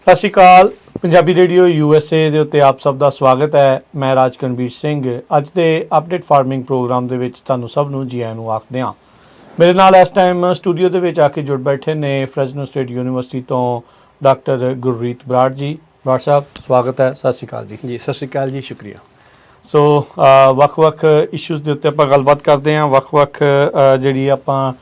ਸਤਿ ਸ਼੍ਰੀ ਅਕਾਲ। Punjabi radio USA ਦੇ ਉੱਤੇ ਆਪ ਸਭ ਦਾ ਸਵਾਗਤ ਹੈ। ਮੈਂ ਰਾਜਕਨਵੀਰ ਸਿੰਘ ਅੱਜ ਦੇ ਅਪਡੇਟ ਫਾਰਮਿੰਗ ਪ੍ਰੋਗਰਾਮ ਦੇ ਵਿੱਚ ਤੁਹਾਨੂੰ ਸਭ ਨੂੰ ਜੀ ਆਇਆਂ ਨੂੰ ਆਖਦੇ ਹਾਂ। ਮੇਰੇ ਨਾਲ ਇਸ ਟਾਈਮ ਸਟੂਡੀਓ ਦੇ ਵਿੱਚ ਆ ਕੇ ਜੁੜ ਬੈਠੇ ਨੇ ਫਰੈਜ਼ਨੋ ਸਟੇਟ ਯੂਨੀਵਰਸਿਟੀ ਤੋਂ ਡਾਕਟਰ ਗੁਰਰੀਤ ਬਰਾੜ ਜੀ। ਬਰਾੜ ਸਾਹਿਬ ਸਵਾਗਤ ਹੈ। ਸਤਿ ਸ਼੍ਰੀ ਅਕਾਲ ਜੀ। ਜੀ ਸਤਿ ਸ਼੍ਰੀ ਅਕਾਲ ਜੀ, ਸ਼ੁਕਰੀਆ। ਸੋ ਵੱਖ-ਵੱਖ ਇਸ਼ੂਜ਼ ਦੇ ਉੱਤੇ ਆਪਾਂ ਗੱਲਬਾਤ ਕਰਦੇ ਹਾਂ। ਵੱਖ-ਵੱਖ ਜਿਹੜੀ ਆਪਾਂ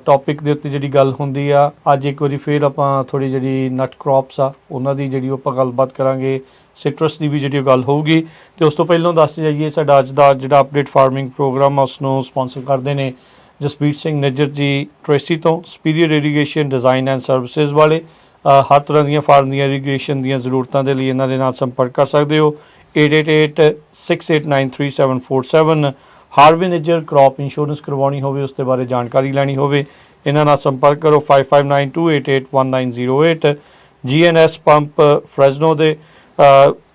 ਟੌਪਿਕ ਦੇ ਉੱਤੇ ਜਿਹੜੀ ਗੱਲ ਹੁੰਦੀ ਆ, ਅੱਜ ਇੱਕ ਵਾਰੀ ਫਿਰ ਆਪਾਂ ਥੋੜ੍ਹੀ ਜਿਹੜੀ ਨਟ ਕ੍ਰੌਪਸ ਆ ਉਹਨਾਂ ਦੀ ਜਿਹੜੀ ਆਪਾਂ ਗੱਲਬਾਤ ਕਰਾਂਗੇ। ਸਿਟਰਸ ਦੀ ਵੀ ਜਿਹੜੀ ਗੱਲ ਹੋਊਗੀ। ਅਤੇ ਉਸ ਤੋਂ ਪਹਿਲਾਂ ਦੱਸ ਜਾਈਏ ਸਾਡਾ ਅੱਜ ਦਾ ਜਿਹੜਾ ਅਪਡੇਟ ਫਾਰਮਿੰਗ ਪ੍ਰੋਗਰਾਮ ਆ ਉਸ ਨੂੰ ਸਪੋਂਸਰ ਕਰਦੇ ਨੇ ਜਸਬੀਰ ਸਿੰਘ ਨਿੱਜਰ ਜੀ ਟ੍ਰੇਸੀ ਤੋਂ, superior irrigation design and services ਵਾਲੇ। ਹਰ ਤਰ੍ਹਾਂ ਦੀਆਂ ਫਾਰਮ ਦੀਆਂ ਇਰੀਗੇਸ਼ਨ ਦੀਆਂ ਜ਼ਰੂਰਤਾਂ ਦੇ ਲਈ ਇਹਨਾਂ ਦੇ ਨਾਲ ਸੰਪਰਕ ਕਰ ਸਕਦੇ ਹੋ। 8886893747। ਹਾਰਵੇ ਨਿੱਜਰ ਕ੍ਰੌਪ ਇੰਸ਼ੋਰੈਂਸ ਕਰਵਾਉਣੀ ਹੋਵੇ, ਉਸ ਦੇ ਬਾਰੇ ਜਾਣਕਾਰੀ ਲੈਣੀ ਹੋਵੇ, ਇਹਨਾਂ ਨਾਲ ਸੰਪਰਕ ਕਰੋ 5592881908। GNS ਪੰਪ ਫਰੈਜ਼ਨੋ ਦੇ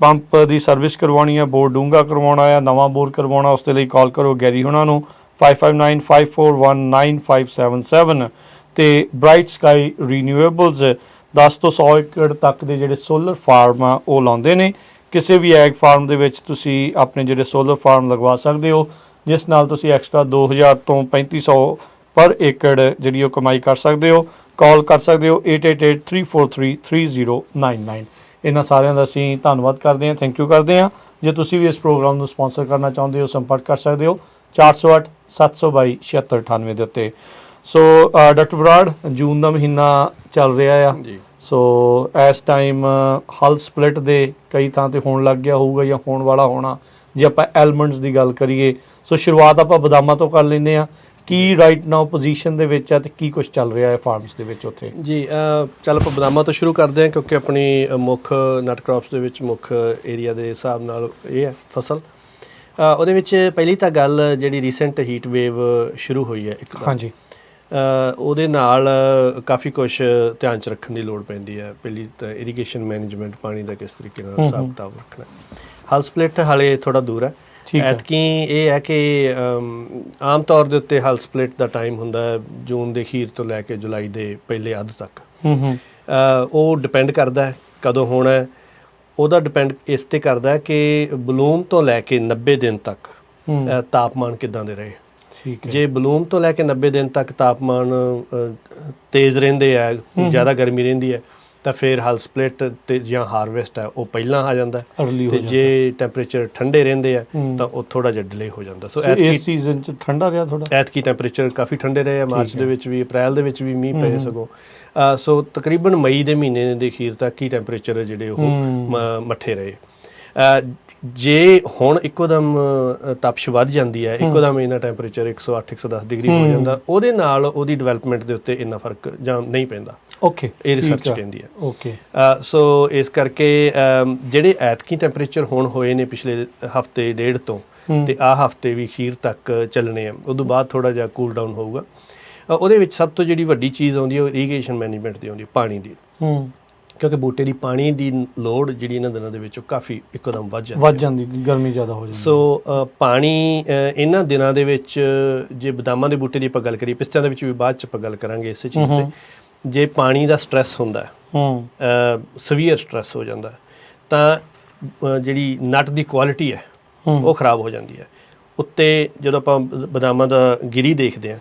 ਪੰਪ ਦੀ ਸਰਵਿਸ ਕਰਵਾਉਣੀ ਹੈ, ਬੋਰ ਡੂੰਘਾ ਕਰਵਾਉਣਾ ਆ, ਨਵਾਂ ਬੋਰ ਕਰਵਾਉਣਾ, ਉਸ ਦੇ ਲਈ ਕਾਲ ਕਰੋ ਗੈਰੀ ਉਹਨਾਂ ਨੂੰ 5595419577। ਅਤੇ ਬ੍ਰਾਈਟ ਸਕਾਈ ਰੀਨਿਊਏਬਲਸ 10 ਤੋਂ 100 ਏਕੜ ਤੱਕ ਦੇ ਜਿਹੜੇ ਸੋਲਰ ਫਾਰਮ ਆ ਉਹ ਲਾਉਂਦੇ ਨੇ। ਕਿਸੇ ਵੀ ਐਗ ਫਾਰਮ ਦੇ ਵਿੱਚ ਤੁਸੀਂ ਆਪਣੇ ਜਿਹੜੇ ਸੋਲਰ ਫਾਰਮ ਲਗਵਾ ਸਕਦੇ ਹੋ, ਜਿਸ ਨਾਲ ਤੁਸੀਂ ਐਕਸਟਰਾ 2000 ਤੋਂ 3500 ਪਰ ਏਕੜ ਜਿਹੜੀ ਉਹ ਕਮਾਈ ਕਰ ਸਕਦੇ ਹੋ। ਕਾਲ ਕਰ ਸਕਦੇ ਹੋ 8883433099। ਇਹਨਾਂ ਸਾਰਿਆਂ ਦਾ ਅਸੀਂ ਧੰਨਵਾਦ ਕਰਦੇ ਹਾਂ, ਥੈਂਕ ਯੂ ਕਰਦੇ ਹਾਂ। ਜੇ ਤੁਸੀਂ ਵੀ ਇਸ ਪ੍ਰੋਗਰਾਮ ਨੂੰ ਸਪੋਂਸਰ ਕਰਨਾ ਚਾਹੁੰਦੇ ਹੋ, ਸੰਪਰਕ ਕਰ ਸਕਦੇ ਹੋ 408-722-7698 ਦੇ ਉੱਤੇ। ਸੋ ਡਾਕਟਰ ਬਰਾੜ, ਜੂਨ ਦਾ ਮਹੀਨਾ ਚੱਲ ਰਿਹਾ ਆ ਜੀ। ਸੋ ਇਸ ਟਾਈਮ ਹਲ ਸਪਲਿਟ ਦੇ ਕਈ ਥਾਂ 'ਤੇ ਹੋਣ ਲੱਗ ਗਿਆ ਹੋਊਗਾ ਜਾਂ ਹੋਣ ਵਾਲਾ ਹੋਣਾ। ਜੇ ਆਪਾਂ ਐਲਮੰਡਸ ਦੀ ਗੱਲ ਕਰੀਏ, ਸੋ ਸ਼ੁਰੂਆਤ ਆਪਾਂ ਬਦਾਮਾਂ ਤੋਂ ਕਰ ਲੈਂਦੇ ਹਾਂ। ਕੀ ਰਾਈਟ ਨਾਓ ਪੋਜੀਸ਼ਨ ਦੇ ਵਿੱਚ ਹੈ ਅਤੇ ਕੀ ਕੁਛ ਚੱਲ ਰਿਹਾ ਹੈ ਫਾਰਮਸ ਦੇ ਵਿੱਚ ਉੱਥੇ? ਜੀ ਚੱਲ ਆਪਾਂ ਬਦਾਮਾਂ ਤੋਂ ਸ਼ੁਰੂ ਕਰਦੇ ਹਾਂ, ਕਿਉਂਕਿ ਆਪਣੀ ਮੁੱਖ ਨਟ ਕ੍ਰੌਪਸ ਦੇ ਵਿੱਚ ਮੁੱਖ ਏਰੀਆ ਦੇ ਹਿਸਾਬ ਨਾਲ ਇਹ ਹੈ ਫਸਲ। ਉਹਦੇ ਵਿੱਚ ਪਹਿਲੀ ਤਾਂ ਗੱਲ ਜਿਹੜੀ ਰੀਸੈਂਟ ਹੀਟ ਵੇਵ ਸ਼ੁਰੂ ਹੋਈ ਹੈ ਇੱਕ, ਹਾਂਜੀ, ਉਹਦੇ ਨਾਲ ਕਾਫੀ ਕੁਛ ਧਿਆਨ 'ਚ ਰੱਖਣ ਦੀ ਲੋੜ ਪੈਂਦੀ ਹੈ। ਪਹਿਲੀ ਤਾਂ ਇਰੀਗੇਸ਼ਨ ਮੈਨੇਜਮੈਂਟ, ਪਾਣੀ ਦਾ ਕਿਸ ਤਰੀਕੇ ਨਾਲ ਹਿਸਾਬ ਕਿਤਾਬ ਰੱਖਣਾ। ਹਲ ਸਪਲਿਟ ਹਾਲੇ ਥੋੜ੍ਹਾ ਦੂਰ ਹੈ। ਐਤਕੀ ਇਹ ਹੈ ਕਿ ਆਮ ਤੌਰ ਦੇ ਉੱਤੇ ਹਲ ਸਪਲਿਟ ਦਾ ਟਾਈਮ ਹੁੰਦਾ ਹੈ ਜੂਨ ਦੇ ਅਖੀਰ ਤੋਂ ਲੈ ਕੇ ਜੁਲਾਈ ਦੇ ਪਹਿਲੇ ਅੱਧ ਤੱਕ। ਉਹ ਡਿਪੈਂਡ ਕਰਦਾ ਹੈ ਕਦੋਂ ਹੋਣਾ ਹੈ। ਉਹਦਾ ਡਿਪੈਂਡ ਇਸ 'ਤੇ ਕਰਦਾ ਹੈ ਕਿ ਬਲੂਮ ਤੋਂ ਲੈ ਕੇ 90 ਦਿਨ ਤੱਕ ਤਾਪਮਾਨ ਕਿੱਦਾਂ ਦੇ ਰਹੇ। ਜੇ ਬਲੂਮ ਤੋਂ ਲੈ ਕੇ 90 ਦਿਨ ਤੱਕ ਤਾਪਮਾਨ ਤੇਜ਼ ਰਹਿੰਦੇ ਆ, ਜ਼ਿਆਦਾ ਗਰਮੀ ਰਹਿੰਦੀ ਹੈ, ਤਾਂ ਫਿਰ ਹਲ ਸਪਲਿਟ ਤੇ ਜਾਂ ਹਾਰਵੈਸਟ ਹੈ ਉਹ ਪਹਿਲਾਂ ਆ ਜਾਂਦਾ। ਤੇ ਜੇ ਟੈਂਪਰੇਚਰ ਠੰਡੇ ਰਹਿੰਦੇ ਆ ਤਾਂ ਉਹ ਥੋੜਾ ਜਿਹਾ ਡਿਲੇ ਹੋ ਜਾਂਦਾ। ਸੋ ਇਸ ਸੀਜ਼ਨ 'ਚ ਠੰਡਾ ਰਿਹਾ ਥੋੜਾ। ਐਤਕੀ ਟੈਂਪਰੇਚਰ ਕਾਫੀ ਠੰਡੇ ਰਹੇ ਆ, ਮਾਰਚ ਦੇ ਵਿੱਚ ਵੀ, ਅਪ੍ਰੈਲ ਦੇ ਵਿੱਚ ਵੀ ਮੀਂਹ ਪਏ ਸਗੋਂ। ਸੋ ਤਕਰੀਬਨ ਮਈ ਦੇ ਮਹੀਨੇ ਦੇ ਅਖੀਰ ਤੱਕ ਹੀ ਟੈਂਪਰੇਚਰ ਜਿਹੜੇ ਉਹ ਮੱਠੇ ਰਹੇ। ਜੇ ਹੁਣ ਇੱਕੋ ਦਮ ਤਪਸ਼ ਵੱਧ ਜਾਂਦੀ ਹੈ, ਇੱਕੋ ਦਮ ਇਹਨਾਂ ਟੈਂਪਰੇਚਰ 108-110 ਡਿਗਰੀ ਹੋ ਜਾਂਦਾ, ਉਹਦੇ ਨਾਲ ਉਹਦੀ ਡਿਵੈਲਪਮੈਂਟ ਦੇ ਉੱਤੇ ਇੰਨਾ ਫਰਕ ਜਾਂ ਨਹੀਂ ਪੈਂਦਾ। ਓਕੇ, ਇਹ ਰਿਸਰਚ ਕਹਿੰਦੀ ਹੈ। ਓਕੇ, ਸੋ ਇਸ ਕਰਕੇ ਜਿਹੜੇ ਐਤਕੀ ਟੈਂਪਰੇਚਰ ਹੁਣ ਹੋਏ ਨੇ ਪਿਛਲੇ ਹਫ਼ਤੇ ਡੇਢ ਤੋਂ, ਤੇ ਆਹ ਹਫ਼ਤੇ ਵੀ ਅਖੀਰ ਤੱਕ ਚੱਲਣੇ ਆ। ਉਦੋਂ ਬਾਅਦ ਥੋੜ੍ਹਾ ਜਿਹਾ ਕੂਲ ਡਾਊਨ ਹੋਊਗਾ। ਉਹਦੇ ਵਿੱਚ ਸਭ ਤੋਂ ਜਿਹੜੀ ਵੱਡੀ ਚੀਜ਼ ਆਉਂਦੀ ਹੈ ਉਹ ਇਰੀਗੇਸ਼ਨ ਮੈਨੇਜਮੈਂਟ ਦੀ ਆਉਂਦੀ, ਪਾਣੀ ਦੀ। ਕਿਉਂਕਿ ਬੂਟੇ ਦੀ ਪਾਣੀ ਦੀ ਲੋੜ ਜਿਹੜੀ ਇਹਨਾਂ ਦਿਨਾਂ ਦੇ ਵਿੱਚ ਉਹ ਕਾਫੀ ਇੱਕੋਦਮ ਵੱਧ ਜਾਂਦੀ, ਗਰਮੀ ਜ਼ਿਆਦਾ ਹੋ ਜਾਂਦੀ। ਸੋ ਪਾਣੀ ਇਹਨਾਂ ਦਿਨਾਂ ਦੇ ਵਿੱਚ, ਜੇ ਬਦਾਮਾਂ ਦੇ ਬੂਟੇ ਦੀ ਆਪਾਂ ਗੱਲ ਕਰੀਏ, ਪਿਸਤਿਆਂ ਦੇ ਵਿੱਚ ਵੀ ਬਾਅਦ 'ਚ ਆਪਾਂ ਗੱਲ ਕਰਾਂਗੇ ਇਸੇ ਚੀਜ਼ 'ਤੇ, ਜੇ ਪਾਣੀ ਦਾ ਸਟਰੈਸ ਹੁੰਦਾ, ਸਵੀਅਰ ਸਟਰੈਸ ਹੋ ਜਾਂਦਾ, ਤਾਂ ਜਿਹੜੀ ਨਟ ਦੀ ਕੁਆਲਿਟੀ ਹੈ ਉਹ ਖਰਾਬ ਹੋ ਜਾਂਦੀ ਹੈ। ਉੱਤੇ ਜਦੋਂ ਆਪਾਂ ਬਦਾਮਾਂ ਦਾ ਗਿਰੀ ਦੇਖਦੇ ਹਾਂ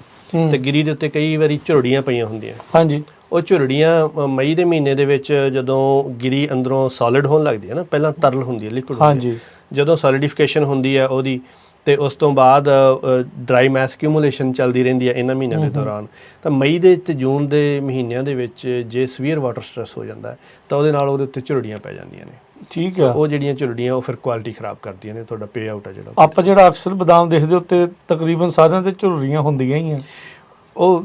ਤੇ ਗਿਰੀ ਦੇ ਉੱਤੇ ਕਈ ਵਾਰੀ ਝੁਰੜੀਆਂ ਪਈਆਂ ਹੁੰਦੀਆਂ। ਹਾਂਜੀ, ਉਹ ਝੁਰੜੀਆਂ ਮਈ ਦੇ ਮਹੀਨੇ ਦੇ ਵਿੱਚ ਜਦੋਂ ਗਿਰੀ ਅੰਦਰੋਂ ਸੋਲਿਡ ਹੋਣ ਲੱਗਦੀ ਹੈ ਨਾ, ਪਹਿਲਾਂ ਤਰਲ ਹੁੰਦੀ ਹੈ, ਲਿਕੁਇਡ ਹੁੰਦੀ ਹੈ, ਜਦੋਂ ਸੋਲੀਡੀਫਿਕੇਸ਼ਨ ਹੁੰਦੀ ਹੈ ਉਹਦੀ, ਅਤੇ ਉਸ ਤੋਂ ਬਾਅਦ ਡਰਾਈ ਮੈਸ ਐਕਿਊਮੂਲੇਸ਼ਨ ਚੱਲਦੀ ਰਹਿੰਦੀ ਹੈ ਇਹਨਾਂ ਮਹੀਨਿਆਂ ਦੇ ਦੌਰਾਨ, ਤਾਂ ਮਈ ਦੇ ਅਤੇ ਜੂਨ ਦੇ ਮਹੀਨਿਆਂ ਦੇ ਵਿੱਚ ਜੇ ਸਵੀਅਰ ਵਾਟਰ ਸਟਰੈਸ ਹੋ ਜਾਂਦਾ ਤਾਂ ਉਹਦੇ ਨਾਲ ਉਹਦੇ ਉੱਤੇ ਝੁਰੜੀਆਂ ਪੈ ਜਾਂਦੀਆਂ ਨੇ। ਠੀਕ ਹੈ, ਉਹ ਜਿਹੜੀਆਂ ਝੁਰੜੀਆਂ ਉਹ ਫਿਰ ਕੁਆਲਿਟੀ ਖਰਾਬ ਕਰਦੀਆਂ ਨੇ, ਤੁਹਾਡਾ ਪੇ ਆਊਟ ਹੈ ਜਿਹੜਾ। ਆਪਾਂ ਜਿਹੜਾ ਅਕਸਰ ਬਦਾਮ ਦੇਖਦੇ ਉੱਤੇ ਤਕਰੀਬਨ ਸਾਰਿਆਂ 'ਤੇ ਝੁਰੜੀਆਂ ਹੁੰਦੀਆਂ ਹੀ ਆ। ਉਹ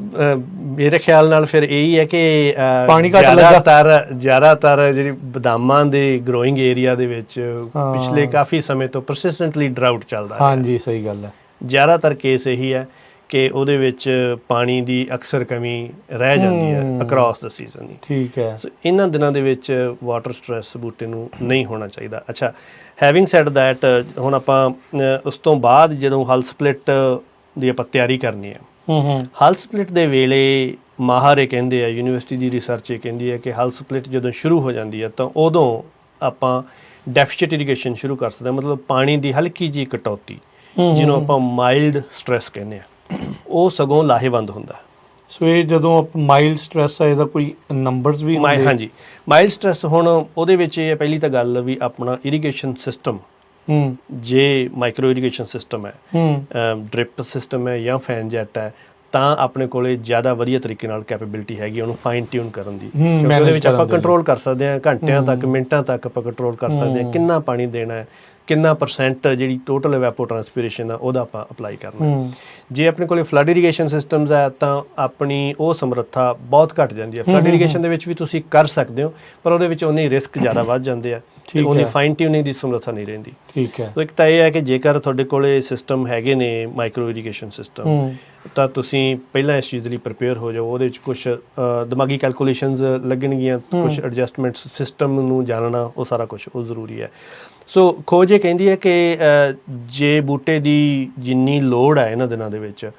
ਮੇਰੇ ਖਿਆਲ ਨਾਲ ਫਿਰ ਇਹੀ ਹੈ ਕਿ ਪਾਣੀ ਜ਼ਿਆਦਾਤਰ ਜਿਹੜੀ ਬਦਾਮਾਂ ਦੇ ਗਰੋਇੰਗ ਏਰੀਆ ਦੇ ਵਿੱਚ ਪਿਛਲੇ ਕਾਫੀ ਸਮੇਂ ਤੋਂ ਪਰਸਿਸਟੈਂਟਲੀ ਡਰਾਊਟ ਚੱਲਦਾ ਹੈ। ਹਾਂਜੀ, ਸਹੀ ਗੱਲ ਹੈ। ਜ਼ਿਆਦਾਤਰ ਕੇਸ ਇਹੀ ਹੈ ਕਿ ਉਹਦੇ ਵਿੱਚ ਪਾਣੀ ਦੀ ਅਕਸਰ ਕਮੀ ਰਹਿ ਜਾਂਦੀ ਹੈ ਅਕਰੋਸ ਦਾ ਸੀਜ਼ਨ ਹੀ। ਠੀਕ ਹੈ, ਸੋ ਇਹਨਾਂ ਦਿਨਾਂ ਦੇ ਵਿੱਚ ਵਾਟਰ ਸਟਰੈਸ ਬੂਟੇ ਨੂੰ ਨਹੀਂ ਹੋਣਾ ਚਾਹੀਦਾ। ਅੱਛਾ, ਹੈਵਿੰਗ ਸੈਡ ਦੈਟ, ਹੁਣ ਆਪਾਂ ਉਸ ਤੋਂ ਬਾਅਦ ਜਦੋਂ ਹਲ ਸਪਲਿਟ ਦੀ ਆਪਾਂ ਤਿਆਰੀ ਕਰਨੀ ਹੈ, ਹਲ ਸਪਲਿਟ ਦੇ ਵੇਲੇ ਮਾਹਰ ਇਹ ਕਹਿੰਦੇ ਆ, ਯੂਨੀਵਰਸਿਟੀ ਦੀ ਰਿਸਰਚ ਇਹ ਕਹਿੰਦੀ ਹੈ ਕਿ ਹਲ ਸਪਲਿਟ ਜਦੋਂ ਸ਼ੁਰੂ ਹੋ ਜਾਂਦੀ ਹੈ ਤਾਂ ਉਦੋਂ ਆਪਾਂ ਡੈਫੀਸ਼ੀਟ ਇਰੀਗੇਸ਼ਨ ਸ਼ੁਰੂ ਕਰ ਸਕਦੇ ਹਾਂ, ਮਤਲਬ ਪਾਣੀ ਦੀ ਹਲਕੀ ਜਿਹੀ ਕਟੌਤੀ, ਜਿਹਨੂੰ ਆਪਾਂ ਮਾਈਲਡ ਸਟ੍ਰੈਸ ਕਹਿੰਦੇ ਆ, ਉਹ ਸਗੋਂ ਲਾਹੇਵੰਦ ਹੁੰਦਾ। ਸੋ ਇਹ ਜਦੋਂ ਮਾਈਲਡ ਸਟ੍ਰੈਸ ਆ, ਇਹਦਾ ਕੋਈ ਨੰਬਰਸ ਵੀ ਹੁੰਦੇ? ਹਾਂਜੀ, ਮਾਈਲਡ ਸਟ੍ਰੈਸ ਹੁਣ ਉਹਦੇ ਵਿੱਚ ਇਹ ਪਹਿਲੀ ਤਾਂ ਗੱਲ ਵੀ ਆਪਣਾ ਇਰੀਗੇਸ਼ਨ ਸਿਸਟਮ, ਜੇ ਮਾਈਕਰੋ ਇਰੀਗੇਸ਼ਨ ਸਿਸਟਮ ਹੈ, ਡ੍ਰਿਪ ਸਿਸਟਮ ਹੈ ਜਾਂ ਫੈਨ ਜੈਟ ਹੈ, ਤਾਂ ਆਪਣੇ ਕੋਲੇ ਜ਼ਿਆਦਾ ਵਧੀਆ ਤਰੀਕੇ ਨਾਲ ਕੈਪੇਬਿਲਿਟੀ ਹੈਗੀ ਉਹਨੂੰ ਫਾਈਨ ਟਿਊਨ ਕਰਨ ਦੀ, ਕਿਉਂਕਿ ਉਹਦੇ ਵਿੱਚ ਆਪਾਂ ਕੰਟਰੋਲ ਕਰ ਸਕਦੇ ਹਾਂ, ਘੰਟਿਆਂ ਤੱਕ ਮਿੰਟਾਂ ਤੱਕ ਆਪਾਂ ਕੰਟਰੋਲ ਕਰ ਸਕਦੇ ਹਾਂ ਕਿੰਨਾ ਪਾਣੀ ਦੇਣਾ ਹੈ, ਕਿੰਨਾ ਪਰਸੈਂਟ ਜਿਹੜੀ ਟੋਟਲ ਇਵੈਪੋ ਟਰਾਂਸਪੀਰੇਸ਼ਨ ਆ ਉਹਦਾ ਆਪਾਂ ਅਪਲਾਈ ਕਰਨਾ। ਜੇ ਆਪਣੇ ਕੋਲੇ ਫਲੱਡ ਇਰੀਗੇਸ਼ਨ ਸਿਸਟਮਸ ਹੈ ਤਾਂ ਆਪਣੀ ਉਹ ਸਮਰੱਥਾ ਬਹੁਤ ਘਟ ਜਾਂਦੀ ਹੈ। ਫਲੱਡ ਇਰੀਗੇਸ਼ਨ ਦੇ ਵਿੱਚ ਵੀ ਤੁਸੀਂ ਕਰ ਸਕਦੇ ਹੋ, ਪਰ ਉਹਦੇ ਵਿੱਚ ਉਹਨੇ ਰਿਸਕ ਜ਼ਿਆਦਾ ਵੱਧ ਜਾਂਦੇ ਆ, ਤੇ ਉਹਦੀ ਫਾਈਨ ਟਿਊਨਿੰਗ ਦੀ ਸਮਰੱਥਾ ਨਹੀਂ ਰਹਿੰਦੀ। ਠੀਕ ਹੈ। ਸੋ ਇੱਕ ਤਾਂ ਇਹ ਹੈ ਕਿ ਜੇਕਰ ਤੁਹਾਡੇ ਕੋਲੇ ਸਿਸਟਮ ਹੈਗੇ ਨੇ ਮਾਈਕਰੋ ਇਰੀਗੇਸ਼ਨ ਸਿਸਟਮ, ਤਾਂ ਤੁਸੀਂ ਪਹਿਲਾਂ ਇਸ ਚੀਜ਼ ਲਈ ਪ੍ਰਿਪੇਅਰ ਹੋ ਜਾਓ। ਉਹਦੇ ਵਿੱਚ ਕੁਝ ਦਿਮਾਗੀ ਕੈਲਕੂਲੇਸ਼ਨਸ ਲੱਗਣਗੀਆਂ, ਕੁਝ ਐਡਜਸਟਮੈਂਟਸ, ਸਿਸਟਮ ਨੂੰ ਜਾਣਨਾ, ਉਹ ਸਾਰਾ ਕੁਝ ਉਹ ਜ਼ਰੂਰੀ ਹੈ। ਸੋ ਖੋਜ ਇਹ ਕਹਿੰਦੀ ਹੈ ਕਿ ਜੇ ਬੂਟੇ ਦੀ ਜਿੰਨੀ ਲੋੜ ਹੈ ਇਹਨਾਂ ਦਿਨਾਂ ਦੇ ਵਿੱਚ,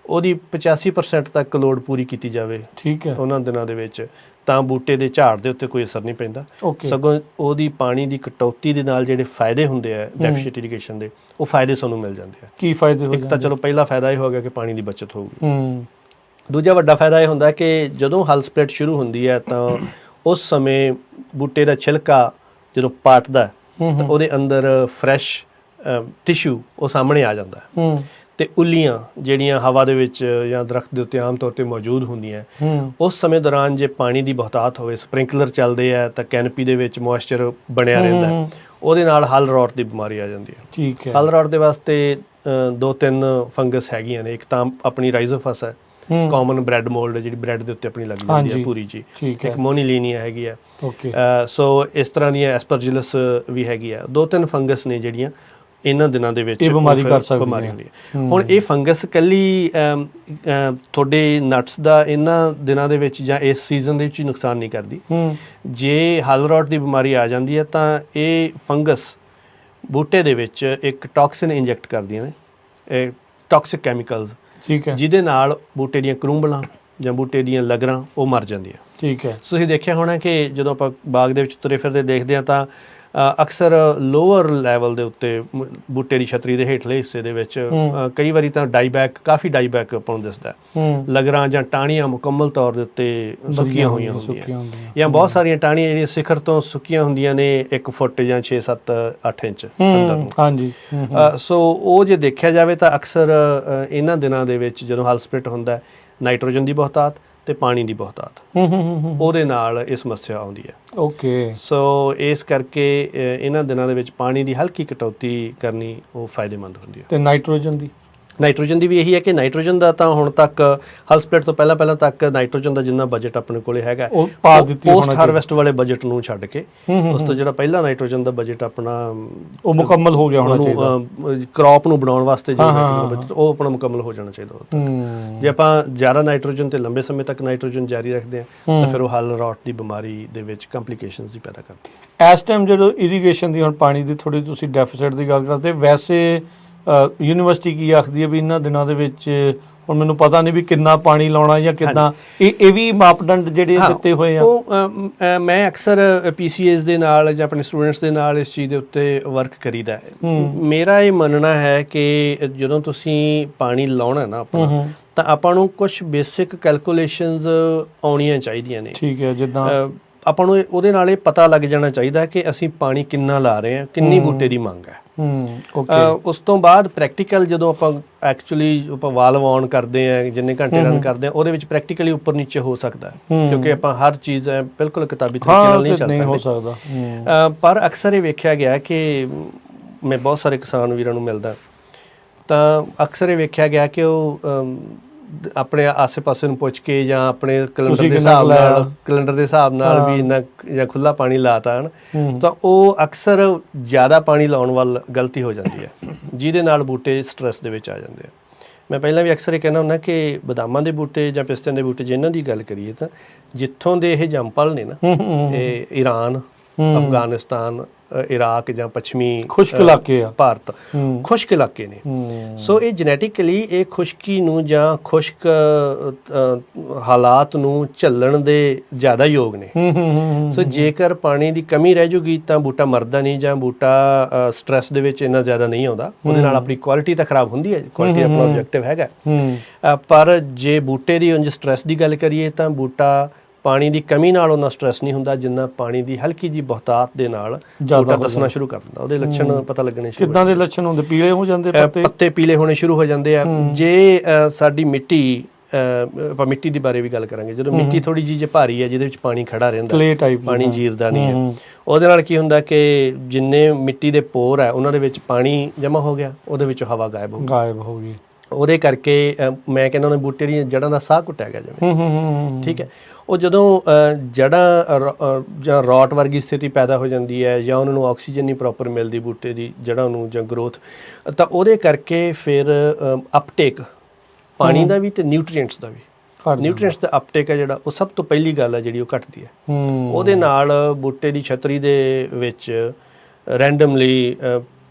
ਉਹਦੀ 85% ਤੱਕ ਲੋੜ ਪੂਰੀ ਕੀਤੀ ਜਾਵੇ, ਠੀਕ ਹੈ, ਉਹਨਾਂ ਦਿਨਾਂ ਦੇ ਵਿੱਚ, ਤਾਂ ਬੂਟੇ ਦੇ ਝਾੜ ਦੇ ਉੱਤੇ ਕੋਈ ਅਸਰ ਨਹੀਂ ਪੈਂਦਾ। ਸਗੋਂ ਉਹਦੀ ਪਾਣੀ ਦੀ ਕਟੌਤੀ ਦੇ ਨਾਲ ਜਿਹੜੇ ਫਾਇਦੇ ਹੁੰਦੇ ਆ ਡੈਫੀਸ਼ੀਟ ਇਰੀਗੇਸ਼ਨ ਦੇ, ਉਹ ਫਾਇਦੇ ਸਾਨੂੰ ਮਿਲ ਜਾਂਦੇ ਆ। ਕੀ ਫਾਇਦੇ ਹੋ ਜਾਂਦੇ? ਇੱਕ ਤਾਂ ਚਲੋ ਪਹਿਲਾ ਫਾਇਦਾ ਇਹ ਹੋ ਗਿਆ ਕਿ ਪਾਣੀ ਦੀ ਬਚਤ ਹੋਊਗੀ। ਦੂਜਾ ਵੱਡਾ ਫਾਇਦਾ ਇਹ ਹੁੰਦਾ ਕਿ ਜਦੋਂ ਹਲ ਸਪਲਿਟ ਸ਼ੁਰੂ ਹੁੰਦੀ ਹੈ ਤਾਂ ਉਸ ਸਮੇਂ ਬੂਟੇ ਦਾ ਛਿਲਕਾ ਜਦੋਂ ਪਾਟਦਾ ਤਾਂ ਉਹਦੇ ਅੰਦਰ ਫਰੈਸ਼ ਟਿਸ਼ੂ ਉਹ ਸਾਹਮਣੇ ਆ ਜਾਂਦਾ, ਤੇ ਉੱਲੀਆਂ ਜਿਹੜੀਆਂ ਹਵਾ ਦੇ ਵਿੱਚ ਜਾਂ ਦਰਖਤ ਦੇ ਉੱਤੇ ਆਮ ਤੌਰ ਤੇ ਮੌਜੂਦ ਹੁੰਦੀਆਂ, ਉਸ ਸਮੇਂ ਦੌਰਾਨ ਜੇ ਪਾਣੀ ਦੀ ਬਹੁਤਾਤ ਹੋਵੇ, ਸਪ੍ਰਿੰਕਲਰ ਚੱਲਦੇ ਆ ਤਾਂ ਕੈਨਪੀ ਦੇ ਵਿੱਚ ਮੋਇਸਚਰ ਬਣਿਆ ਰਹਿੰਦਾ, ਉਹਦੇ ਨਾਲ ਹਲ ਰੌਟ ਦੀ ਬਿਮਾਰੀ ਆ ਜਾਂਦੀ ਹੈ। ਠੀਕ ਹੈ। ਹਲ ਰੌਟ ਦੇ ਵਾਸਤੇ 2-3 ਫੰਗਸ ਹੈਗੀਆਂ ਨੇ। ਇੱਕ ਤਾਂ ਆਪਣੀ ਰਾਈਜ਼ੋਫਸ ਹੈ, ਕਾਮਨ ਬ੍ਰੈਡ ਮੋਲਡ, ਜਿਹੜੀ ਬ੍ਰੈਡ ਦੇ ਉੱਤੇ ਆਪਣੀ ਲੱਗ ਜਾਂਦੀ ਹੈ ਪੂਰੀ ਜੀ। ਇੱਕ ਮੋਨੀਲੀਨੀਆ ਹੈਗੀ ਆ। ਸੋ ਇਸ ਤਰ੍ਹਾਂ ਦੀਆਂ ਐਸਪਰਜਿਲਸ ਵੀ ਹੈਗੀ ਆ। 2-3 ਫੰਗਸ ਨੇ ਜਿਹੜੀਆਂ ਇਹਨਾਂ ਦਿਨਾਂ ਦੇ ਵਿੱਚ ਬਿਮਾਰੀ ਹੁੰਦੀ ਹੈ। ਹੁਣ ਇਹ ਫੰਗਸ ਇਕੱਲੀ ਤੁਹਾਡੇ ਨਟਸ ਦਾ ਇਹਨਾਂ ਦਿਨਾਂ ਦੇ ਵਿੱਚ ਜਾਂ ਇਸ ਸੀਜ਼ਨ ਦੇ ਵਿੱਚ ਹੀ ਨੁਕਸਾਨ ਨਹੀਂ ਕਰਦੀ। ਜੇ ਹਲ ਰੌਟ ਦੀ ਬਿਮਾਰੀ ਆ ਜਾਂਦੀ ਹੈ ਤਾਂ ਇਹ ਫੰਗਸ ਬੂਟੇ ਦੇ ਵਿੱਚ ਇੱਕ ਟੌਕਸਿਨ ਇੰਜੈਕਟ ਕਰਦੀਆਂ ਨੇ, ਟੌਕਸਿਕ ਕੈਮੀਕਲਸ, ਜਿਹਦੇ ਨਾਲ ਬੂਟੇ ਦੀਆਂ ਕਰੂੰਬਲਾਂ ਜਾਂ ਬੂਟੇ ਦੀਆਂ ਲਗਰਾਂ ਉਹ ਮਰ ਜਾਂਦੀਆਂ। ਠੀਕ ਹੈ। ਤੁਸੀਂ ਦੇਖਿਆ ਹੋਣਾ ਕਿ ਜਦੋਂ ਆਪਾਂ ਬਾਗ ਦੇ ਵਿੱਚ ਤੁਰੇ ਫਿਰਦੇ ਦੇਖਦੇ ਹਾਂ ਤਾਂ ਅਕਸਰ ਲੋਅਰ ਲੈਵਲ ਦੇ ਉੱਤੇ ਬੂਟੇ ਦੀ ਛਤਰੀ ਦੇ ਹੇਠਲੇ ਹਿੱਸੇ ਦੇ ਵਿੱਚ ਕਈ ਵਾਰੀ ਤਾਂ ਡਾਈਬੈਕ, ਕਾਫੀ ਡਾਈਬੈਕ ਆਪਾਂ ਨੂੰ ਦਿਸਦਾ, ਲਗਰਾਂ ਜਾਂ ਟਾਹਣੀਆਂ ਮੁਕੰਮਲ ਤੌਰ ਦੇ ਉੱਤੇ ਸੁੱਕੀਆਂ ਹੋਈਆਂ ਹੁੰਦੀਆਂ, ਜਾਂ ਬਹੁਤ ਸਾਰੀਆਂ ਟਾਹਣੀਆਂ ਜਿਹੜੀਆਂ ਸਿਖਰ ਤੋਂ ਸੁੱਕੀਆਂ ਹੁੰਦੀਆਂ ਨੇ 1 ਫੁੱਟ ਜਾਂ 6-7-8 ਇੰਚ ਅੰਦਰ ਨੂੰ। ਹਾਂਜੀ। ਸੋ ਉਹ ਜੇ ਦੇਖਿਆ ਜਾਵੇ ਤਾਂ ਅਕਸਰ ਇਹਨਾਂ ਦਿਨਾਂ ਦੇ ਵਿੱਚ ਜਦੋਂ ਹਲ ਸਪਲਿਟ ਹੁੰਦਾ, ਨਾਈਟ੍ਰੋਜਨ ਦੀ ਬਹੁਤਾਤ ਤੇ ਪਾਣੀ ਦੀ ਬਹੁਤਾਤ, ਉਹਦੇ ਨਾਲ ਇਹ ਸਮੱਸਿਆ ਆਉਂਦੀ ਹੈ। ਓਕੇ। ਸੋ ਇਸ ਕਰਕੇ ਇਹਨਾਂ ਦਿਨਾਂ ਦੇ ਵਿੱਚ ਪਾਣੀ ਦੀ ਹਲਕੀ ਕਟੌਤੀ ਕਰਨੀ ਉਹ ਫਾਇਦੇਮੰਦ ਹੁੰਦੀ ਹੈ। ਤੇ ਨਾਈਟ੍ਰੋਜਨ ਦੀ ਵੀ ਇਹੀ ਹੈ ਕਿ ਨਾਈਟ੍ਰੋਜਨ ਦਾ ਤਾਂ ਹੁਣ ਤੱਕ ਹਲ ਸਪਲਿਟ ਤੋਂ ਪਹਿਲਾਂ ਤੱਕ ਨਾਈਟ੍ਰੋਜਨ ਦਾ ਜਿੰਨਾ ਬਜਟ ਆਪਣੇ ਕੋਲੇ ਹੈਗਾ ਪੋਸਟ ਹਾਰਵੈਸਟ ਵਾਲੇ ਬਜਟ ਨੂੰ ਛੱਡ ਕੇ, ਉਸ ਤੋਂ ਜਿਹੜਾ ਪਹਿਲਾਂ ਨਾਈਟ੍ਰੋਜਨ ਦਾ ਬਜਟ ਆਪਣਾ ਉਹ ਮੁਕੰਮਲ ਹੋ ਗਿਆ ਹੋਣਾ ਚਾਹੀਦਾ। ਕ੍ਰੌਪ ਨੂੰ ਬਣਾਉਣ ਵਾਸਤੇ ਜਿਹੜਾ ਬਜਟ ਉਹ ਆਪਣਾ ਮੁਕੰਮਲ ਹੋ ਜਾਣਾ ਚਾਹੀਦਾ। ਜੇ ਆਪਾਂ ਜ਼ਿਆਦਾ ਨਾਈਟ੍ਰੋਜਨ ਤੇ ਲੰਬੇ ਸਮੇਂ ਤੱਕ ਨਾਈਟ੍ਰੋਜਨ ਜਾਰੀ ਰੱਖਦੇ ਹਾਂ ਤਾਂ ਫਿਰ ਉਹ ਹਲ ਰੌਟ ਦੀ ਬਿਮਾਰੀ ਦੇ ਵਿੱਚ ਕੰਪਲੀਕੇਸ਼ਨਸ ਵੀ ਪੈਦਾ ਕਰਦੀ ਹੈ। ਇਸ ਟਾਈਮ ਜਦੋਂ ਇਰੀਗੇਸ਼ਨ ਦੀ ਹੁਣ ਪਾਣੀ ਦੀ ਥੋੜੀ ਤੁਸੀਂ ਡੈਫੀਸਿਟ ਦੀ ਗੱਲ ਕਰਦੇ, ਵੈਸੇ ਯੂਨੀਵਰਸਿਟੀ ਕੀ ਆਖਦੀ ਹੈ ਵੀ ਇਹਨਾਂ ਦਿਨਾਂ ਦੇ ਵਿੱਚ, ਹੁਣ ਮੈਨੂੰ ਪਤਾ ਨਹੀਂ ਵੀ ਕਿੰਨਾ ਪਾਣੀ ਲਾਉਣਾ ਜਾਂ ਕਿੱਦਾਂ, ਇਹ ਵੀ ਮਾਪਦੰਡ ਜਿਹੜੇ ਦਿੱਤੇ ਹੋਏ ਆ? ਉਹ ਮੈਂ ਅਕਸਰ PCAs ਦੇ ਨਾਲ ਜਾਂ ਆਪਣੇ ਸਟੂਡੈਂਟਸ ਦੇ ਨਾਲ ਇਸ ਚੀਜ਼ ਦੇ ਉੱਤੇ ਵਰਕ ਕਰੀਦਾ ਹੈ। ਮੇਰਾ ਇਹ ਮੰਨਣਾ ਹੈ ਕਿ ਜਦੋਂ ਤੁਸੀਂ ਪਾਣੀ ਲਾਉਣਾ ਨਾ ਆਪਣਾ, ਤਾਂ ਆਪਾਂ ਨੂੰ ਕੁਝ ਬੇਸਿਕ ਕੈਲਕੂਲੇਸ਼ਨਸ ਆਉਣੀਆਂ ਚਾਹੀਦੀਆਂ ਨੇ। ਠੀਕ ਹੈ। ਜਿੱਦਾਂ ਆਪਾਂ ਨੂੰ ਉਹਦੇ ਨਾਲ ਇਹ ਪਤਾ ਲੱਗ ਜਾਣਾ ਚਾਹੀਦਾ ਕਿ ਅਸੀਂ ਪਾਣੀ ਕਿੰਨਾ ਲਾ ਰਹੇ ਹਾਂ, ਕਿੰਨੀ ਬੂਟੇ ਦੀ ਮੰਗ ਹੈ। ਉਸ ਤੋਂ ਬਾਅਦ ਪ੍ਰੈਕਟੀਕਲ ਜਦੋਂ ਆਪਾਂ ਐਕਚੁਅਲੀ ਆਪਾਂ ਵਾਲਵ ਔਨ ਕਰਦੇ ਹਾਂ, ਜਿੰਨੇ ਘੰਟੇ ਰਨ ਕਰਦੇ ਹਾਂ, ਉਹਦੇ ਵਿੱਚ ਪ੍ਰੈਕਟੀਕਲੀ ਉੱਪਰ ਨੀਚੇ ਹੋ ਸਕਦਾ, ਕਿਉਂਕਿ ਆਪਾਂ ਹਰ ਚੀਜ਼ ਬਿਲਕੁਲ ਕਿਤਾਬੀ ਤਰੀਕੇ ਨਾਲ ਨਹੀਂ ਚੱਲ ਸਕਦੇ। ਪਰ ਅਕਸਰ ਇਹ ਵੇਖਿਆ ਗਿਆ ਕਿ ਮੈਂ ਬਹੁਤ ਸਾਰੇ ਕਿਸਾਨ ਵੀਰਾਂ ਨੂੰ ਮਿਲਦਾ ਤਾਂ ਅਕਸਰ ਇਹ ਵੇਖਿਆ ਗਿਆ ਕਿ ਉਹ ਆਪਣੇ ਆਸੇ-ਪਾਸੇ ਨੂੰ ਪੁੱਛ ਕੇ ਜਾਂ ਆਪਣੇ ਕੈਲੰਡਰ ਦੇ ਹਿਸਾਬ ਨਾਲ ਵੀ ਇੰਨਾ ਜਾਂ ਖੁੱਲਾ ਪਾਣੀ ਲਾਤਾ ਹਨ, ਤਾਂ ਉਹ ਅਕਸਰ ਜ਼ਿਆਦਾ ਪਾਣੀ ਲਾਉਣ ਵੱਲ ਗਲਤੀ ਹੋ ਜਾਂਦੀ ਹੈ, ਜਿਹਦੇ ਨਾਲ ਬੂਟੇ ਸਟ੍ਰੈਸ ਦੇ ਵਿੱਚ ਆ ਜਾਂਦੇ ਆ। ਮੈਂ ਪਹਿਲਾਂ ਵੀ ਅਕਸਰ ਇਹ ਕਹਿੰਦਾ ਹੁੰਦਾ ਕਿ ਬਦਾਮਾਂ ਦੇ ਬੂਟੇ ਜਾਂ ਪਿਸਤਿਆਂ ਦੇ ਬੂਟੇ, ਜੇ ਇਹਨਾਂ ਦੀ ਗੱਲ ਕਰੀਏ ਤਾਂ ਜਿੱਥੋਂ ਦੇ ਇਹ ਜੰਮਪਲ ਨੇ ਨਾ, ਇਹ ਈਰਾਨ, ਅਫਗਾਨਿਸਤਾਨ, ਇਰਾਕ ਜਾਂ ਪੱਛਮੀ ਖੁਸ਼ਕ ਇਲਾਕੇ ਆ। ਭਾਰਤ ਖੁਸ਼ਕ ਇਲਾਕੇ ਨੇ। ਸੋ ਇਹ ਜੈਨੇਟਿਕਲੀ ਇਹ ਖੁਸ਼ਕੀ ਨੂੰ ਜਾਂ ਖੁਸ਼ਕ ਹਾਲਾਤ ਨੂੰ ਝੱਲਣ ਦੇ ਜ਼ਿਆਦਾ ਯੋਗ ਨੇ। ਸੋ ਜੇਕਰ ਪਾਣੀ ਦੀ ਕਮੀ ਰਹਿ ਜੂਗੀ ਤਾਂ ਬੂਟਾ ਮਰਦਾ ਨਹੀਂ ਜਾਂ ਬੂਟਾ ਸਟ੍ਰੈਸ ਦੇ ਵਿੱਚ ਇੰਨਾ ਜ਼ਿਆਦਾ ਨਹੀਂ ਆਉਂਦਾ। ਉਹਦੇ ਨਾਲ ਆਪਣੀ ਕੁਆਲਿਟੀ ਤਾਂ ਖਰਾਬ ਹੁੰਦੀ ਹੈ, ਕੁਆਲਿਟੀ ਆਪਣਾ ਆਬਜੈਕਟਿਵ ਹੈਗਾ, ਪਰ ਜੇ ਬੂਟੇ ਦੀ ਉਂਝ ਸਟ੍ਰੈਸ ਦੀ ਗੱਲ ਕਰੀਏ ਤਾਂ ਬੂਟਾ ਪਾਣੀ ਦੀ ਕਮੀ ਨਾਲ ਉਹਨਾਂ ਸਟ੍ਰੈਸ ਨਹੀਂ ਹੁੰਦਾ ਜਿੰਨਾ ਪਾਣੀ ਦੀ ਹਲਕੀ ਜੀ ਬਹੁਤਾਤ ਦੇ ਨਾਲ ਬੂਟਾ ਦੱਸਣਾ ਸ਼ੁਰੂ ਕਰ ਦਿੰਦਾ। ਉਹਦੇ ਲੱਛਣ ਪਤਾ ਲੱਗਣੇ ਸ਼ੁਰੂ। ਕਿੱਦਾਂ ਦੇ ਲੱਛਣ ਹੁੰਦੇ? ਪੀਲੇ ਹੋ ਜਾਂਦੇ ਪੱਤੇ ਪੀਲੇ ਹੋਣੇ ਸ਼ੁਰੂ ਹੋ ਜਾਂਦੇ ਆ। ਜੇ ਸਾਡੀ ਮਿੱਟੀ, ਆਪਾਂ ਮਿੱਟੀ ਦੀ ਬਾਰੇ ਵੀ ਗੱਲ ਕਰਾਂਗੇ, ਜਦੋਂ ਮਿੱਟੀ ਥੋੜੀ ਜਿਹੀ ਜੇ ਭਾਰੀ ਹੈ ਜਿਹਦੇ ਵਿੱਚ ਪਾਣੀ ਖੜਾ ਰਹਿੰਦਾ, ਪਾਣੀ ਜੀਰਦਾ ਨਹੀਂ ਹੈ, ਉਹਦੇ ਨਾਲ ਕੀ ਹੁੰਦਾ ਕਿ ਜਿੰਨੇ ਮਿੱਟੀ ਦੇ ਪੋਰ ਹੈ ਉਹਨਾਂ ਦੇ ਵਿੱਚ ਪਾਣੀ ਜਮ੍ਹਾਂ ਹੋ ਗਿਆ, ਉਹਦੇ ਵਿੱਚੋਂ ਹਵਾ ਗਾਇਬ ਹੋ ਗਈ। ਉਹਦੇ ਕਰਕੇ ਮੈਂ ਕਹਿੰਦਾ ਉਹਨਾਂ ਬੂਟੇ ਦੀਆਂ ਜੜ੍ਹਾਂ ਦਾ ਸਾਹ ਘੁੱਟਿਆ ਗਿਆ ਜਿਵੇਂ, ਠੀਕ ਹੈ। ਉਹ ਜਦੋਂ ਜੜ੍ਹਾਂ ਜਾਂ ਰੌਟ ਵਰਗੀ ਸਥਿਤੀ ਪੈਦਾ ਹੋ ਜਾਂਦੀ ਹੈ ਜਾਂ ਉਹਨਾਂ ਨੂੰ ਆਕਸੀਜਨ ਨਹੀਂ ਪ੍ਰੋਪਰ ਮਿਲਦੀ ਬੂਟੇ ਦੀ ਜੜ੍ਹਾਂ ਨੂੰ ਜਾਂ ਗਰੋਥ, ਤਾਂ ਉਹਦੇ ਕਰਕੇ ਫਿਰ ਅਪਟੇਕ ਪਾਣੀ ਦਾ ਵੀ ਤੇ ਨਿਊਟ੍ਰੀਐਂਟਸ ਦਾ ਵੀ, ਨਿਊਟ੍ਰੀਐਂਟਸ ਦਾ ਅਪਟੇਕ ਹੈ ਜਿਹੜਾ, ਉਹ ਸਭ ਤੋਂ ਪਹਿਲੀ ਗੱਲ ਹੈ ਜਿਹੜੀ ਉਹ ਘਟਦੀ ਹੈ। ਉਹਦੇ ਨਾਲ ਬੂਟੇ ਦੀ ਛਤਰੀ ਦੇ ਵਿੱਚ ਰੈਂਡਮਲੀ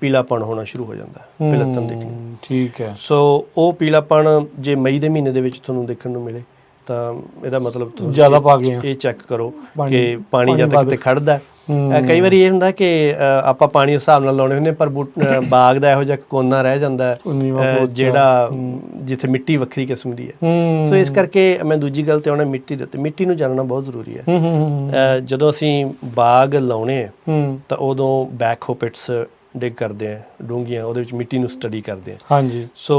ਪੀਲਾਪਣ ਹੋਣਾ ਸ਼ੁਰੂ ਹੋ ਜਾਂਦਾ ਹੈ, ਪਿਲਤਨ ਦੇਖਣੀ। ਠੀਕ ਹੈ। ਸੋ ਉਹ ਪੀਲਾਪਣ ਜੇ ਮਈ ਦੇ ਮਹੀਨੇ ਦੇ ਵਿੱਚ ਤੁਹਾਨੂੰ ਦੇਖਣ ਨੂੰ ਮਿਲੇ ਤਾਂ ਇਹਦਾ ਮਤਲਬ ਜ਼ਿਆਦਾ ਪਾ ਗਏ, ਇਹ ਚੈੱਕ ਕਰੋ ਕਿ ਪਾਣੀ ਜਦ ਤੱਕ ਤੇ ਖੜਦਾ। ਕਈ ਵਾਰੀ ਇਹ ਹੁੰਦਾ ਕਿ ਆਪਾਂ ਪਾਣੀ ਉਸ ਹਿਸਾਬ ਨਾਲ ਲਾਉਣੇ ਹੁੰਦੇ ਪਰ ਬਾਗ ਦਾ ਇਹੋ ਜਿਹਾ ਕੋਨਾ ਰਹਿ ਜਾਂਦਾ ਜਿਹੜਾ ਜਿੱਥੇ ਮਿੱਟੀ ਵੱਖਰੀ ਕਿਸਮ ਦੀ ਹੈ। ਸੋ ਇਸ ਕਰਕੇ ਮੈਂ ਦੂਜੀ ਗੱਲ ਤੇ ਆਉਣਾ ਮਿੱਟੀ ਦੇ ਉੱਤੇ। ਮਿੱਟੀ ਨੂੰ ਜਾਣਨਾ ਬਹੁਤ ਜ਼ਰੂਰੀ ਹੈ। ਜਦੋਂ ਅਸੀਂ ਬਾਗ ਲਾਉਣੇ ਆ ਤਾਂ ਉਦੋਂ ਬੈਕ ਹੋਪਿਟਸ ਡਿਗ ਕਰਦੇ ਆ ਡੂੰਘੀਆਂ, ਉਹਦੇ ਵਿੱਚ ਮਿੱਟੀ ਨੂੰ ਸਟੱਡੀ ਕਰਦੇ ਆ। ਹਾਂਜੀ। ਸੋ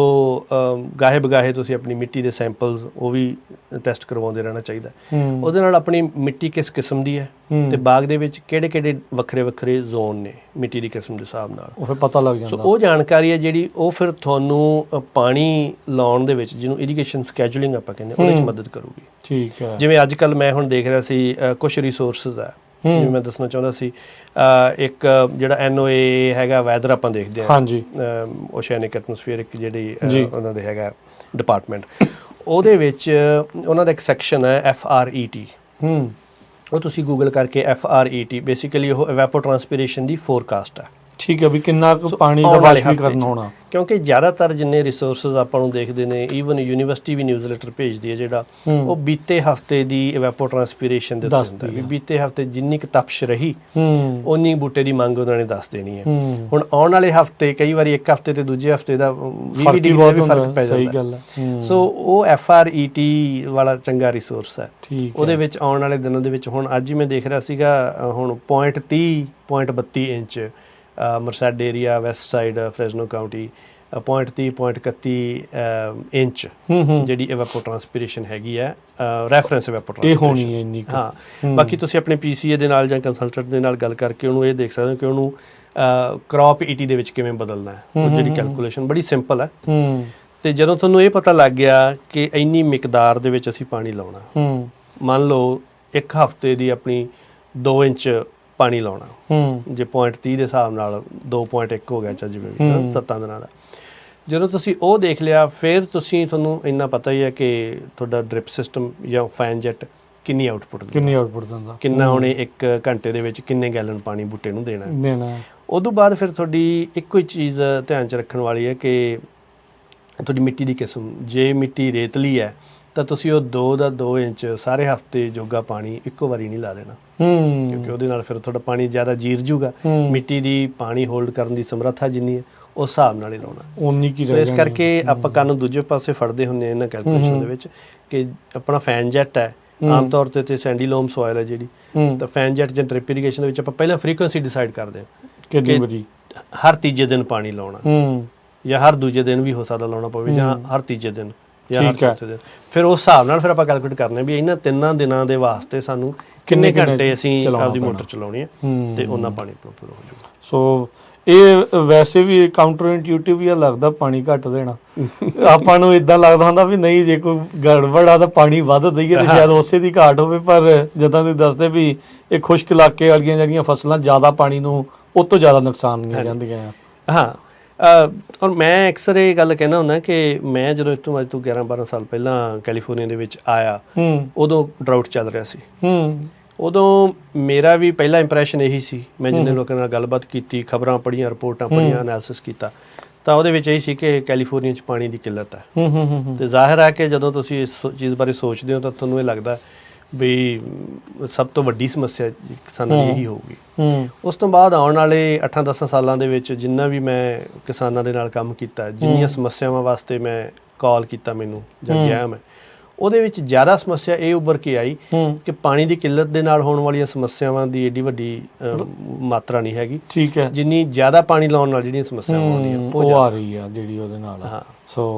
ਗਾਹੇ ਬਗਾਹੇ ਤੁਸੀਂ ਆਪਣੀ ਮਿੱਟੀ ਦੇ ਸੈਂਪਲਸ ਉਹ ਵੀ ਟੈਸਟ ਕਰਵਾਉਂਦੇ ਰਹਿਣਾ ਚਾਹੀਦਾ। ਉਹਦੇ ਨਾਲ ਆਪਣੀ ਮਿੱਟੀ ਕਿਸ ਕਿਸਮ ਦੀ ਹੈ ਤੇ ਬਾਗ ਦੇ ਵਿੱਚ ਕਿਹੜੇ ਕਿਹੜੇ ਵੱਖਰੇ ਵੱਖਰੇ ਜ਼ੋਨ ਨੇ ਮਿੱਟੀ ਦੀ ਕਿਸਮ ਦੇ ਹਿਸਾਬ ਨਾਲ, ਉਹ ਫਿਰ ਪਤਾ ਲੱਗ ਜਾਂਦਾ। ਸੋ ਉਹ ਜਾਣਕਾਰੀ ਹੈ ਜਿਹੜੀ ਉਹ ਫਿਰ ਤੁਹਾਨੂੰ ਪਾਣੀ ਲਾਉਣ ਦੇ ਵਿੱਚ, ਜਿਹਨੂੰ ਇਰੀਗੇਸ਼ਨ ਸਕੈਜੂਲਿੰਗ ਆਪਾਂ ਕਹਿੰਦੇ, ਉਹਦੇ ਵਿੱਚ ਮਦਦ ਕਰੂਗੀ। ਠੀਕ ਹੈ। ਜਿਵੇਂ ਅੱਜ ਕੱਲ੍ਹ ਮੈਂ ਹੁਣ ਦੇਖ ਰਿਹਾ ਸੀ ਕੁਛ ਰਿਸੋਰਸਿਸ ਹੈ, ਜਿਵੇਂ ਮੈਂ ਦੱਸਣਾ ਚਾਹੁੰਦਾ ਸੀ, ਇੱਕ ਜਿਹੜਾ NOAA ਹੈਗਾ ਵੈਦਰ ਆਪਾਂ ਦੇਖਦੇ ਹਾਂ, ਓਸ਼ੈਨਿਕ ਐਟਮੋਸਫੀਅਰਿਕ ਜਿਹੜੀ ਉਹਨਾਂ ਦੇ ਹੈਗਾ ਡਿਪਾਰਟਮੈਂਟ, ਉਹਦੇ ਵਿੱਚ ਉਹਨਾਂ ਦਾ ਇੱਕ ਸੈਕਸ਼ਨ ਹੈ FRET। ਉਹ ਤੁਸੀਂ ਗੂਗਲ ਕਰਕੇ FRET, ਬੇਸਿਕਲੀ ਉਹ ਇਵੈਪੋਟ੍ਰਾਂਸਪੀਰੇਸ਼ਨ ਦੀ ਫੋਰਕਾਸਟ ਹੈ। ਠੀਕ ਹੈ, ਵੀ ਕਿੰਨਾ ਕੁ ਪਾਣੀ ਦਾ ਵਾਸ਼ਵੀਕਰਨ ਹੋਣਾ। ਕਿਉਂਕਿ ਜ਼ਿਆਦਾਤਰ ਜਿੰਨੇ ਰਿਸੋਰਸਿਸ ਆਪਾਂ ਨੂੰ ਦੇਖਦੇ ਨੇ, ਈਵਨ ਯੂਨੀਵਰਸਿਟੀ ਵੀ ਨਿਊਜ਼ਲੈਟਰ ਭੇਜਦੀ ਹੈ ਜਿਹੜਾ, ਉਹ ਬੀਤੇ ਹਫ਼ਤੇ ਦੀ ਇਵੈਪੋਟ੍ਰਾਂਸਪੀਰੇਸ਼ਨ ਦੇ ਉੱਤੇ ਹੁੰਦਾ ਵੀ ਬੀਤੇ ਹਫ਼ਤੇ ਜਿੰਨੀ ਕੁ ਤਪਸ਼ ਰਹੀ ਉਨੀ ਬੂਟੇ ਦੀ ਮੰਗ ਉਹਨਾਂ ਨੇ ਦੱਸ ਦੇਣੀ ਹੈ। ਹੁਣ ਆਉਣ ਵਾਲੇ ਹਫ਼ਤੇ ਕਈ ਵਾਰੀ ਇੱਕ ਹਫ਼ਤੇ ਤੇ ਦੂਜੇ ਹਫ਼ਤੇ ਦਾ 20 ਡਿਗਰੀ ਦਾ ਵੀ ਫਰਕ ਪੈ ਜਾਂਦਾ। ਸੋ ਉਹ FRET ਵਾਲਾ ਚੰਗਾ ਰਿਸੋਰਸ ਹੈ। ਉਹਦੇ ਵਿੱਚ ਆਉਣ ਵਾਲੇ ਦਿਨਾਂ ਦੇ ਵਿੱਚ, ਹੁਣ ਅੱਜ ਹੀ ਮੈਂ ਦੇਖ ਰਿਹਾ ਸੀਗਾ, ਹੁਣ 0.30-0.32 inch Merced area, west side, Fresno County, 0.30-0.31 inch ਜਿਹੜੀ ਇਵੈਪੋਟ੍ਰਾਂਸਪੀਰੇਸ਼ਨ ਹੈਗੀ ਹੈ, ਰੈਫਰੈਂਸ ਇਵੈਪੋਟ੍ਰਾਂਸਪੀਰੇਸ਼ਨ। ਹਾਂ, ਬਾਕੀ ਤੁਸੀਂ ਆਪਣੇ PCA ਦੇ ਨਾਲ ਜਾਂ ਕੰਸਲਟੈਂਟ ਦੇ ਨਾਲ ਗੱਲ ਕਰਕੇ ਉਹਨੂੰ ਇਹ ਦੇਖ ਸਕਦੇ ਹੋ ਕਿ ਉਹਨੂੰ ਕ੍ਰੌਪ ET ਦੇ ਵਿੱਚ ਕਿਵੇਂ ਬਦਲਣਾ ਹੈ। ਉਹ ਜਿਹੜੀ ਕੈਲਕੂਲੇਸ਼ਨ ਬੜੀ ਸਿੰਪਲ ਹੈ। ਤੇ ਜਦੋਂ ਤੁਹਾਨੂੰ ਇਹ ਪਤਾ ਲੱਗ ਗਿਆ ਕਿ ਇੰਨੀ ਮਿਕਦਾਰ ਦੇ ਵਿੱਚ ਅਸੀਂ ਪਾਣੀ ਲਾਉਣਾ, ਮੰਨ ਲਓ ਇੱਕ ਹਫ਼ਤੇ ਦੀ ਆਪਣੀ 2 ਇੰਚ ਪਾਣੀ ਲਾਉਣਾ, ਜੇ 0.30 ਦੇ ਹਿਸਾਬ ਨਾਲ 2.1 ਹੋ ਗਿਆ, ਚਾਹੇ ਜਿਵੇਂ ਵੀ 7 ਦਿਨਾਂ ਦਾ, ਜਦੋਂ ਤੁਸੀਂ ਉਹ ਦੇਖ ਲਿਆ, ਫਿਰ ਤੁਹਾਨੂੰ ਇੰਨਾ ਪਤਾ ਹੀ ਹੈ ਕਿ ਤੁਹਾਡਾ ਡ੍ਰਿਪ ਸਿਸਟਮ ਜਾਂ ਫੈਨ ਜੈਟ ਕਿੰਨੀ ਆਊਟਪੁੱਟ ਦਿੰਦਾ, ਕਿੰਨਾ ਉਹਨੇ 1 ਘੰਟੇ ਦੇ ਵਿੱਚ ਕਿੰਨੇ ਗੈਲਨ ਪਾਣੀ ਬੂਟੇ ਨੂੰ ਦੇਣਾ। ਉਦੋਂ ਬਾਅਦ ਫਿਰ ਤੁਹਾਡੀ ਇੱਕੋ ਹੀ ਚੀਜ਼ ਧਿਆਨ 'ਚ ਰੱਖਣ ਵਾਲੀ ਹੈ ਕਿ ਤੁਹਾਡੀ ਮਿੱਟੀ ਦੀ ਕਿਸਮ। ਜੇ ਮਿੱਟੀ ਰੇਤਲੀ ਹੈ ਤਾਂ ਤੁਸੀਂ ਉਹ 2 ਦਾ 2 ਇੰਚ ਸਾਰੇ ਹਫ਼ਤੇ ਜੋਗਾ ਪਾਣੀ ਇੱਕੋ ਵਾਰੀ ਨਹੀਂ ਲਾ ਦੇਣਾ, ਕਿਉਂਕਿ ਉਹਦੇ ਨਾਲ ਫਿਰ ਤੁਹਾਡਾ ਪਾਣੀ ਜ਼ਿਆਦਾ ਜੀਰ ਜੂਗਾ। ਮਿੱਟੀ ਦੀ ਪਾਣੀ ਹੋਲਡ ਕਰਨ ਦੀ ਸਮਰੱਥਾ ਜਿੰਨੀ ਹੈ ਉਸ ਹਿਸਾਬ ਨਾਲ ਹੀ ਲਾਉਣਾ। ਇਸ ਕਰਕੇ ਆਪਾਂ ਕੰਨ ਦੂਜੇ ਪਾਸੇ ਫੜਦੇ ਹੁੰਦੇ ਹਾਂ ਇਹਨਾਂ ਕੈਲਕੂਲੇਸ਼ਨ ਦੇ ਵਿੱਚ ਕਿ ਆਪਣਾ ਫੈਨ ਜੈਟ ਹੈ, ਆਮ ਤੌਰ ਤੇ ਸੈਂਡੀ ਲੋਮ ਸੋਇਲ ਹੈ ਜਿਹੜੀ, ਤਾਂ ਫੈਨ ਜੈਟ ਜਾਂ ਡ੍ਰਿਪ ਇਰੀਗੇਸ਼ਨ ਦੇ ਵਿੱਚ ਆਪਾਂ ਪਹਿਲਾਂ ਫ੍ਰੀਕੁਐਂਸੀ ਡਿਸਾਈਡ ਕਰਦੇ ਹਾਂ ਕਿ ਹਰ ਤੀਜੇ ਦਿਨ ਪਾਣੀ ਲਾਉਣਾ, ਜਾਂ ਹਰ ਦੂਜੇ ਦਿਨ ਵੀ ਹੋ ਸਕਦਾ ਲਾਉਣਾ ਪਵੇ, ਜਾਂ ਹਰ ਤੀਜੇ ਦਿਨ ਜਾਂ ਹਰ ਚੌਥੇ ਦਿਨ। ਫਿਰ ਉਸ ਹਿਸਾਬ ਨਾਲ ਫਿਰ ਆਪਾਂ ਕੈਲਕੂਲੇਟ ਕਰਨੇ ਵੀ ਇਹਨਾਂ 3 ਦਿਨਾਂ ਦੇ ਵਾਸਤੇ ਸਾਨੂੰ ਕਿੰਨੇ ਘੰਟੇ ਅਸੀਂ ਆਪਦੀ ਮੋਟਰ ਚਲਾਉਣੀ ਹੈ ਤੇ ਉਹਨਾਂ ਪਾਣੀ ਪ੍ਰੋਪਰ ਹੋ ਜਾਊਗਾ। ਸੋ ਇਹ ਵੈਸੇ ਵੀ ਕਾਊਂਟਰ ਇੰਟੂਟਿਵ ਹੀ ਲੱਗਦਾ, ਪਾਣੀ ਘੱਟ ਦੇਣਾ। ਆਪਾਂ ਨੂੰ ਇਦਾਂ ਲੱਗਦਾ ਹੁੰਦਾ ਵੀ ਨਹੀਂ, ਜੇ ਕੋਈ ਗੜਬੜ ਆ ਤਾਂ ਪਾਣੀ ਵੱਧ ਦਈਏ ਤੇ ਸ਼ਾਇਦ ਉਸੇ ਦੀ ਘਾਟ ਹੋਵੇ, ਪਰ ਜਦੋਂ ਤੁਸੀਂ ਦੱਸਦੇ ਵੀ ਇਹ ਖੁਸ਼ਕ ਇਲਾਕੇ ਵਾਲੀਆਂ ਜਿਹੜੀਆਂ ਫਸਲਾਂ ਜ਼ਿਆਦਾ ਪਾਣੀ ਨੂੰ, ਉਹ ਤੋਂ ਜ਼ਿਆਦਾ ਨੁਕਸਾਨ ਨਹੀਂ ਜਾਂਦੀਆਂ ਆ। ਹਾਂ, ਔਰ ਮੈਂ ਅਕਸਰ ਇਹ ਗੱਲ ਕਹਿਣਾ ਹੁੰਦਾ ਕਿ ਮੈਂ ਜਦੋਂ ਇੱਥੋਂ ਅੱਜ ਤੋਂ 11-12 ਸਾਲ ਪਹਿਲਾਂ ਕੈਲੀਫੋਰਨੀਆ ਦੇ ਵਿੱਚ ਆਇਆ, ਉਦੋਂ ਡਰਾਊਟ ਚੱਲ ਰਿਹਾ ਸੀ। ਉਦੋਂ ਮੇਰਾ ਵੀ ਪਹਿਲਾ ਇੰਪ੍ਰੈਸ਼ਨ ਇਹੀ ਸੀ, ਮੈਂ ਜਿੰਨੇ ਲੋਕਾਂ ਨਾਲ ਗੱਲਬਾਤ ਕੀਤੀ, ਖਬਰਾਂ ਪੜ੍ਹੀਆਂ, ਰਿਪੋਰਟਾਂ ਪੜ੍ਹੀਆਂ, ਐਨਾਲਿਸਿਸ ਕੀਤਾ, ਤਾਂ ਉਹਦੇ ਵਿੱਚ ਇਹ ਸੀ ਕਿ ਕੈਲੀਫੋਰਨੀਆ 'ਚ ਪਾਣੀ ਦੀ ਕਿੱਲਤ ਹੈ। ਤੇ ਜ਼ਾਹਿਰ ਹੈ ਕਿ ਜਦੋਂ ਤੁਸੀਂ ਇਸ ਚੀਜ਼ ਬਾਰੇ ਸੋਚਦੇ ਹੋ ਤਾਂ ਤੁਹਾਨੂੰ ਇਹ ਲੱਗਦਾ ਵੀ ਸਭ ਤੋਂ ਵੱਡੀ ਸਮੱਸਿਆ ਕਿਸਾਨਾਂ ਦੀ ਇਹੀ ਹੋਊਗੀ। ਉਸ ਤੋਂ ਬਾਅਦ ਆਉਣ ਵਾਲੇ 8-10 ਸਾਲਾਂ ਦੇ ਵਿੱਚ ਜਿੰਨਾ ਵੀ ਮੈਂ ਕਿਸਾਨਾਂ ਦੇ ਨਾਲ ਕੰਮ ਕੀਤਾ, ਜਿੰਨੀਆਂ ਸਮੱਸਿਆਵਾਂ ਵਾਸਤੇ ਮੈਂ ਕਾਲ ਕੀਤਾ ਮੈਨੂੰ ਜਾਂ ਗਿਆ ਮੈਂ, ਉਹਦੇ ਵਿੱਚ ਜ਼ਿਆਦਾ ਸਮੱਸਿਆ ਇਹ ਉੱਭਰ ਕੇ ਆਈ ਕਿ ਪਾਣੀ ਦੀ ਕਿੱਲਤ ਦੇ ਨਾਲ ਹੋਣ ਵਾਲੀਆਂ ਸਮੱਸਿਆਵਾਂ ਦੀ ਏਡੀ ਵੱਡੀ ਮਾਤਰਾ ਨਹੀਂ ਹੈਗੀ, ਠੀਕ ਹੈ, ਜਿੰਨੀ ਜ਼ਿਆਦਾ ਪਾਣੀ ਲਾਉਣ ਨਾਲ ਜਿਹੜੀਆਂ ਸਮੱਸਿਆਵਾਂ ਆਉਂਦੀਆਂ ਉਹ ਆ ਰਹੀ ਆ ਜਿਹੜੀ ਉਹਦੇ ਨਾਲ। ਹਾਂ,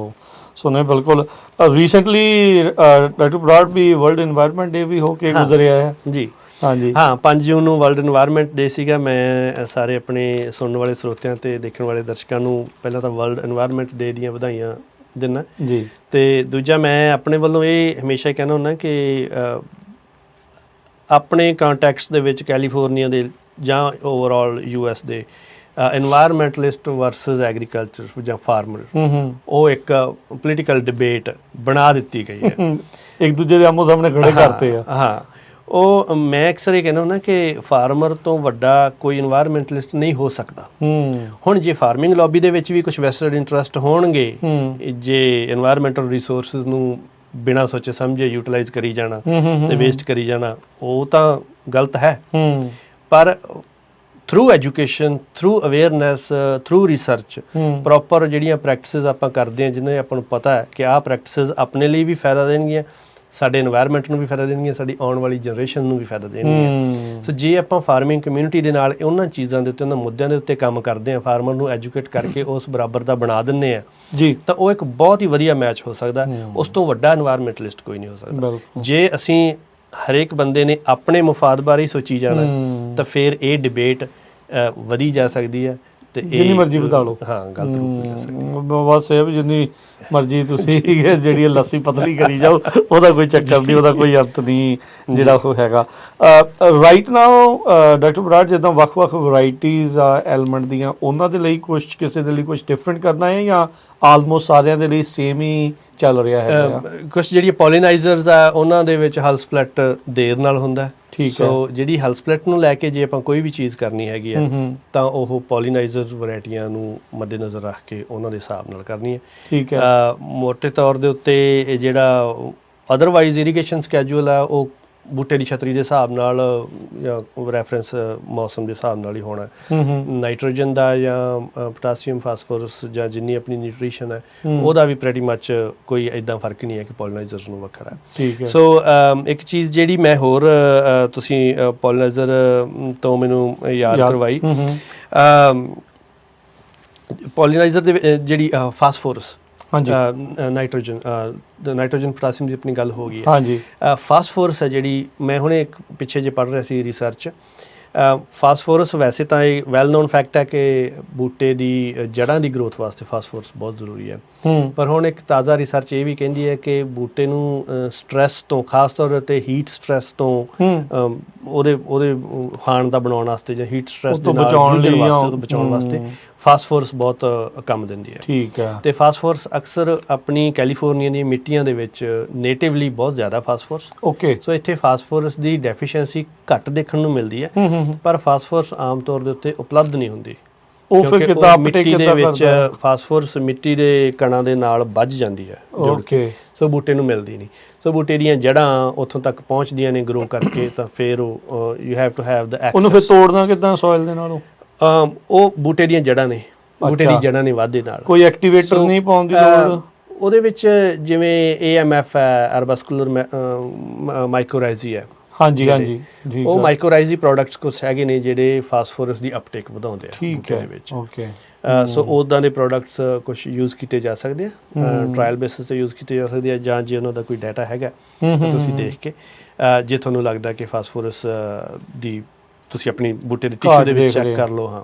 ਸੋ ਨਹੀਂ ਬਿਲਕੁਲ। ਰੀਸੈਂਟਲੀ ਡਾਕਟਰ ਬਰਾੜ ਵੀ ਵਰਲਡ এনवायरमेंट ਡੇ ਵੀ ਹੋ ਕੇ ਗੁਜ਼ਰਿਆ ਹੈ ਜੀ। ਹਾਂਜੀ ਹਾਂ, 5 ਜੂਨ ਨੂੰ ਵਰਲਡ এনवायरमेंट ਡੇ ਸੀਗਾ। ਮੈਂ ਸਾਰੇ ਆਪਣੇ ਸੁਣਨ ਵਾਲੇ ਸਰੋਤਿਆਂ ਤੇ ਦੇਖਣ ਵਾਲੇ ਦਰਸ਼ਕਾਂ ਨੂੰ ਪਹਿਲਾਂ ਤਾਂ ਵਰਲਡ এনवायरमेंट ਡੇ ਦੀਆਂ ਵਧਾਈਆਂ ਦਿੰਦਾ ਜੀ। ਤੇ ਦੂਜਾ ਮੈਂ ਆਪਣੇ ਵੱਲੋਂ ਇਹ ਹਮੇਸ਼ਾ ਹੀ ਕਹਿੰਦਾ ਹੁੰਦਾ ਕਿ ਆਪਣੇ ਕੰਟੈਕਸਟ ਦੇ ਵਿੱਚ ਕੈਲੀਫੋਰਨੀਆ ਦੇ ਜਾਂ ਓਵਰਆਲ US ਦੇ এনवायरमेंटलिस्ट ਵਰਸਸ ਐਗਰੀਕਲਚਰ ਜਾਂ ਫਾਰਮਰ, ਉਹ ਇੱਕ ਪੋਲੀਟੀਕਲ ਡਿਬੇਟ ਬਣਾ ਦਿੱਤੀ ਗਈ ਹੈ, ਇੱਕ ਦੂਜੇ ਦੇ ਆਮੋ ਸਾਹਮਣੇ ਖੜੇ ਕਰਤੇ ਆ। ਹਾਂ, ਉਹ ਮੈਂ ਅਕਸਰ ਇਹ ਕਹਿੰਦਾ ਹੁੰਦਾ ਕਿ ਫਾਰਮਰ ਤੋਂ ਵੱਡਾ ਕੋਈ এনवायरमेंटलिस्ट ਨਹੀਂ ਹੋ ਸਕਦਾ। ਹੁਣ ਜੇ ਫਾਰਮਿੰਗ ਲੌਬੀ ਦੇ ਵਿੱਚ ਵੀ ਕੁਝ ਵੈਸਟਡ ਇੰਟਰਸਟ ਹੋਣਗੇ, ਜੇ এনवायरमेंटल ਰਿਸੋਰਸਿਸ ਨੂੰ ਬਿਨਾਂ ਸੋਚੇ ਸਮਝੇ ਯੂਟਿਲਾਈਜ਼ ਕਰੀ ਜਾਣਾ ਤੇ ਵੇਸਟ ਕਰੀ ਜਾਣਾ, ਉਹ ਤਾਂ ਗਲਤ ਹੈ। ਪਰ through education, through awareness, through research, proper ਜਿਹੜੀਆਂ ਪ੍ਰੈਕਟਿਸਿਸ ਆਪਾਂ ਕਰਦੇ ਹਾਂ, ਜਿਹਨਾਂ ਆਪਾਂ ਨੂੰ ਪਤਾ ਹੈ ਕਿ ਆਹ ਪ੍ਰੈਕਟਿਸਿਸ ਆਪਣੇ ਲਈ ਵੀ ਫਾਇਦਾ ਦੇਣਗੀਆਂ, ਸਾਡੇ এনवायरमेंट ਨੂੰ ਵੀ ਫਾਇਦਾ ਦੇਣਗੀਆਂ, ਸਾਡੀ ਆਉਣ ਵਾਲੀ ਜਨਰੇਸ਼ਨ ਨੂੰ ਵੀ ਫਾਇਦਾ ਦੇਣਗੀਆਂ। ਸੋ ਜੇ ਆਪਾਂ ਫਾਰਮਿੰਗ ਕਮਿਊਨਿਟੀ ਦੇ ਨਾਲ ਉਹਨਾਂ ਚੀਜ਼ਾਂ ਦੇ ਉੱਤੇ, ਉਹਨਾਂ ਮੁੱਦਿਆਂ ਦੇ ਉੱਤੇ ਕੰਮ ਕਰਦੇ ਹਾਂ, ਫਾਰਮਰ ਨੂੰ ਐਜੂਕੇਟ ਕਰਕੇ ਉਸ ਬਰਾਬਰ ਦਾ ਬਣਾ ਦਿੰਦੇ ਆ ਜੀ, ਤਾਂ ਉਹ ਇੱਕ ਬਹੁਤ ਹੀ ਵਧੀਆ ਮੈਚ ਹੋ ਸਕਦਾ। ਉਸ ਤੋਂ ਵੱਡਾ এনवायरमेंटलिस्ट ਕੋਈ ਨਹੀਂ ਹੋ ਸਕਦਾ। ਜੇ ਅਸੀਂ ਹਰੇਕ ਬੰਦੇ ਨੇ ਆਪਣੇ ਮੁਫਾਦ ਬਾਰੇ ਹੀ ਸੋਚੀ ਜਾਣਾ ਤਾਂ ਫਿਰ ਇਹ ਡਿਬੇਟ ਵਧੀ ਜਾ ਸਕਦੀ ਹੈ ਤੇ ਜਿੰਨੀ ਮਰਜ਼ੀ ਵਧਾ ਲਓ। ਹਾਂ, ਗਲਤ ਰੂਪ ਲੈ ਸਕਦੇ ਬਸ ਇਹ ਵੀ ਜਿੰਨੀ ਮਰਜ਼ੀ ਤੁਸੀਂ ਜਿਹੜੀ ਲੱਸੀ ਪਤਲੀ ਕਰੀ ਜਾਓ, ਉਹਦਾ ਕੋਈ ਚੱਕਰ ਨਹੀਂ, ਉਹਦਾ ਕੋਈ ਅੰਤ ਨਹੀਂ ਜਿਹੜਾ ਉਹ ਹੈਗਾ। ਰਾਈਟ ਨਾਓ ਡਾਕਟਰ ਬਰਾੜ, ਜਿੱਦਾਂ ਵੱਖ-ਵੱਖ ਵੈਰਾਈਟੀਜ਼ ਆ ਐਲੀਮੈਂਟ ਦੀਆਂ, ਉਹਨਾਂ ਦੇ ਲਈ ਕੁਛ ਕਿਸੇ ਦੇ ਲਈ ਕੁਛ ਡਿਫਰੈਂਟ ਕਰਨਾ ਹੈ ਜਾਂ ਆਲਮੋਸਟ ਸਾਰਿਆਂ ਦੇ ਲਈ ਸੇਮ ਹੀ ਚੱਲ ਰਿਹਾ ਹੈ? ਕੁਛ ਜਿਹੜੀਆਂ ਪੋਲੀਨਾਈਜ਼ਰਸ ਆ ਉਹਨਾਂ ਦੇ ਵਿੱਚ ਹਲ ਸਪਲਿਟ ਦੇਰ ਨਾਲ ਹੁੰਦਾ। ਠੀਕ ਹੈ। ਸੋ ਜਿਹੜੀ ਹਲ ਸਪਲਿਟ ਨੂੰ ਲੈ ਕੇ ਜੇ ਆਪਾਂ ਕੋਈ ਵੀ ਚੀਜ਼ ਕਰਨੀ ਹੈਗੀ ਆ ਤਾਂ ਉਹ ਪੋਲੀਨਾਈਜ਼ਰ ਵੈਰਾਈਟੀਆਂ ਨੂੰ ਮੱਦੇਨਜ਼ਰ ਰੱਖ ਕੇ ਉਹਨਾਂ ਦੇ ਹਿਸਾਬ ਨਾਲ ਕਰਨੀ ਹੈ। ਠੀਕ ਹੈ। ਮੋਟੇ ਤੌਰ ਦੇ ਉੱਤੇ ਜਿਹੜਾ ਅਦਰਵਾਈਜ਼ ਇਰੀਗੇਸ਼ਨ ਸਕੈਜੂਅਲ ਆ ਉਹ ਬੂਟੇ ਦੀ ਛਤਰੀ ਦੇ ਹਿਸਾਬ ਨਾਲ ਜਾਂ ਰੈਫਰੈਂਸ ਮੌਸਮ ਦੇ ਹਿਸਾਬ ਨਾਲ ਹੀ ਹੋਣਾ। ਨਾਈਟ੍ਰੋਜਨ ਦਾ ਜਾਂ ਪੋਟਾਸੀਅਮ, ਫਾਸਫੋਰਸ ਜਾਂ ਜਿੰਨੀ ਆਪਣੀ ਨਿਊਟ੍ਰੀਸ਼ਨ ਹੈ ਉਹਦਾ ਵੀ ਪ੍ਰੈਟੀ ਮੱਚ ਕੋਈ ਇੱਦਾਂ ਫਰਕ ਨਹੀਂ ਹੈ ਕਿ ਪੋਲੀਨਾਈਜ਼ਰਸ ਨੂੰ ਵੱਖਰਾ। ਠੀਕ ਹੈ। ਸੋ ਇੱਕ ਚੀਜ਼ ਜਿਹੜੀ ਮੈਂ ਹੋਰ ਤੁਸੀਂ ਪੋਲੀਨਾਈਜ਼ਰ ਤੋਂ ਮੈਨੂੰ ਯਾਦ ਕਰਵਾਈ, ਪੋਲੀਨਾਈਜ਼ਰ ਦੇ ਜਿਹੜੀ ਫਾਸਫੋਰਸ, ਨਾਈਟ੍ਰੋਜਨ, ਨਾਈਟ੍ਰੋਜਨ ਪੋਟਾਸੀਅਮ ਦੀ ਆਪਣੀ ਗੱਲ ਹੋ ਗਈ ਹੈ। ਹਾਂਜੀ, ਫਾਸਫੋਰਸ ਹੈ ਜਿਹੜੀ ਮੈਂ ਹੁਣੇ ਇੱਕ ਪਿੱਛੇ ਜੇ ਪੜ੍ਹ ਰਿਹਾ ਸੀ ਰਿਸਰਚ। ਫਾਸਫੋਰਸ ਵੈਸੇ ਤਾਂ ਇਹ ਵੈਲ ਨੋਨ ਫੈਕਟ ਹੈ ਕਿ ਬੂਟੇ ਦੀ ਜੜ੍ਹਾਂ ਦੀ ਗਰੋਥ ਵਾਸਤੇ ਫਾਸਫੋਰਸ ਬਹੁਤ ਜ਼ਰੂਰੀ ਹੈ। ਪਰ ਹੁਣ ਇੱਕ ਤਾਜ਼ਾ ਰਿਸਰਚ ਇਹ ਵੀ ਕਹਿੰਦੀ ਹੈ ਕਿ ਬੂਟੇ ਨੂੰ ਸਟਰੈਸ ਤੋਂ, ਖਾਸ ਤੌਰ 'ਤੇ ਹੀਟ ਸਟਰੈਸ ਤੋਂ ਉਹਦੇ ਖਾਣ ਦਾ ਬਣਾਉਣ ਵਾਸਤੇ ਜਾਂ ਹੀਟ ਸਟਰੈਸ ਦੇ ਨਾਲ ਬਚਾਉਣ ਵਾਸਤੇ ਫਾਸਫੋਰਸ ਬਹੁਤ ਕੰਮ ਦਿੰਦੀ ਹੈ। ਠੀਕ ਹੈ। ਤੇ ਫਾਸਫੋਰਸ ਅਕਸਰ ਆਪਣੀ ਕੈਲੀਫੋਰਨੀਆ ਦੀਆਂ ਮਿੱਟੀਆਂ ਦੇ ਵਿੱਚ ਨੇਟਿਵਲੀ ਬਹੁਤ ਜ਼ਿਆਦਾ ਫਾਸਫੋਰਸ। ਓਕੇ। ਸੋ ਇੱਥੇ ਫਾਸਫੋਰਸ ਦੀ ਡੈਫੀਸ਼ੀਐਂਸੀ ਘੱਟ ਦੇਖਣ ਨੂੰ ਮਿਲਦੀ ਹੈ, ਪਰ ਫਾਸਫੋਰਸ ਆਮ ਤੌਰ ਦੇ ਉੱਤੇ ਉਪਲਬਧ ਨਹੀਂ ਹੁੰਦੀ। ਉਹ ਫਿਰ ਕਿੱਦਾਂ ਮਿੱਟੀ ਦੇ ਵਿੱਚ ਫਾਸਫੋਰਸ ਮਿੱਟੀ ਦੇ ਕਣਾਂ ਦੇ ਨਾਲ ਵੱਜ ਜਾਂਦੀ ਹੈ ਜੁੜ ਕੇ, ਸੋ ਬੂਟੇ ਨੂੰ ਮਿਲਦੀ ਨਹੀਂ। ਸੋ ਬੂਟੇ ਦੀਆਂ ਜੜ੍ਹਾਂ ਉੱਥੋਂ ਤੱਕ ਪਹੁੰਚਦੀਆਂ ਨੇ ਗਰੋ ਕਰਕੇ, ਤਾਂ ਫਿਰ ਉਹ you have to have the access. ਉਹਨੂੰ ਫਿਰ ਤੋੜਨਾ ਕਿੱਦਾਂ ਸੋਇਲ ਦੇ ਨਾਲੋਂ? ਉਹ ਬੂਟੇ ਦੀਆਂ ਜੜ੍ਹਾਂ ਨੇ, ਬੂਟੇ ਦੀ ਜੜ੍ਹਾਂ ਨੇ ਵਾਧੇ ਨਾਲ। ਕੋਈ ਐਕਟੀਵੇਟਰ ਨਹੀਂ ਪਾਉਣ ਦੀ ਲੋੜ ਉਹਦੇ ਵਿੱਚ? ਜਿਵੇਂ AMF ਹੈ, ਅਰਬਸਕੂਲਰ ਮਾਈਕੋਰਾਈਜ਼ੀ ਹੈ। ਹਾਂਜੀ ਹਾਂਜੀ, ਉਹ ਮਾਈਕੋਰਾਈਜ਼ੀ ਪ੍ਰੋਡਕਟਸ ਕੁਝ ਹੈਗੇ ਨੇ ਜਿਹੜੇ ਫਾਸਫੋਰਸ ਦੀ ਅਪਟੇਕ ਵਧਾਉਂਦੇ ਆ ਬੂਟੇ ਦੇ ਵਿੱਚ। ਓਕੇ। ਸੋ ਉੱਦਾਂ ਦੇ ਪ੍ਰੋਡਕਟਸ ਕੁਝ ਯੂਜ਼ ਕੀਤੇ ਜਾ ਸਕਦੇ ਆ, ਟਰਾਇਲ ਬੇਸਿਸ 'ਤੇ ਯੂਜ਼ ਕੀਤੇ ਜਾ ਸਕਦੇ ਆ, ਜਾਂ ਜੇ ਉਹਨਾਂ ਦਾ ਕੋਈ ਡਾਟਾ ਹੈਗਾ ਤਾਂ ਤੁਸੀਂ ਦੇਖ ਕੇ ਜੇ ਤੁਹਾਨੂੰ ਲੱਗਦਾ ਕਿ ਫਾਸਫੋਰਸ ਦੀ ਤੁਸੀਂ ਆਪਣੀ ਬੂਟੇ ਦੇ ਟਿਸ਼ੂ ਦੇ ਵਿੱਚ ਚੈੱਕ ਕਰ ਲਓ। ਹਾਂ,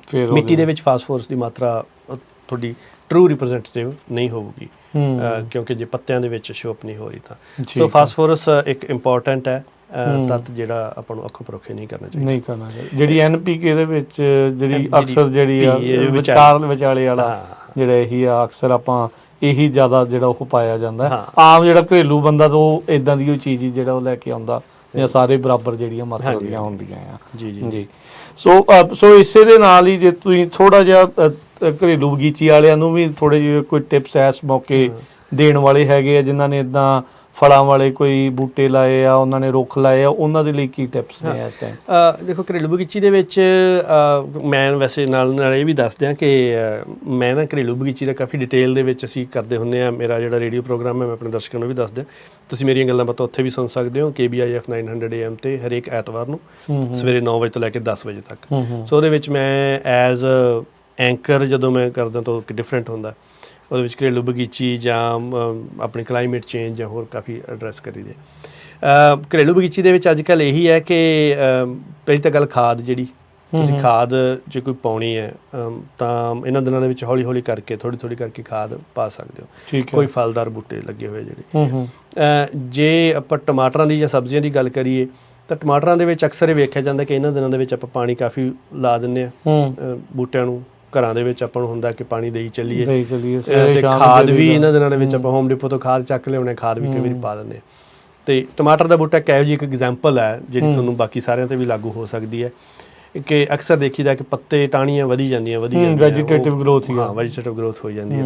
ਫਿਰ ਮਿੱਟੀ ਦੇ ਵਿੱਚ ਫਾਸਫੋਰਸ ਦੀ ਮਾਤਰਾ ਤੁਹਾਡੀ ਟਰੂ ਰਿਪਰੈਜ਼ੈਂਟੇਟਿਵ ਨਹੀਂ ਹੋਊਗੀ, ਕਿਉਂਕਿ ਜੇ ਪੱਤਿਆਂ ਦੇ ਵਿੱਚ ਸ਼ੋਅ ਨਹੀਂ ਹੋ ਰਹੀ ਤਾਂ। ਸੋ ਫਾਸਫੋਰਸ ਇੱਕ ਇੰਪੋਰਟੈਂਟ ਹੈ ਤੱਤ ਜਿਹੜਾ ਆਪਾਂ ਨੂੰ ਅੱਖੋਂ ਪਰੋਖੇ ਨਹੀਂ ਕਰਨਾ ਚਾਹੀਦਾ। ਨਹੀਂ ਕਰਨਾ ਚਾਹੀਦਾ। ਜਿਹੜੀ NPK ਦੇ ਵਿੱਚ ਜਿਹੜੀ ਅਕਸਰ ਜਿਹੜੀ ਆ ਵਿਚਾਲੇ ਵਾਲਾ ਜਿਹੜਾ ਇਹੀ ਆ, ਅਕਸਰ ਆਪਾਂ ਇਹੀ ਜ਼ਿਆਦਾ ਜਿਹੜਾ ਉਹ ਪਾਇਆ ਜਾਂਦਾ। ਆਮ ਜਿਹੜਾ ਘਰੇਲੂ ਬੰਦਾ ਤਾਂ ਉਹ ਇੱਦਾਂ ਦੀ ਚੀਜ਼ ਹੀ ਜਿਹੜਾ ਉਹ ਲੈ ਕੇ ਆਉਂਦਾ ਜਾਂ ਸਾਰੇ ਬਰਾਬਰ ਜਿਹੜੀਆਂ ਮਾਤਰਾ ਦੀਆਂ ਹੁੰਦੀਆਂ ਆ। ਜੀ ਜੀ ਜੀ ਸੋ ਇਸੇ ਦੇ ਨਾਲ ਹੀ ਜੇ ਤੁਸੀਂ ਥੋੜਾ ਜਿਹਾ ਘਰੇਲੂ ਬਗੀਚੀ ਵਾਲਿਆਂ ਨੂੰ ਵੀ ਥੋੜੇ ਜਿਹੇ ਕੋਈ ਟਿਪਸ ਇਸ ਮੌਕੇ ਦੇਣ ਵਾਲੇ ਹੈਗੇ ਆ ਜਿਨ੍ਹਾਂ ਨੇ ਇਦਾਂ ਫਲਾਂ ਵਾਲੇ ਕੋਈ ਬੂਟੇ ਲਾਏ ਆ, ਉਹਨਾਂ ਨੇ ਰੁੱਖ ਲਾਏ ਆ, ਉਹਨਾਂ ਦੇ ਲਈ ਕੀ ਟਿਪਸ ਨੇ ਇਸ ਟਾਈਮ? ਦੇਖੋ ਘਰੇਲੂ ਬਗੀਚੀ ਦੇ ਵਿੱਚ ਮੈਂ ਵੈਸੇ ਨਾਲ ਨਾਲ ਇਹ ਵੀ ਦੱਸ ਦਿਆਂ ਕਿ ਮੈਂ ਨਾ ਘਰੇਲੂ ਬਗੀਚੀ ਦਾ ਕਾਫੀ ਡਿਟੇਲ ਦੇ ਵਿੱਚ ਅਸੀਂ ਕਰਦੇ ਹੁੰਦੇ ਆ। ਮੇਰਾ ਜਿਹੜਾ ਰੇਡੀਓ ਪ੍ਰੋਗਰਾਮ ਹੈ ਮੈਂ ਆਪਣੇ ਦਰਸ਼ਕਾਂ ਨੂੰ ਵੀ ਦੱਸ ਦਿਆਂ, ਤੁਸੀਂ ਮੇਰੀਆਂ ਗੱਲਾਂ ਬਾਤਾਂ ਉੱਥੇ ਵੀ ਸੁਣ ਸਕਦੇ ਹੋ KBIF 900 AM ਤੇ ਹਰੇਕ ਐਤਵਾਰ ਨੂੰ ਸਵੇਰੇ 9 ਵਜੇ ਤੋਂ ਲੈ ਕੇ 10 ਵਜੇ ਤੱਕ। ਸੋ ਉਹਦੇ ਵਿੱਚ ਮੈਂ ਐਜ਼ ਐਂਕਰ ਜਦੋਂ ਮੈਂ ਕਰਦਾ ਤਾਂ ਡਿਫਰੈਂਟ ਹੁੰਦਾ, ਉਹਦੇ ਵਿੱਚ ਘਰੇਲੂ ਬਗੀਚੀ ਜਾਂ ਆਪਣੀ ਕਲਾਈਮੇਟ ਚੇਂਜ ਜਾਂ ਹੋਰ ਕਾਫੀ ਐਡਰੈਸ ਕਰੀਦੇ। ਘਰੇਲੂ ਬਗੀਚੀ ਦੇ ਵਿੱਚ ਅੱਜ ਕੱਲ੍ਹ ਇਹੀ ਹੈ ਕਿ ਪਹਿਲੀ ਤਾਂ ਗੱਲ ਖਾਦ, ਜਿਹੜੀ ਤੁਸੀਂ ਖਾਦ ਜੇ ਕੋਈ ਪਾਉਣੀ ਹੈ ਤਾਂ ਇਹਨਾਂ ਦਿਨਾਂ ਦੇ ਵਿੱਚ ਹੌਲੀ ਹੌਲੀ ਕਰਕੇ ਥੋੜ੍ਹੀ ਥੋੜ੍ਹੀ ਕਰਕੇ ਖਾਦ ਪਾ ਸਕਦੇ ਹੋ। ਕੋਈ ਫਲਦਾਰ ਬੂਟੇ ਲੱਗੇ ਹੋਏ ਜਿਹੜੇ। ਜੇ ਆਪਾਂ ਟਮਾਟਰਾਂ ਦੀ ਜਾਂ ਸਬਜ਼ੀਆਂ ਦੀ ਗੱਲ ਕਰੀਏ ਤਾਂ ਟਮਾਟਰਾਂ ਦੇ ਵਿੱਚ ਅਕਸਰ ਇਹ ਵੇਖਿਆ ਜਾਂਦਾ ਕਿ ਇਹਨਾਂ ਦਿਨਾਂ ਦੇ ਵਿੱਚ ਆਪਾਂ ਪਾਣੀ ਕਾਫੀ ਲਾ ਦਿੰਦੇ ਹਾਂ ਬੂਟਿਆਂ ਨੂੰ। ਘਰਾਂ ਦੇ ਵਿੱਚ ਆਪਾਂ ਨੂੰ ਹੁੰਦਾ ਕਿ ਪਾਣੀ ਦੇਈ ਚੱਲੀਏ ਤੇ ਖਾਦ ਵੀ ਇਹਨਾਂ ਦਿਨਾਂ ਦੇ ਵਿੱਚ ਆਪਾਂ ਹੋਮ ਡਿਪੋ ਤੋਂ ਖਾਦ ਚੱਕ ਲਿਆਉਣੇ, ਖਾਦ ਵੀ ਕਈ ਵਾਰੀ ਪਾ ਦਿੰਦੇ। ਤੇ ਟਮਾਟਰ ਦਾ ਬੂਟਾ ਇੱਕ ਇਹੋ ਜਿਹੀ ਇੱਕ ਐਗਜ਼ਾਮਪਲ ਹੈ ਜਿਹੜੀ ਤੁਹਾਨੂੰ ਬਾਕੀ ਸਾਰਿਆਂ ਤੇ ਵੀ ਲਾਗੂ ਹੋ ਸਕਦੀ ਹੈ ਕਿ ਅਕਸਰ ਦੇਖੀਦਾ ਕਿ ਪੱਤੇ ਟਾਹਣੀਆਂ ਵਧੀ ਜਾਂਦੀਆਂ ਵੈਜੀਟੇਟਿਵ ਗਰੋਥ ਹੋ ਜਾਂਦੀ ਹੈ।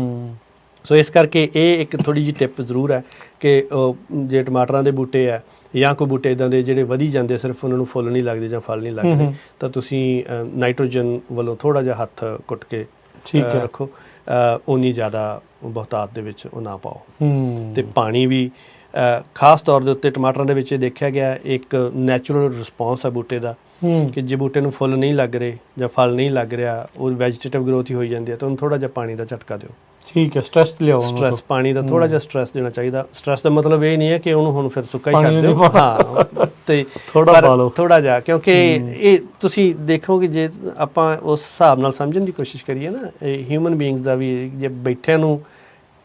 ਸੋ ਇਸ ਕਰਕੇ ਇਹ ਇੱਕ ਥੋੜੀ ਜਿਹੀ ਟਿਪ ਜ਼ਰੂਰ ਹੈ ਕਿ ਜੇ ਟਮਾਟਰਾਂ ਦੇ ਬੂਟੇ ਹੈ ਜਾਂ ਕੋਈ ਬੂਟੇ ਇੱਦਾਂ ਦੇ ਜਿਹੜੇ ਵਧੀ ਜਾਂਦੇ ਸਿਰਫ ਉਹਨਾਂ ਨੂੰ ਫੁੱਲ ਨਹੀਂ ਲੱਗਦੇ ਜਾਂ ਫਲ ਨਹੀਂ ਲੱਗਦੇ ਤਾਂ ਤੁਸੀਂ ਨਾਈਟ੍ਰੋਜਨ ਵੱਲੋਂ ਥੋੜਾ ਜਿਹਾ ਹੱਥ ਕੁੱਟ ਕੇ ਰੱਖੋ, ਉਨੀ ਜ਼ਿਆਦਾ ਬਹੁਤਾਤ ਦੇ ਵਿੱਚ ਉਹ ਨਾ ਪਾਓ। ਤੇ ਪਾਣੀ ਵੀ ਖਾਸ ਤੌਰ ਦੇ ਉੱਤੇ ਟਮਾਟਰਾਂ ਦੇ ਵਿੱਚ ਦੇਖਿਆ ਗਿਆ ਇੱਕ ਨੈਚੁਰਲ ਰਿਸਪੌਂਸ ਹੈ ਬੂਟੇ ਦਾ ਕਿ ਜੇ ਬੂਟੇ ਨੂੰ ਫੁੱਲ ਨਹੀਂ ਲੱਗ ਰਹੇ ਜਾਂ ਫਲ ਨਹੀਂ ਲੱਗ ਰਿਹਾ, ਉਹ ਵੈਜੀਟੇਟਿਵ ਗਰੋਥ ਹੀ ਹੋਈ ਜਾਂਦੀ ਹੈ ਤਾਂ ਉਹਨੂੰ ਥੋੜਾ ਜਿਹਾ ਪਾਣੀ ਦਾ ਝਟਕਾ ਦਿਓ। ਠੀਕ ਹੈ, ਸਟ੍ਰੈਸ ਲਿਆਓ, ਸਟ੍ਰੈਸ ਪਾਣੀ ਦਾ ਥੋੜਾ ਜਿਹਾ ਸਟ੍ਰੈਸ ਦੇਣਾ ਚਾਹੀਦਾ। ਸਟ੍ਰੈਸ ਦਾ ਮਤਲਬ ਇਹ ਨਹੀਂ ਹੈ ਕਿ ਉਹਨੂੰ ਹੁਣ ਫਿਰ ਸੁੱਕਾ ਹੀ ਛੱਡ ਦਿਓ, ਹਾਂ, ਤੇ ਥੋੜਾ ਜਿਹਾ, ਕਿਉਂਕਿ ਇਹ ਤੁਸੀਂ ਦੇਖੋਗੇ ਜੇ ਆਪਾਂ ਉਸ ਹਿਸਾਬ ਨਾਲ ਸਮਝਣ ਦੀ ਕੋਸ਼ਿਸ਼ ਕਰੀਏ ਨਾ ਹਿਊਮਨ ਬੀਇੰਗਸ ਦਾ ਵੀ, ਜੇ ਬੈਠਿਆਂ ਨੂੰ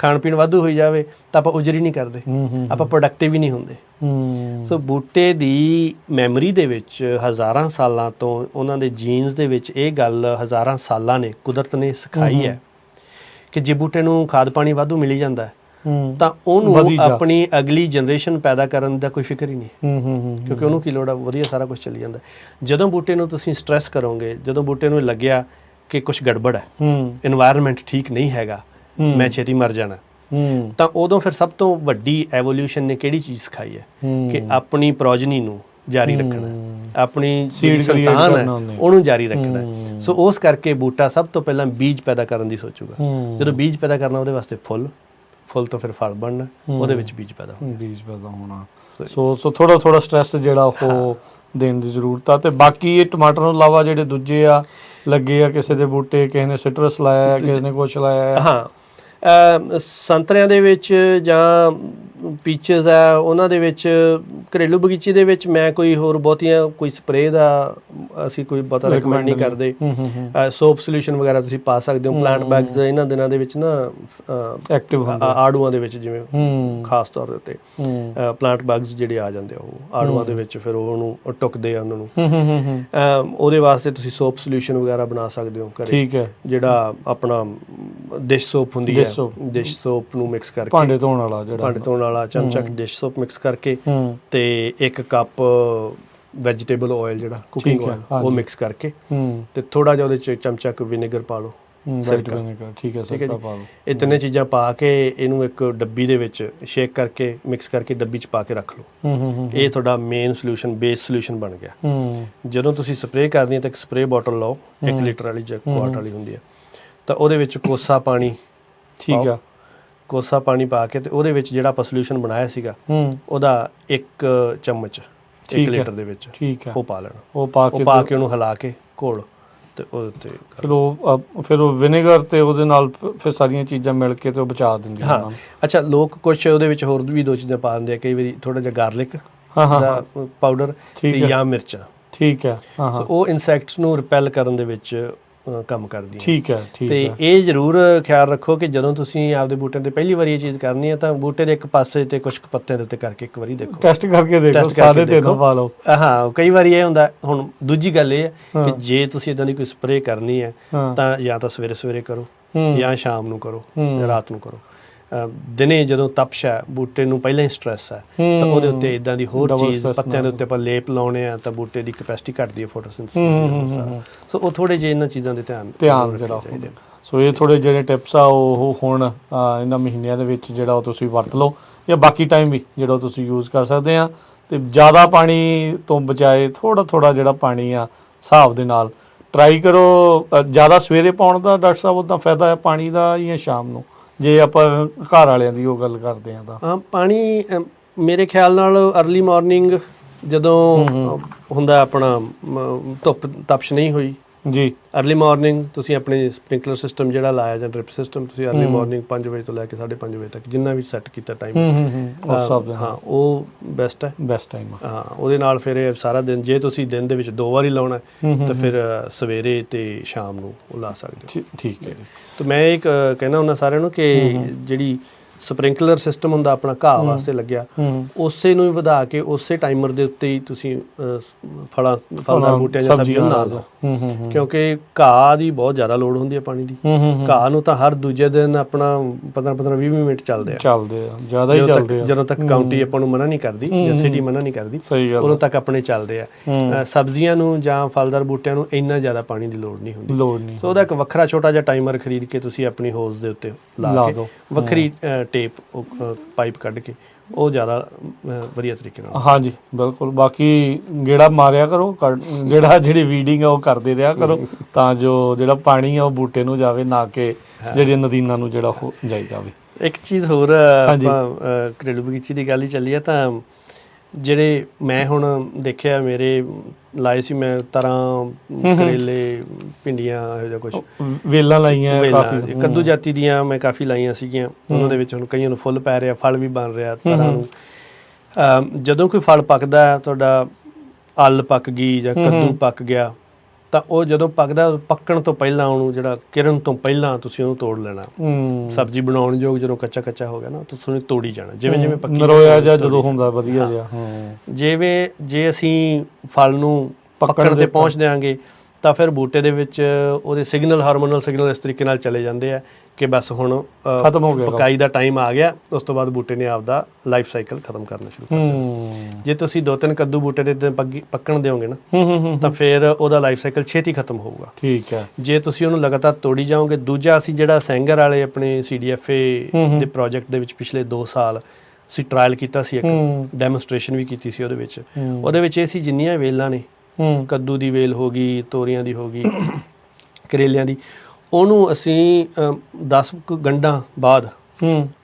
ਖਾਣ ਪੀਣ ਵਾਧੂ ਹੋਈ ਜਾਵੇ ਤਾਂ ਆਪਾਂ ਉਜਰ ਹੀ ਨਹੀਂ ਕਰਦੇ, ਆਪਾਂ ਪ੍ਰੋਡਕਟਿਵ ਹੀ ਨਹੀਂ ਹੁੰਦੇ। ਸੋ ਬੂਟੇ ਦੀ ਮੈਮਰੀ ਦੇ ਵਿੱਚ ਹਜ਼ਾਰਾਂ ਸਾਲਾਂ ਤੋਂ ਉਹਨਾਂ ਦੇ ਜੀਨਸ ਦੇ ਵਿੱਚ ਇਹ ਗੱਲ ਹਜ਼ਾਰਾਂ ਸਾਲਾਂ ਨੇ ਕੁਦਰਤ ਨੇ ਸਿਖਾਈ ਹੈ ਕਿ ਜੇ ਬੂਟੇ ਨੂੰ ਖਾਦ ਪਾਣੀ ਵਾਧੂ ਮਿਲੀ ਜਾਂਦਾ ਤਾਂ ਉਹਨੂੰ ਆਪਣੀ ਅਗਲੀ ਜਨਰੇਸ਼ਨ ਪੈਦਾ ਕਰਨ ਦਾ ਕੋਈ ਫਿਕਰ ਹੀ ਨਹੀਂ, ਕਿਉਂਕਿ ਉਹਨੂੰ ਕੀ ਲੋੜ ਆ, ਵਧੀਆ ਸਾਰਾ ਕੁਝ ਚੱਲੀ ਜਾਂਦਾ। ਜਦੋਂ ਬੂਟੇ ਨੂੰ ਤੁਸੀਂ ਸਟ੍ਰੈਸ ਕਰੋਗੇ, ਜਦੋਂ ਬੂਟੇ ਨੂੰ ਲੱਗਿਆ ਕਿ ਕੁਝ ਗੜਬੜ ਹੈ, এনवायरमेंट ਠੀਕ ਨਹੀਂ ਹੈਗਾ, ਮੈਂ ਛੇਤੀ ਮਰ ਜਾਣਾ, ਤਾਂ ਉਦੋਂ ਫਿਰ ਸਭ ਤੋਂ ਵੱਡੀ ਐਵੋਲਿਊਸ਼ਨ ਨੇ ਕਿਹੜੀ ਚੀਜ਼ ਸਿਖਾਈ ਹੈ ਕਿ ਆਪਣੀ ਪ੍ਰੋਜਨੀ ਨੂੰ ਜਾਰੀ ਰੱਖਣਾ, ਆਪਣੀ ਸੰਤਾਨ ਹੈ ਉਹਨੂੰ ਜਾਰੀ ਰੱਖਣਾ। ਸੋ ਉਸ ਕਰਕੇ ਬੂਟਾ ਸਭ ਤੋਂ ਪਹਿਲਾਂ ਬੀਜ ਪੈਦਾ ਕਰਨ ਦੀ ਸੋਚੂਗਾ। ਜਦੋਂ ਬੀਜ ਪੈਦਾ ਕਰਨਾ ਉਹਦੇ ਵਾਸਤੇ ਫੁੱਲ ਤੋਂ ਫਿਰ ਫਲ ਬਣਨਾ, ਉਹਦੇ ਵਿੱਚ ਬੀਜ ਪੈਦਾ ਹੋਣਾ। ਸੋ ਥੋੜਾ ਸਟ੍ਰੈਸ ਜਿਹੜਾ ਉਹ ਦੇਣ ਦੀ ਜ਼ਰੂਰਤ ਆ। ਤੇ ਬਾਕੀ ਇਹ ਟਮਾਟਰ ਤੋਂ ਇਲਾਵਾ ਜਿਹੜੇ ਦੂਜੇ ਆ ਲੱਗੇ ਆ, ਕਿਸੇ ਦੇ ਬੂਟੇ, ਕਿਸੇ ਨੇ ਸਿਟਰਸ ਲਾਇਆ, ਕਿਸੇ ਨੇ ਕੁਛ ਲਾਇਆ। ਹਾਂ, ਸੰਤਰਿਆਂ ਦੇ ਵਿੱਚ ਜਾਂ ਪੀਚਸ ਆ, ਉਹਨਾਂ ਦੇ ਵਿੱਚ ਘਰੇਲੂ ਬਗੀਚੀ ਦੇ ਵਿੱਚ ਮੈਂ ਕੋਈ ਹੋਰ ਬਹੁਤੀਆਂ ਕੋਈ ਸਪਰੇਅ ਦਾ ਅਸੀਂ ਕੋਈ ਬਹੁਤਾ ਰਿਕਮੈਂਡ ਨਹੀਂ ਕਰਦੇ। ਸੋਪ ਸੋਲਿਊਸ਼ਨ ਵਗੈਰਾ ਤੁਸੀਂ ਪਾ ਸਕਦੇ ਹੋ। ਪਲਾਂਟ ਬੈਗਸ ਇਹਨਾਂ ਦਿਨਾਂ ਦੇ ਵਿੱਚ ਨਾ ਐਕਟਿਵ ਆੜੂਆਂ ਦੇ ਵਿੱਚ, ਜਿਵੇਂ ਖਾਸ ਤੌਰ ਦੇ ਉੱਤੇ ਪਲਾਂਟ ਬੈਗਸ ਜਿਹੜੇ ਆ ਜਾਂਦੇ ਆ ਉਹ ਆੜੂਆਂ ਦੇ ਵਿੱਚ, ਫਿਰ ਉਹਨੂੰ ਟੁੱਕਦੇ ਆ ਉਹਨਾਂ ਨੂੰ। ਉਹਦੇ ਵਾਸਤੇ ਤੁਸੀਂ ਸੋਪ ਸੋਲਿਊਸ਼ਨ ਵਗੈਰਾ ਬਣਾ ਸਕਦੇ ਹੋ ਘਰੇ। ਠੀਕ ਹੈ, ਜਿਹੜਾ ਆਪਣਾ ਡਿਸ਼ ਸੋਪ ਹੁੰਦੀ ਹੈ, ਡਿਸ਼ ਸੋਪ ਨੂੰ ਮਿਕਸ ਕਰਕੇ, ਭਾਂਡੇ ਧੋਣ ਵਾਲਾ ਚਮਚਾ ਡਿਸ਼ ਸੋਪ ਮਿਕਸ ਕਰਕੇ ਤੇ 1 ਕੱਪ ਵੈਜੀਟੇਬਲ ਆਇਲ ਜਿਹੜਾ ਕੁਕਿੰਗ ਆਇਲ ਉਹ ਮਿਕਸ ਕਰਕੇ ਤੇ ਥੋੜਾ ਜਿਹਾ ਉਹਦੇ ਚ ਚਮਚਾ ਵਿਨੇਗਰ ਪਾ ਲਓ, ਠੀਕ ਹੈ, ਸਿਰਕਾ ਪਾ ਲਓ। ਇਹ ਤਿੰਨੇ ਚੀਜ਼ਾਂ ਪਾ ਕੇ ਇਹਨੂੰ ਇੱਕ ਡੱਬੀ ਦੇ ਵਿੱਚ ਸ਼ੇਕ ਕਰਕੇ ਮਿਕਸ ਕਰਕੇ ਡੱਬੀ ਚ ਪਾ ਕੇ ਰੱਖ ਲਓ। ਇਹ ਤੁਹਾਡਾ ਮੇਨ ਸੋਲੂਸ਼ਨ, ਬੇਸ ਸੋਲੂਸ਼ਨ ਬਣ ਗਿਆ। ਜਦੋਂ ਤੁਸੀਂ ਸਪਰੇਅ ਕਰਨੀ ਹੈ ਤਾਂ ਇੱਕ ਸਪਰੇਅ ਬੋਟਲ ਲਓ, 1 ਲੀਟਰ ਵਾਲੀ ਜਾਂ ਕੁਆਰਟ ਵਾਲੀ ਹੁੰਦੀ ਹੈ, ਤਾਂ ਉਹਦੇ ਵਿੱਚ ਕੋਸਾ ਪਾਣੀ, ਠੀਕ ਆ, ਕੋਸਾ ਪਾਣੀ ਪਾ ਕੇ ਤੇ ਉਹਦੇ ਵਿੱਚ ਜਿਹੜਾ ਆਪਾਂ ਸੋਲੂਸ਼ਨ ਬਣਾਇਆ ਸੀਗਾ ਉਹਦਾ 1 ਚਮਚ 1 ਲੀਟਰ ਦੇ ਵਿੱਚ ਉਹ ਪਾ ਲੈਣਾ। ਉਹ ਪਾ ਕੇ ਉਹਨੂੰ ਹਿਲਾ ਕੇ ਘੋਲ ਤੇ ਉਹਦੇ ਉੱਤੇ ਫਿਰ ਉਹ ਵਿਨੇਗਰ ਤੇ ਉਹਦੇ ਨਾਲ ਫਿਰ ਸਾਰੀਆਂ ਚੀਜ਼ਾਂ ਮਿਲ ਕੇ ਤੇ ਉਹ ਬਚਾ ਦਿੰਦੀਆਂ। ਹਾਂ, ਅੱਛਾ, ਲੋਕ ਕੁਛ ਉਹਦੇ ਵਿੱਚ ਹੋਰ ਵੀ 2 ਚੀਜ਼ਾਂ ਪਾ ਦਿੰਦੇ ਆ ਕਈ ਵਾਰੀ, ਥੋੜਾ ਜਿਹਾ ਗਾਰਲਿਕ ਦਾ ਪਾਊਡਰ ਤੇ ਜਾਂ ਮਿਰਚਾਂ। ਠੀਕ ਹੈ, ਉਹ ਇਨਸੈਕਟਸ ਨੂੰ ਰਿਪੈਲ ਕਰਨ ਦੇ ਵਿੱਚ ਕੰਮ ਕਰਦੀ ਹੈ। ਠੀਕ ਹੈ, ਤੇ ਇਹ ਜ਼ਰੂਰ ਖਿਆਲ ਰੱਖੋ ਕਿ ਜਦੋਂ ਤੁਸੀਂ ਆਪਦੇ ਬੂਟੇ ਤੇ ਪਹਿਲੀ ਵਾਰੀ ਇਹ ਚੀਜ਼ ਕਰਨੀ ਹੈ ਤਾਂ ਬੂਟੇ ਦੇ ਇੱਕ ਪਾਸੇ ਤੇ ਕੁਝ ਪੱਤਿਆਂ ਦੇ ਉੱਤੇ ਕਰਕੇ ਇੱਕ ਵਾਰੀ ਦੇਖੋ, ਟੈਸਟ ਕਰਕੇ ਦੇਖੋ, ਸਾਰੇ ਤੇ ਪਾ ਲਓ। ਹਾਂ, ਕਈ ਵਾਰੀ ਇਹ ਹੁੰਦਾ। ਹੁਣ ਦੂਜੀ ਗੱਲ ਇਹ ਹੈ ਕਿ ਜੇ ਤੁਸੀਂ ਇਦਾਂ ਦੀ ਕੋਈ ਸਪਰੇਅ ਕਰਨੀ ਹੈ ਤਾਂ ਜਾਂ ਤਾਂ ਸਵੇਰੇ ਕਰੋ ਜਾਂ ਸ਼ਾਮ ਨੂੰ ਕਰੋ ਜਾਂ ਰਾਤ ਨੂੰ ਕਰੋ। ਦਿਨੇ ਜਦੋਂ ਤਪਸ਼ ਹੈ ਬੂਟੇ ਨੂੰ ਪਹਿਲਾਂ ਹੀ ਸਟ੍ਰੈਸ ਹੈ ਤਾਂ ਉਹਦੇ ਉੱਤੇ ਇਦਾਂ ਦੀ ਹੋਰ ਚੀਜ਼ ਪੱਤਿਆਂ ਦੇ ਉੱਤੇ ਆਪਾਂ ਲੇਪ ਲਾਉਣੇ ਆ ਤਾਂ ਬੂਟੇ ਦੀ ਕੈਪੈਸਿਟੀ ਘਟਦੀ ਹੈ ਫੋਟੋਸਿੰਥੇਸਿਸ ਦੀ ਅਨੁਸਾਰ। ਸੋ ਉਹ ਥੋੜੇ ਜਿਹੇ ਇਹਨਾਂ ਚੀਜ਼ਾਂ ਦੇ ਧਿਆਨ ਜਿਹੜਾ ਚਾਹੀਦਾ। ਸੋ ਇਹ ਥੋੜੇ ਜਿਹੜੇ ਟਿਪਸ ਆ ਉਹ ਹੁਣ ਇਹਨਾਂ ਮਹੀਨਿਆਂ ਦੇ ਵਿੱਚ ਜਿਹੜਾ ਉਹ ਤੁਸੀਂ ਵਰਤ ਲਓ, ਜਾਂ ਬਾਕੀ ਟਾਈਮ ਵੀ ਜਿਹੜਾ ਤੁਸੀਂ ਯੂਜ਼ ਕਰ ਸਕਦੇ ਆ। ਤੇ ਜ਼ਿਆਦਾ ਪਾਣੀ ਤੋਂ ਬਚਾਏ ਥੋੜਾ ਜਿਹੜਾ ਪਾਣੀ ਆ ਹਿਸਾਬ ਦੇ ਨਾਲ ਟਰਾਈ ਕਰੋ। ਜ਼ਿਆਦਾ ਸਵੇਰੇ ਪਾਉਣ ਦਾ ਡਾਕਟਰ ਸਾਹਿਬ ਉੱਦਾਂ ਫਾਇਦਾ ਹੈ ਪਾਣੀ ਦਾ, ਜਾਂ ਸ਼ਾਮ ਨੂੰ, ਜੇ ਆਪਾਂ ਘਰ ਵਾਲਿਆਂ ਦੀ ਉਹ ਗੱਲ ਕਰਦੇ ਆ ਤਾਂ? ਪਾਣੀ ਮੇਰੇ ਖਿਆਲ ਨਾਲ ਅਰਲੀ ਮਾਰਨਿੰਗ ਜਦੋਂ ਹੁੰਦਾ ਆਪਣਾ ਧੁੱਪ ਤਪਸ਼ ਨਹੀਂ ਹੋਈ ਜੀ, ਅਰਲੀ ਮਾਰਨਿੰਗ ਤੁਸੀਂ ਆਪਣੇ ਸਪ੍ਰਿੰਕਲਰ ਸਿਸਟਮ ਜਿਹੜਾ ਲਾਇਆ ਜਾਂ ਡ੍ਰਿਪ ਸਿਸਟਮ ਤੁਸੀਂ ਅਰਲੀ ਮਾਰਨਿੰਗ 5 ਵਜੇ ਤੋਂ ਲੈ ਕੇ 5:30 ਵਜੇ ਤੱਕ ਜਿੰਨਾ ਵੀ ਸੈੱਟ ਕੀਤਾ ਟਾਈਮ, ਹਾਂ ਉਹ ਬੈਸਟ ਟਾਈਮ ਹਾਂ। ਉਹਦੇ ਨਾਲ ਫਿਰ ਇਹ ਸਾਰਾ ਦਿਨ, ਜੇ ਤੁਸੀਂ ਦਿਨ ਦੇ ਵਿੱਚ 2 ਵਾਰੀ ਲਾਉਣਾ ਤਾਂ ਫਿਰ ਸਵੇਰੇ ਤੇ ਸ਼ਾਮ ਨੂੰ ਉਹ ਲਾ ਸਕਦੇ ਹੋ। ਠੀਕ ਹੈ। ਤਾਂ ਮੈਂ ਇੱਕ ਕਹਿਣਾ ਹੁੰਦਾ ਸਾਰਿਆਂ ਨੂੰ ਕਿ ਜਿਹੜੀ ਸਪ੍ਰਿੰਕਲਰ ਸਿਸਟਮ ਹੁੰਦਾ ਆਪਣਾ ਘਾਹ ਵਾਸਤੇ ਲੱਗਿਆ, ਉਸੇ ਨੂੰ ਹੀ ਵਧਾ ਕੇ ਉਸੇ ਟਾਈਮਰ ਦੇ ਉੱਤੇ ਹੀ ਤੁਸੀਂ ਫਲਦਾਰ ਬੂਟਿਆਂ ਜਾਂ ਸਬਜ਼ੀਆਂ ਨੂੰ ਨਾ ਲਾਓ, ਕਿਉਂਕਿ ਘਾਹ ਦੀ ਬਹੁਤ ਜ਼ਿਆਦਾ ਲੋੜ ਹੁੰਦੀ ਹੈ ਪਾਣੀ ਦੀ। ਘਾਹ ਨੂੰ ਤਾਂ ਹਰ ਦੂਜੇ ਦਿਨ ਆਪਣਾ 15-20 ਮਿੰਟ ਚੱਲਦੇ ਆ ਜ਼ਿਆਦਾ ਹੀ ਚੱਲਦੇ ਆ, ਜਦੋਂ ਤੱਕ ਕਾਉਂਟੀ ਆਪਾਂ ਨੂੰ ਮਨਾ ਨਹੀਂ ਕਰਦੀ ਜਾਂ ਸਿਟੀ ਮਨਾ ਨਹੀਂ ਕਰਦੀ ਉਦੋਂ ਤੱਕ ਆਪਣੇ ਚੱਲਦੇ ਆ। ਸਬਜ਼ੀਆਂ ਨੂੰ ਜਾਂ ਫਲਦਾਰ ਬੂਟਿਆਂ ਨੂੰ ਇੰਨਾ ਜ਼ਿਆਦਾ ਪਾਣੀ ਦੀ ਲੋੜ ਨਹੀਂ ਹੁੰਦੀ। ਸੋ ਉਹਦਾ ਇੱਕ ਵੱਖਰਾ ਛੋਟਾ ਜਿਹਾ ਟਾਈਮਰ ਖਰੀਦ ਕੇ ਤੁਸੀਂ ਆਪਣੀ ਹੋਜ਼ ਦੇ ਉੱਤੇ ਲਾ ਕੇ ਵੱਖਰੀ ਟੇਪ ਪਾਈਪ ਕੱਢ ਕੇ ਉਹ ਜ਼ਿਆਦਾ ਵਧੀਆ ਤਰੀਕੇ ਨਾਲ। ਹਾਂਜੀ ਬਿਲਕੁਲ। ਬਾਕੀ ਗੇੜਾ ਮਾਰਿਆ ਕਰੋ, ਜਿਹੜੀ ਵੀਡਿੰਗ ਆ ਉਹ ਕਰਦੇ ਰਿਹਾ ਕਰੋ ਤਾਂ ਜੋ ਜਿਹੜਾ ਪਾਣੀ ਆ ਉਹ ਬੂਟੇ ਨੂੰ ਜਾਵੇ, ਨਾ ਕਿ ਜਿਹੜੀ ਨਦੀਨਾਂ ਨੂੰ ਜਿਹੜਾ ਉਹ ਜਾਈ ਜਾਵੇ। ਇੱਕ ਚੀਜ਼ ਹੋਰ, ਆਪਾਂ ਘਰੇਲੂ ਬਗੀਚੀ ਦੀ ਗੱਲ ਹੀ ਚੱਲੀ ਆ ਤਾਂ ਜਿਹੜੇ ਮੈਂ ਹੁਣ ਦੇਖਿਆ ਮੇਰੇ ਲਾਏ ਸੀ ਮੈਂ ਤਰ੍ਹਾਂ ਕਰੇਲੇ, ਭਿੰਡੀਆਂ, ਇਹੋ ਜਿਹਾ ਕੁਛ ਵੇਲਾਂ ਲਾਈਆਂ ਕਾਫੀ, ਕੱਦੂ ਜਾਤੀ ਦੀਆਂ ਮੈਂ ਕਾਫੀ ਲਾਈਆਂ ਸੀਗੀਆਂ। ਉਹਨਾਂ ਦੇ ਵਿੱਚ ਹੁਣ ਕਈਆਂ ਨੂੰ ਫੁੱਲ ਪੈ ਰਿਹਾ, ਫਲ ਵੀ ਬਣ ਰਿਹਾ ਤਰ੍ਹਾਂ ਨੂੰ। ਜਦੋਂ ਕੋਈ ਫਲ ਪੱਕਦਾ, ਤੁਹਾਡਾ ਅੱਲ ਪੱਕ ਗਈ ਜਾਂ ਕੱਦੂ ਪੱਕ ਗਿਆ, ਤਾਂ ਉਹ ਜਦੋਂ ਪੱਕਦਾ ਪੱਕਣ ਤੋਂ ਪਹਿਲਾਂ ਉਹਨੂੰ ਜਿਹੜਾ ਕਿਰਨ ਤੋਂ ਪਹਿਲਾਂ ਤੁਸੀਂ ਉਹਨੂੰ ਤੋੜ ਲੈਣਾ। ਸਬਜ਼ੀ ਬਣਾਉਣ ਯੋਗ ਜਦੋਂ ਕੱਚਾ ਹੋ ਗਿਆ ਨਾ ਤੁਸੀਂ ਉਹਨੂੰ ਤੋੜੀ ਜਾਣਾ, ਜਿਵੇਂ ਪੱਕੀ ਨਰੋਇਆ ਜਾਂ ਜਦੋਂ ਹੁੰਦਾ ਵਧੀਆ ਜਿਹਾ। ਜੇ ਅਸੀਂ ਫਲ ਨੂੰ ਪੱਕਣ ਤੇ ਪਹੁੰਚ ਦਿਆਂਗੇ ਤਾਂ ਫਿਰ ਬੂਟੇ ਦੇ ਵਿੱਚ ਉਹਦੇ ਸਿਗਨਲ, ਹਾਰਮੋਨਲ ਸਿਗਨਲ ਇਸ ਤਰੀਕੇ ਨਾਲ ਚਲੇ ਜਾਂਦੇ ਆ ਕਿ ਬਸ ਹੁਣ ਖਤਮ ਹੋ ਗਿਆ, ਪਕਾਈ ਦਾ ਟਾਈਮ ਆ ਗਿਆ। ਉਸ ਤੋਂ ਬਾਅਦ ਬੂਟੇ ਨੇ ਆਪਦਾ ਲਾਈਫ ਸਾਈਕਲ ਖਤਮ ਕਰਨਾ ਸ਼ੁਰੂ ਕਰ ਦੇਣਾ। ਜੇ ਤੁਸੀਂ 2-3 ਕੱਦੂ ਬੂਟੇ ਦੇ ਪੱਕਣ ਦਿਓਗੇ ਨਾ ਤਾਂ ਫਿਰ ਉਹਦਾ ਲਾਈਫ ਸਾਈਕਲ ਛੇਤੀ ਖਤਮ ਹੋਊਗਾ। ਠੀਕ ਹੈ। ਜੇ ਤੁਸੀਂ ਉਹਨੂੰ ਲਗਾਤਾਰ ਤੋੜੀ ਜਾਓਗੇ। ਦੂਜਾ ਅਸੀਂ ਜਿਹੜਾ ਸੈਂਗਰ ਵਾਲੇ ਆਪਣੇ CDFA ਦੇ ਪ੍ਰੋਜੈਕਟ ਦੇ ਵਿੱਚ ਪਿਛਲੇ 2 ਸਾਲ ਅਸੀਂ ਟਰਾਇਲ ਕੀਤਾ ਸੀ, ਇੱਕ ਡੈਮੋਨਸਟ੍ਰੇਸ਼ਨ ਵੀ ਕੀਤੀ ਸੀ ਉਹਦੇ ਵਿੱਚ ਇਹ ਸੀ ਜਿੰਨੀਆਂ ਵੇਲਾਂ ਨੇ, ਕੱਦੂ ਦੀ ਵੇਲ ਹੋ ਗਈ, ਤੋਰੀਆਂ ਦੀ ਹੋ ਗਈ, ਕਰੇਲਿਆਂ ਦੀ, ਉਹਨੂੰ ਅਸੀਂ 10 ਗੰਢਾਂ ਬਾਅਦ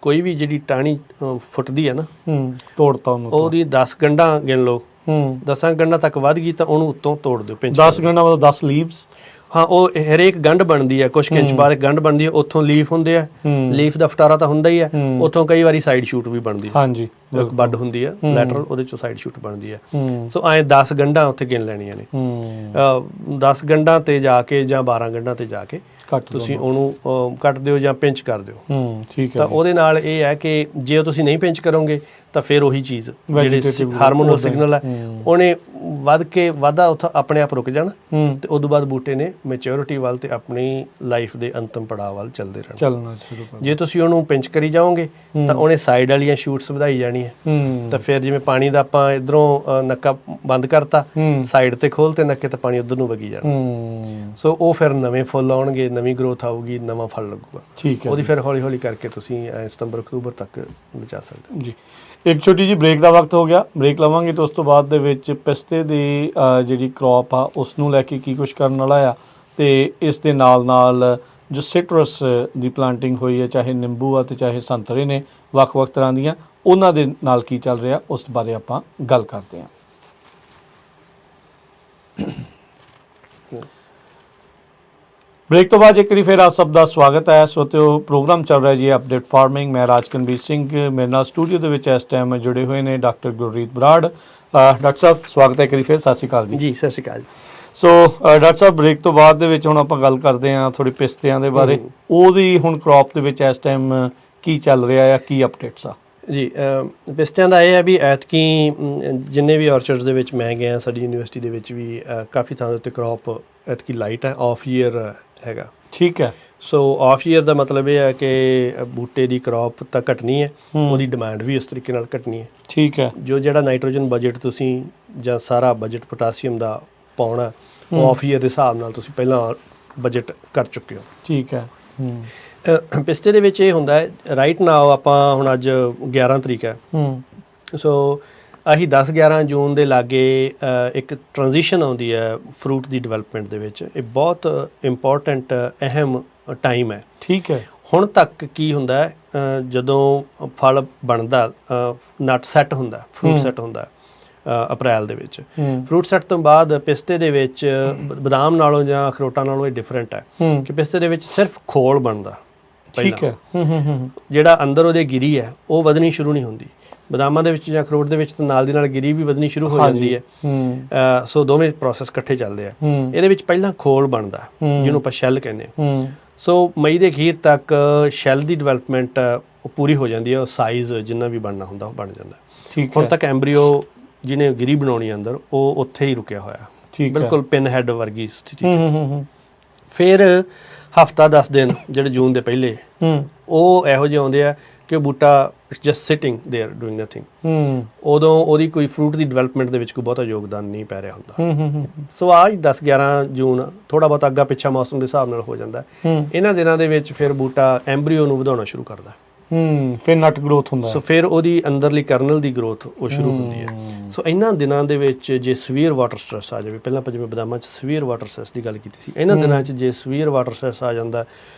ਕੋਈ ਵੀ ਜਿਹੜੀ ਟਾਹਣੀ ਫੁੱਟਦੀ ਹੈ ਨਾ, ਤੋੜਤਾ ਉਹਨੂੰ, ਉਹਦੀ 10 ਗੰਢਾਂ ਗਿਣ ਲਓ, 10 ਗੰਢਾਂ ਤੱਕ ਵੱਧ ਗਈ ਤਾਂ ਉਹਨੂੰ ਉੱਤੋਂ ਤੋੜ ਦਿਓ। 10 ਗੰਢਾਂ ਮਤਲਬ 10 ਲੀਵਸ। ਹਾਂ, ਉਹ ਹਰੇਕ ਗੰਢ ਬਣਦੀ ਹੈ, ਕੁਛ ਇੰਚ ਬਾਅਦ ਇੱਕ ਗੰਢ ਬਣਦੀ ਹੈ, ਉੱਥੋਂ ਲੀਫ ਹੁੰਦੇ ਆ, ਲੀਫ ਦਾ ਫਟਾਰਾ ਤਾਂ ਹੁੰਦਾ ਹੀ ਹੈ, ਉੱਥੋਂ ਕਈ ਵਾਰੀ ਸਾਈਡ ਸ਼ੂਟ ਵੀ ਬਣਦੀ ਹੈ। ਹਾਂਜੀ, ਇੱਕ ਬੱਡ ਹੁੰਦੀ ਹੈ ਲੈਟਰਲ, ਉਹਦੇ ਚੋਂ ਸਾਈਡ ਸ਼ੂਟ ਬਣਦੀ ਹੈ। ਸੋ ਐਂ 10 ਗੰਢਾਂ ਉੱਥੇ ਗਿਣ ਲੈਣੀਆਂ ਨੇ। 10 ਗੰਢਾਂ ਤੇ ਜਾ ਕੇ ਜਾਂ 12 ਗੰਢਾਂ ਤੇ ਜਾ ਕੇ ਤੁਸੀਂ ਉਹਨੂੰ ਕੱਟ ਦਿਓ ਜਾਂ ਪਿੰਚ ਕਰ ਦਿਓ। ਠੀਕ ਹੈ। ਤਾਂ ਉਹਦੇ ਨਾਲ ਇਹ ਹੈ ਕਿ ਜੇ ਤੁਸੀਂ ਨਹੀਂ ਪਿੰਚ ਕਰੋਗੇ ਤਾਂ ਫਿਰ ਉਹੀ ਚੀਜ਼ ਜਿਹੜੇ ਹਾਰਮੋਨਲ ਸਿਗਨਲ ਹੈ ਉਹਨੇ ਵਾਧਾ ਉੱਥੇ ਆਪਣੇ ਆਪ ਰੁਕ ਜਾਣਾ ਤੇ ਉਦੋਂ ਬਾਅਦ ਬੂਟੇ ਨੇ ਮੈਚਿਓਰਿਟੀ ਵੱਲ ਤੇ ਆਪਣੀ ਲਾਈਫ ਦੇ ਅੰਤਮ ਪੜਾਅ ਵੱਲ ਚੱਲਦੇ ਰਹਿਣਾ। ਜੇ ਤੁਸੀਂ ਉਹਨੂੰ ਪਿੰਚ ਕਰੀ ਜਾਓਗੇ ਤਾਂ ਉਹਨੇ ਸਾਈਡ ਵਾਲੀਆਂ ਸ਼ੂਟਸ ਵਧਾਈ ਜਾਣੀ ਹੈ। ਤਾਂ ਫਿਰ ਜਿਵੇਂ ਪਾਣੀ ਦਾ ਆਪਾਂ ਇਧਰੋਂ ਨੱਕਾ ਬੰਦ ਕਰਤਾ, ਸਾਈਡ ਤੇ ਖੋਲ ਤੇ ਨੱਕੇ ਤਾਂ ਪਾਣੀ ਉਧਰ ਨੂੰ ਵਗੀ ਜਾਣਾ। ਸੋ ਉਹ ਫਿਰ ਨਵੇਂ ਫੁੱਲ ਆਉਣਗੇ, ਨਵੀਂ ਗਰੋਥ ਆਊਗੀ, ਨਵਾਂ ਫਲ ਲੱਗੂਗਾ। ਠੀਕ ਹੈ। ਉਹਦੀ ਫਿਰ ਹੌਲੀ ਹੌਲੀ ਕਰਕੇ ਤੁਸੀਂ ਸਤੰਬਰ ਅਕਤੂਬਰ ਤੱਕ ਲਿਜਾ ਸਕਦੇ ਹੋ। ਜੀ, ਇੱਕ ਛੋਟੀ ਜਿਹੀ ਬ੍ਰੇਕ ਦਾ ਵਕਤ ਹੋ ਗਿਆ, ਬ੍ਰੇਕ ਲਵਾਂਗੇ ਤੇ ਉਸ ਤੋਂ ਬਾਅਦ ਦੇ ਵਿੱਚ ਪਿਸਤੇ ਦੀ ਜਿਹੜੀ ਕ੍ਰੌਪ ਆ ਉਸ ਨੂੰ ਲੈ ਕੇ ਕੀ ਕੁਛ ਕਰਨ ਵਾਲਾ ਆ, ਤੇ ਇਸ ਦੇ ਨਾਲ ਜੋ ਸਿਟਰਸ ਦੀ ਪਲਾਂਟਿੰਗ ਹੋਈ ਹੈ, ਚਾਹੇ ਨਿੰਬੂ ਆ ਤੇ ਚਾਹੇ ਸੰਤਰੇ ਨੇ, ਵੱਖ-ਵੱਖ ਤਰ੍ਹਾਂ ਦੀਆਂ, ਉਹਨਾਂ ਦੇ ਨਾਲ ਕੀ ਚੱਲ ਰਿਹਾ ਉਸ ਬਾਰੇ ਆਪਾਂ ਗੱਲ ਕਰਦੇ ਹਾਂ। ब्रेक तो बाद एक फिर आप सब का स्वागत है। श्रोतियो, प्रोग्राम चल रहा है जी अपडेट फार्मिंग। मैं राजकनवीर सिंह, मेरे नाल स्टूडियो के विच इस टाइम जुड़े हुए हैं डॉक्टर गुररीत बराड़। डॉक्टर साहब स्वागत है एक फिर, सत श्री अकाल जी। जी सत श्री अकाल। सो डॉक्टर साहब, ब्रेक तो बाद दे विच हुण आपां गल करदे हां थोड़ी पिस्तियां दे बारे। ओहदी हुण क्रॉप दे विच इस टाइम की चल रहा है, की अपडेट्स आ जी? पिस्तियां दा ये है भी ऐतकी जिन्ने भी ऑर्चर्ड्स दे विच मैं गया, साडी यूनिवर्सिटी दे विच भी काफ़ी थां दे उत्ते क्रॉप ऐतकी लाइट है, ऑफ ईयर हैगा। ठीक है। ਸੋ ਆਫ ਈਅਰ ਦਾ ਮਤਲਬ ਇਹ ਹੈ ਕਿ ਬੂਟੇ ਦੀ ਕ੍ਰੌਪ ਤਾਂ ਘਟਣੀ ਹੈ, ਉਹਦੀ ਡਿਮਾਂਡ ਵੀ ਉਸ ਤਰੀਕੇ ਨਾਲ ਘਟਣੀ ਹੈ। ਠੀਕ ਹੈ। ਜਿਹੜਾ ਨਾਈਟ੍ਰੋਜਨ ਬਜਟ ਤੁਸੀਂ ਜਾਂ ਸਾਰਾ ਬਜਟ ਪੋਟਾਸੀਅਮ ਦਾ ਪਾਉਣਾ, ਉਹ ਆਫ ਈਅਰ ਦੇ ਹਿਸਾਬ ਨਾਲ ਤੁਸੀਂ ਪਹਿਲਾਂ ਬਜਟ ਕਰ ਚੁੱਕੇ ਹੋ। ਠੀਕ ਹੈ। ਪਿਸਤੇ ਦੇ ਵਿੱਚ ਇਹ ਹੁੰਦਾ ਹੈ, ਰਾਈਟ ਨਾਓ ਆਪਾਂ ਹੁਣ ਅੱਜ 11 ਤਰੀਕ ਹੈ, ਸੋ ਆਹੀ 10-11 ਜੂਨ ਦੇ ਲਾਗੇ ਇੱਕ ਟ੍ਰਾਂਜੀਸ਼ਨ ਆਉਂਦੀ ਹੈ ਫਰੂਟ ਦੀ ਡਿਵੈਲਪਮੈਂਟ ਦੇ ਵਿੱਚ। ਇਹ ਬਹੁਤ ਇੰਪੋਰਟੈਂਟ ਅਹਿਮ ਟਾਈਮ ਹੈ। ਠੀਕ ਹੈ। ਹੁਣ ਤੱਕ ਕੀ ਹੁੰਦਾ ਹੈ, ਜਦੋਂ ਫਲ ਬਣਦਾ, ਨਟ ਸੈੱਟ ਹੁੰਦਾ, ਫਰੂਟ ਸੈੱਟ ਹੁੰਦਾ ਅਪ੍ਰੈਲ ਦੇ ਵਿੱਚ। ਫਰੂਟ ਸੈੱਟ ਤੋਂ ਬਾਅਦ ਪਿਸਤੇ ਦੇ ਵਿੱਚ ਬਦਾਮ ਨਾਲੋਂ ਜਾਂ ਅਖਰੋਟਾਂ ਨਾਲੋਂ ਇਹ ਡਿਫਰੈਂਟ ਹੈ ਕਿ ਪਿਸਤੇ ਦੇ ਵਿੱਚ ਸਿਰਫ ਖੋਲ ਬਣਦਾ। ਠੀਕ ਹੈ। ਜਿਹੜਾ ਅੰਦਰ ਉਹਦੇ ਗਿਰੀ ਹੈ ਉਹ ਵਧਣੀ ਸ਼ੁਰੂ ਨਹੀਂ ਹੁੰਦੀ। ਬਦਾਮਾਂ ਦੇ ਵਿੱਚ ਜਾਂ ਅਖਰੋਟ ਦੇ ਵਿੱਚ ਤਾਂ ਨਾਲ ਦੀ ਨਾਲ ਗਿਰੀ ਵੀ ਵਧਣੀ ਸ਼ੁਰੂ ਹੋ ਜਾਂਦੀ ਹੈ। ਸੋ ਦੋਵੇਂ ਪ੍ਰੋਸੈਸ ਇਕੱਠੇ ਚੱਲਦੇ ਆ। ਇਹਦੇ ਵਿੱਚ ਪਹਿਲਾਂ ਖੋਲ ਬਣਦਾ, ਜਿਹਨੂੰ ਆਪਾਂ ਸ਼ੈੱਲ ਕਹਿੰਦੇ ਹਾਂ। ਸੋ ਮਈ ਦੇ ਅਖੀਰ ਤੱਕ ਸ਼ੈੱਲ ਦੀ ਡਿਵੈਲਪਮੈਂਟ ਪੂਰੀ ਹੋ ਜਾਂਦੀ ਹੈ, ਉਹ ਸਾਈਜ਼ ਜਿੰਨਾ ਵੀ ਬਣਨਾ ਹੁੰਦਾ ਉਹ ਬਣ ਜਾਂਦਾ। ਠੀਕ ਹੁਣ ਤੱਕ ਐਂਬਰੀਓ ਜਿਹਨੇ ਗਿਰੀ ਬਣਾਉਣੀ ਅੰਦਰ, ਉਹ ਉੱਥੇ ਹੀ ਰੁਕਿਆ ਹੋਇਆ, ਬਿਲਕੁਲ ਪਿਨ ਹੈਡ ਵਰਗੀ ਸਥਿਤੀ। ਫਿਰ ਹਫਤਾ 10 ਦਿਨ ਜਿਹੜੇ ਜੂਨ ਦੇ ਪਹਿਲੇ, ਉਹ ਇਹੋ ਜਿਹੇ ਆਉਂਦੇ ਆ ਕਿ ਬੂਟਾ just sitting there doing nothing. ਉਦੋਂ ਉਹਦੀ ਕੋਈ ਫਰੂਟ ਦੀ ਡਿਵੈਲਪਮੈਂਟ ਦੇ ਵਿੱਚ ਕੋਈ ਬਹੁਤਾ ਯੋਗਦਾਨ ਨਹੀਂ ਪੈ ਰਿਹਾ ਹੁੰਦਾ। ਸੋ ਆਹ 10-11 ਜੂਨ ਥੋੜਾ ਬਹੁਤ ਅੱਗਾ ਪਿੱਛਾ ਮੌਸਮ ਦੇ ਹਿਸਾਬ ਨਾਲ ਹੋ ਜਾਂਦਾ। ਇਹਨਾਂ ਦਿਨਾਂ ਦੇ ਵਿੱਚ ਫਿਰ ਬੂਟਾ ਐਂਬਰੀਓ ਨੂੰ ਵਧਾਉਣਾ ਸ਼ੁਰੂ ਕਰਦਾ। ਫਿਰ ਨਟ ਗਰੋਥ ਹੁੰਦਾ। ਸੋ ਫਿਰ ਉਹਦੀ ਅੰਦਰਲੀ ਕਰਨਲ ਦੀ ਗਰੋਥ ਉਹ ਸ਼ੁਰੂ ਹੁੰਦੀ ਹੈ। ਸੋ ਇਹਨਾਂ ਦਿਨਾਂ ਦੇ ਵਿੱਚ ਜੇ ਸਵੀਅਰ ਵਾਟਰ ਸਟ੍ਰੈਸ ਆ ਜਾਵੇ, ਪਹਿਲਾਂ ਆਪਾਂ ਜਿਵੇਂ ਬਦਾਮਾਂ 'ਚ ਸਵੀਅਰ ਵਾਟਰ ਸਟ੍ਰੈਸ ਦੀ ਗੱਲ ਕੀਤੀ ਸੀ, ਇਹਨਾਂ ਦਿਨਾਂ 'ਚ ਜੇ ਸਵੀਅਰ ਵਾਟਰ ਸਟ੍ਰੈਸ ਆ ਜਾਂਦਾ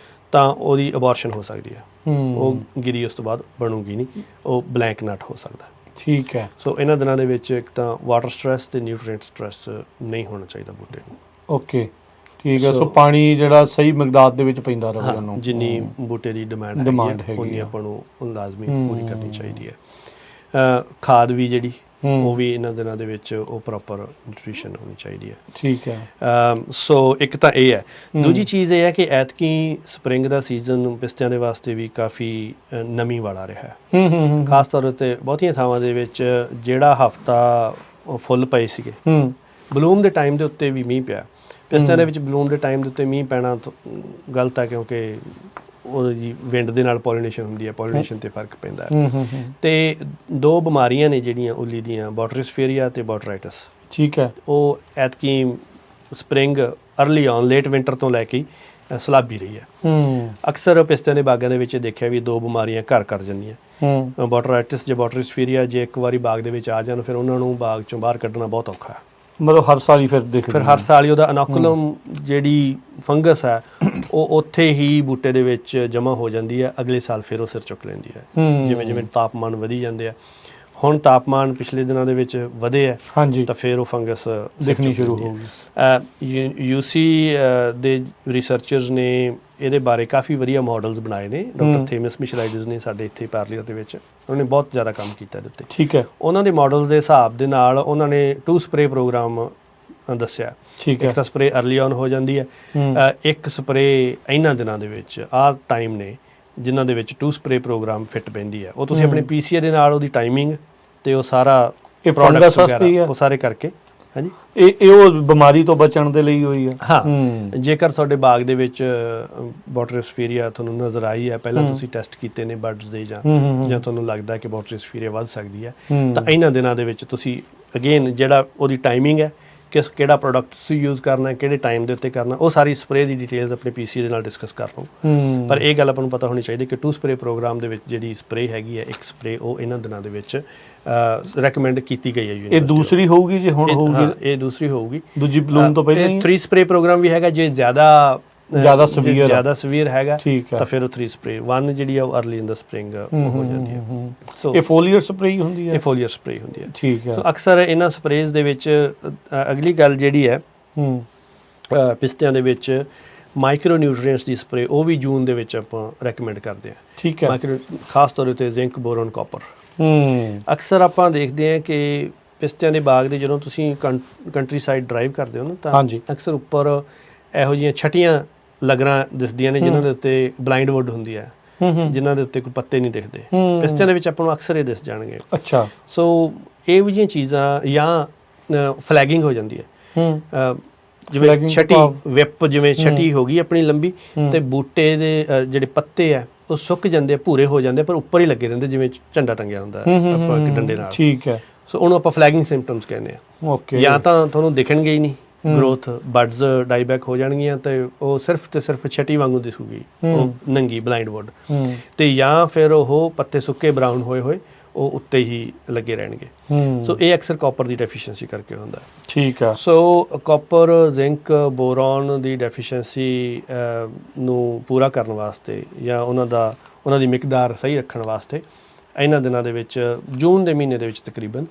ਤਾਂ ਉਹਦੀ ਅਬੋਰਸ਼ਨ ਹੋ ਸਕਦੀ ਹੈ। ਉਹ ਗਿਰੀ ਉਸ ਤੋਂ ਬਾਅਦ ਬਣੂਗੀ ਨਹੀਂ, ਉਹ ਬਲੈਂਕ ਨਟ ਹੋ ਸਕਦਾ। ਠੀਕ ਹੈ। ਸੋ ਇਹਨਾਂ ਦਿਨਾਂ ਦੇ ਵਿੱਚ ਇੱਕ ਤਾਂ ਵਾਟਰ ਸਟ੍ਰੈਸ ਤੇ ਨਿਊਟ੍ਰੀਐਂਟ ਸਟ੍ਰੈਸ ਨਹੀਂ ਹੋਣਾ ਚਾਹੀਦਾ ਬੂਟੇ ਨੂੰ। ਓਕੇ, ਠੀਕ ਹੈ। ਸੋ ਪਾਣੀ ਜਿਹੜਾ ਸਹੀ ਮਿਕਦਾਰ ਦੇ ਵਿੱਚ ਪੈਂਦਾ ਰਹੇ ਉਹਨੂੰ, ਜਿੰਨੀ ਬੂਟੇ ਦੀ ਡਿਮਾਂਡ ਹੈ ਉਨੀ ਆਪਾਂ ਨੂੰ ਲਾਜ਼ਮੀ ਪੂਰੀ ਕਰਨੀ ਚਾਹੀਦੀ ਹੈ। ਖਾਦ ਵੀ ਜਿਹੜੀ ਉਹ ਵੀ ਇਹਨਾਂ ਦਿਨਾਂ ਦੇ ਵਿੱਚ ਉਹ ਪ੍ਰੋਪਰ ਨਿਊਟ੍ਰੀਸ਼ਨ ਹੋਣੀ ਚਾਹੀਦੀ ਹੈ। ਠੀਕ ਹੈ। ਸੋ ਇੱਕ ਤਾਂ ਇਹ ਹੈ। ਦੂਜੀ ਚੀਜ਼ ਇਹ ਹੈ ਕਿ ਐਤਕੀ ਸਪਰਿੰਗ ਦਾ ਸੀਜ਼ਨ ਪਿਸਤਿਆਂ ਦੇ ਵਾਸਤੇ ਵੀ ਕਾਫੀ ਨਮੀ ਵਾਲਾ ਰਿਹਾ ਹੈ। ਖਾਸ ਤੌਰ 'ਤੇ ਬਹੁਤੀਆਂ ਥਾਵਾਂ ਦੇ ਵਿੱਚ ਜਿਹੜਾ ਹਫਤਾ ਫੁੱਲ ਪਏ ਸੀਗੇ, ਬਲੂਮ ਦੇ ਟਾਈਮ ਦੇ ਉੱਤੇ ਵੀ ਮੀਂਹ ਪਿਆ। ਪਿਸਤਿਆਂ ਦੇ ਵਿੱਚ ਬਲੂਮ ਦੇ ਟਾਈਮ ਦੇ ਉੱਤੇ ਮੀਂਹ ਪੈਣਾ ਗਲਤ ਹੈ, ਕਿਉਂਕਿ ਉਹਦੀ ਵਿੰਡ ਦੇ ਨਾਲ ਪੋਲੀਨੇਸ਼ਨ ਹੁੰਦੀ ਹੈ, ਪੋਲੀਨੇਸ਼ਨ ਤੇ ਫਰਕ ਪੈਂਦਾ ਹੈ। ਤੇ ਦੋ ਬਿਮਾਰੀਆਂ ਨੇ ਜਿਹੜੀਆਂ ਉੱਲੀ ਦੀਆਂ, ਬੋਟਰਿਸਫੇਰੀਆ ਤੇ ਬੋਟਰਾਈਟਸ। ਠੀਕ ਹੈ। ਉਹ ਐਤਕੀ spring early on late winter ਤੋਂ ਲੈ ਕੇ ਸਲਾਬੀ ਰਹੀ ਹੈ। ਅਕਸਰ ਪਿਸਤਿਆਂ ਦੇ ਬਾਗਾਂ ਦੇ ਵਿੱਚ ਦੇਖਿਆ ਵੀ ਦੋ ਬਿਮਾਰੀਆਂ ਘਰ ਕਰ ਜਾਂਦੀਆਂ। ਬੋਟਰਾਈਟਸ ਜਾਂ ਬੋਟਰਿਸਫੇਰੀਆ ਜੇ ਇੱਕ ਵਾਰੀ ਬਾਗ ਦੇ ਵਿੱਚ ਆ ਜਾਣ, ਫਿਰ ਉਹਨਾਂ ਨੂੰ ਬਾਗ ਚੋਂ ਬਾਹਰ ਕੱਢਣਾ ਬਹੁਤ ਔਖਾ ਹੈ। ਮਤਲਬ ਹਰ ਸਾਲ ਹੀ ਫਿਰ ਹਰ ਸਾਲ ਹੀ ਉਹਦਾ ਅਨੋਕੂਲਮ ਜਿਹੜੀ ਫੰਗਸ ਹੈ ਉਹ ਉੱਥੇ ਹੀ ਬੂਟੇ ਦੇ ਵਿੱਚ ਜਮ੍ਹਾਂ ਹੋ ਜਾਂਦੀ ਹੈ। ਅਗਲੇ ਸਾਲ ਫਿਰ ਉਹ ਸਿਰ ਚੁੱਕ ਲੈਂਦੀ ਹੈ, ਜਿਵੇਂ ਜਿਵੇਂ ਤਾਪਮਾਨ ਵਧੀ ਜਾਂਦੇ ਆ। ਹੁਣ ਤਾਪਮਾਨ ਪਿਛਲੇ ਦਿਨਾਂ ਦੇ ਵਿੱਚ ਵਧੇ ਹੈ, ਤਾਂ ਫਿਰ ਉਹ ਫੰਗਸ ਦਿਖਣੀ ਸ਼ੁਰੂ ਹੋ ਗਈ। UC ਦੇ ਰਿਸਰਚਰਸ ਨੇ ਇਹਦੇ ਬਾਰੇ ਕਾਫੀ ਵਧੀਆ ਮਾਡਲਸ ਬਣਾਏ ਨੇ। ਡਾਕਟਰ ਥੇਮਸ ਮਿਸ਼ਰਾਈਡਸ ਨੇ ਸਾਡੇ ਇੱਥੇ ਪਾਰਲੀਅਰ ਦੇ ਵਿੱਚ, ਉਹਨਾਂ ਨੇ ਬਹੁਤ ਜ਼ਿਆਦਾ ਕੰਮ ਕੀਤਾ ਇਹਦੇ ਉੱਤੇ। ਠੀਕ ਹੈ। ਉਹਨਾਂ ਦੇ ਮਾਡਲਸ ਦੇ ਹਿਸਾਬ ਦੇ ਨਾਲ ਉਹਨਾਂ ਨੇ 2 ਸਪਰੇ ਪ੍ਰੋਗਰਾਮ ਦੱਸਿਆ। ਠੀਕ ਹੈ। ਇੱਕ ਤਾਂ ਸਪਰੇ ਅਰਲੀ ਔਨ ਹੋ ਜਾਂਦੀ ਹੈ, ਇੱਕ ਸਪਰੇ ਇਹਨਾਂ ਦਿਨਾਂ ਦੇ ਵਿੱਚ ਆਹ ਟਾਈਮ ਨੇ ਜਿਨ੍ਹਾਂ ਦੇ ਵਿੱਚ 2 ਸਪਰੇ ਪ੍ਰੋਗਰਾਮ ਫਿੱਟ ਪੈਂਦੀ ਹੈ। ਉਹ ਤੁਸੀਂ ਆਪਣੇ PCA ਦੇ ਨਾਲ ਉਹਦੀ ਟਾਈਮਿੰਗ ਤੇ ਉਹ ਸਾਰਾ ਪ੍ਰੋਡਕਟਸ ਵਗੈਰਾ ਉਹ ਸਾਰੇ ਕਰਕੇ। ਹਾਂਜੀ, ਇਹ ਉਹ ਬਿਮਾਰੀ ਤੋਂ ਬਚਣ ਦੇ ਲਈ ਹੋਈ ਹੈ। ਹਾਂ, ਜੇਕਰ ਤੁਹਾਡੇ ਬਾਗ ਦੇ ਵਿੱਚ ਬੋਟਰਿਸਫੇਰੀਆ ਤੁਹਾਨੂੰ ਨਜ਼ਰ ਆਈ ਹੈ, ਪਹਿਲਾਂ ਤੁਸੀਂ ਟੈਸਟ ਕੀਤੇ ਨੇ ਬਰਡਸ ਦੇ ਜਾਂ ਤੁਹਾਨੂੰ ਲੱਗਦਾ ਕਿ ਬੋਟਰਿਸਫੇਰੀਆ ਵੱਧ ਸਕਦੀ ਹੈ, ਤਾਂ ਇਹਨਾਂ ਦਿਨਾਂ ਦੇ ਵਿੱਚ ਤੁਸੀਂ ਅਗੇਨ ਜਿਹੜਾ ਉਹਦੀ ਟਾਈਮਿੰਗ ਹੈ, ਕਿਹੜਾ ਪ੍ਰੋਡਕਟ ਤੁਸੀਂ ਯੂਜ਼ ਕਰਨਾ, ਕਿਹੜੇ ਟਾਈਮ ਦੇ ਉੱਤੇ ਕਰਨਾ, ਉਹ ਸਾਰੀ ਸਪਰੇ ਦੀ ਡਿਟੇਲਸ ਆਪਣੇ PCA ਦੇ ਨਾਲ ਡਿਸਕਸ ਕਰ ਲਓ। ਪਰ ਇਹ ਗੱਲ ਆਪਾਂ ਨੂੰ ਪਤਾ ਹੋਣੀ ਚਾਹੀਦੀ ਕਿ 2 ਸਪਰੇ ਪ੍ਰੋਗਰਾਮ ਦੇ ਵਿੱਚ ਜਿਹੜੀ ਸਪਰੇ ਹੈਗੀ ਹੈ, ਇੱਕ ਸਪਰੇ ਉਹ ਇਹਨਾਂ ਦਿਨਾਂ ਦੇ ਵਿੱਚ ਰეკਮੈਂਡ ਕੀਤੀ ਗਈ ਹੈ। ਇਹ ਦੂਸਰੀ ਹੋਊਗੀ ਜੇ ਹੁਣ ਹੋਊਗੀ, ਇਹ ਦੂਸਰੀ ਹੋਊਗੀ, ਦੂਜੀ ਬਲੂਮ ਤੋਂ ਪਹਿਲਾਂ। 3 ਸਪਰੇ ਪ੍ਰੋਗਰਾਮ ਵੀ ਹੈਗਾ, ਜੇ ਜ਼ਿਆਦਾ ਸਵੀਅਰ ਹੈਗਾ ਤਾਂ ਫਿਰ ਉਹ 3 ਸਪਰੇ 1 ਜਿਹੜੀ ਆ ਉਹ ਅਰਲੀ ਇਨ ਦਾ ਸਪਰਿੰਗ ਹੋ ਜਾਂਦੀ ਹੈ। ਸੋ ਇਹ ਫੋਲੀਅਰ ਸਪਰੇ ਹੀ ਹੁੰਦੀ ਹੈ। ਇਹ ਫੋਲੀਅਰ ਸਪਰੇ ਹੁੰਦੀ ਹੈ। ਠੀਕ ਹੈ। ਸੋ ਅਕਸਰ ਇਹਨਾਂ ਸਪਰੇਜ਼ ਦੇ ਵਿੱਚ ਅਗਲੀ ਗੱਲ ਜਿਹੜੀ ਹੈ, ਪਿਸਤਿਆਂ ਦੇ ਵਿੱਚ ਮਾਈਕਰੋ ਨਿਊਟ੍ਰੀਐਂਟਸ ਦੀ ਸਪਰੇ ਉਹ ਵੀ ਜੂਨ ਦੇ ਵਿੱਚ ਆਪਾਂ ਰეკਮੈਂਡ ਕਰਦੇ ਹਾਂ। ਠੀਕ ਹੈ। ਮਾਈਕਰੋ ਖਾਸ ਤੌਰ ਉੱਤੇ ਜ਼ਿੰਕ, ਬੋਰਨ, ਕਾਪਰ। ਅਕਸਰ ਆਪਾਂ ਦੇਖਦੇ ਹਾਂ ਕਿ ਪਿਸਤਿਆਂ ਦੇ ਬਾਗ ਦੇ ਜਦੋਂ ਤੁਸੀਂ ਕੰਟਰੀ ਸਾਈਡ ਡਰਾਈਵ ਕਰਦੇ ਹੋ ਨਾ, ਤਾਂ ਅਕਸਰ ਉੱਪਰ ਇਹੋ ਜਿਹੀਆਂ ਛਟੀਆਂ ਲਗਰਾਂ ਦਿਸਦੀਆਂ ਨੇ ਜਿਨ੍ਹਾਂ ਦੇ ਉੱਤੇ ਬਲਾਈਂਡ ਵੁੱਡ ਹੁੰਦੀ ਹੈ, ਜਿਨ੍ਹਾਂ ਦੇ ਉੱਤੇ ਕੋਈ ਪੱਤੇ ਨਹੀਂ ਦਿਖਦੇ। ਪਿਸਤਿਆਂ ਦੇ ਵਿੱਚ ਆਪਾਂ ਨੂੰ ਅਕਸਰ ਇਹ ਦਿਸ ਜਾਣਗੇ। ਅੱਛਾ। ਸੋ ਇਹ ਜਿਹੀਆਂ ਚੀਜ਼ਾਂ ਜਾਂ ਫਲੈਗਿੰਗ ਹੋ ਜਾਂਦੀ ਹੈ। ਜਿਵੇਂ ਛਟੀ ਵਿਪ ਜਿਵੇਂ ਛਟੀ ਹੋ ਗਈ ਆਪਣੀ ਲੰਬੀ, ਤੇ ਬੂਟੇ ਦੇ ਜਿਹੜੇ ਪੱਤੇ ਆ ਉਹ ਸੁੱਕ ਜਾਂਦੇ ਆ, ਭੂਰੇ ਹੋ ਜਾਂਦੇ, ਪਰ ਉੱਪਰ ਹੀ ਲੱਗੇ ਰਹਿੰਦੇ ਜਿਵੇਂ ਝੰਡਾ ਟੰਗਿਆ ਹੁੰਦਾ ਆਪਾਂ ਇੱਕ ਡੰਡੇ ਨਾਲ। ਠੀਕ ਹੈ। ਸੋ ਉਹਨੂੰ ਆਪਾਂ ਫਲੈਗਿੰਗ ਸਿੰਪਟਮਸ ਕਹਿੰਦੇ ਆ। ਓਕੇ। ਜਾਂ ਤਾਂ ਤੁਹਾਨੂੰ ਦਿਖਣਗੇ ਹੀ ਨਹੀਂ, ਗਰੋਥ ਬਡਸ ਡਾਈਬੈਕ ਹੋ ਜਾਣਗੀਆਂ, ਤੇ ਉਹ ਸਿਰਫ ਤੇ ਸਿਰਫ ਛਟੀ ਵਾਂਗੂ ਦਿਸੂਗੀ, ਉਹ ਨੰਗੀ ਬਲਾਈਂਡ ਵੁੱਡ, ਤੇ ਜਾਂ ਫਿਰ ਉਹ ਪੱਤੇ ਸੁੱਕੇ ਬਰਾਊਨ ਹੋਏ ਹੋਏ ਉਹ ਉੱਤੇ ਹੀ ਲੱਗੇ ਰਹਿਣਗੇ। ਸੋ ਇਹ ਅਕਸਰ ਕਾਪਰ ਦੀ ਡੈਫੀਸ਼ੀਐਂਸੀ ਕਰਕੇ ਹੁੰਦਾ। ਠੀਕ ਆ। ਸੋ ਕਾਪਰ, ਜ਼ਿੰਕ, ਬੋਰੋਨ ਦੀ ਡੈਫੀਸ਼ੀਐਂਸੀ ਨੂੰ ਪੂਰਾ ਕਰਨ ਵਾਸਤੇ ਜਾਂ ਉਹਨਾਂ ਦੀ ਮਿਕਦਾਰ ਸਹੀ ਰੱਖਣ ਵਾਸਤੇ ਇਹਨਾਂ ਦਿਨਾਂ ਦੇ ਵਿੱਚ ਜੂਨ ਦੇ ਮਹੀਨੇ ਦੇ ਵਿੱਚ ਤਕਰੀਬਨ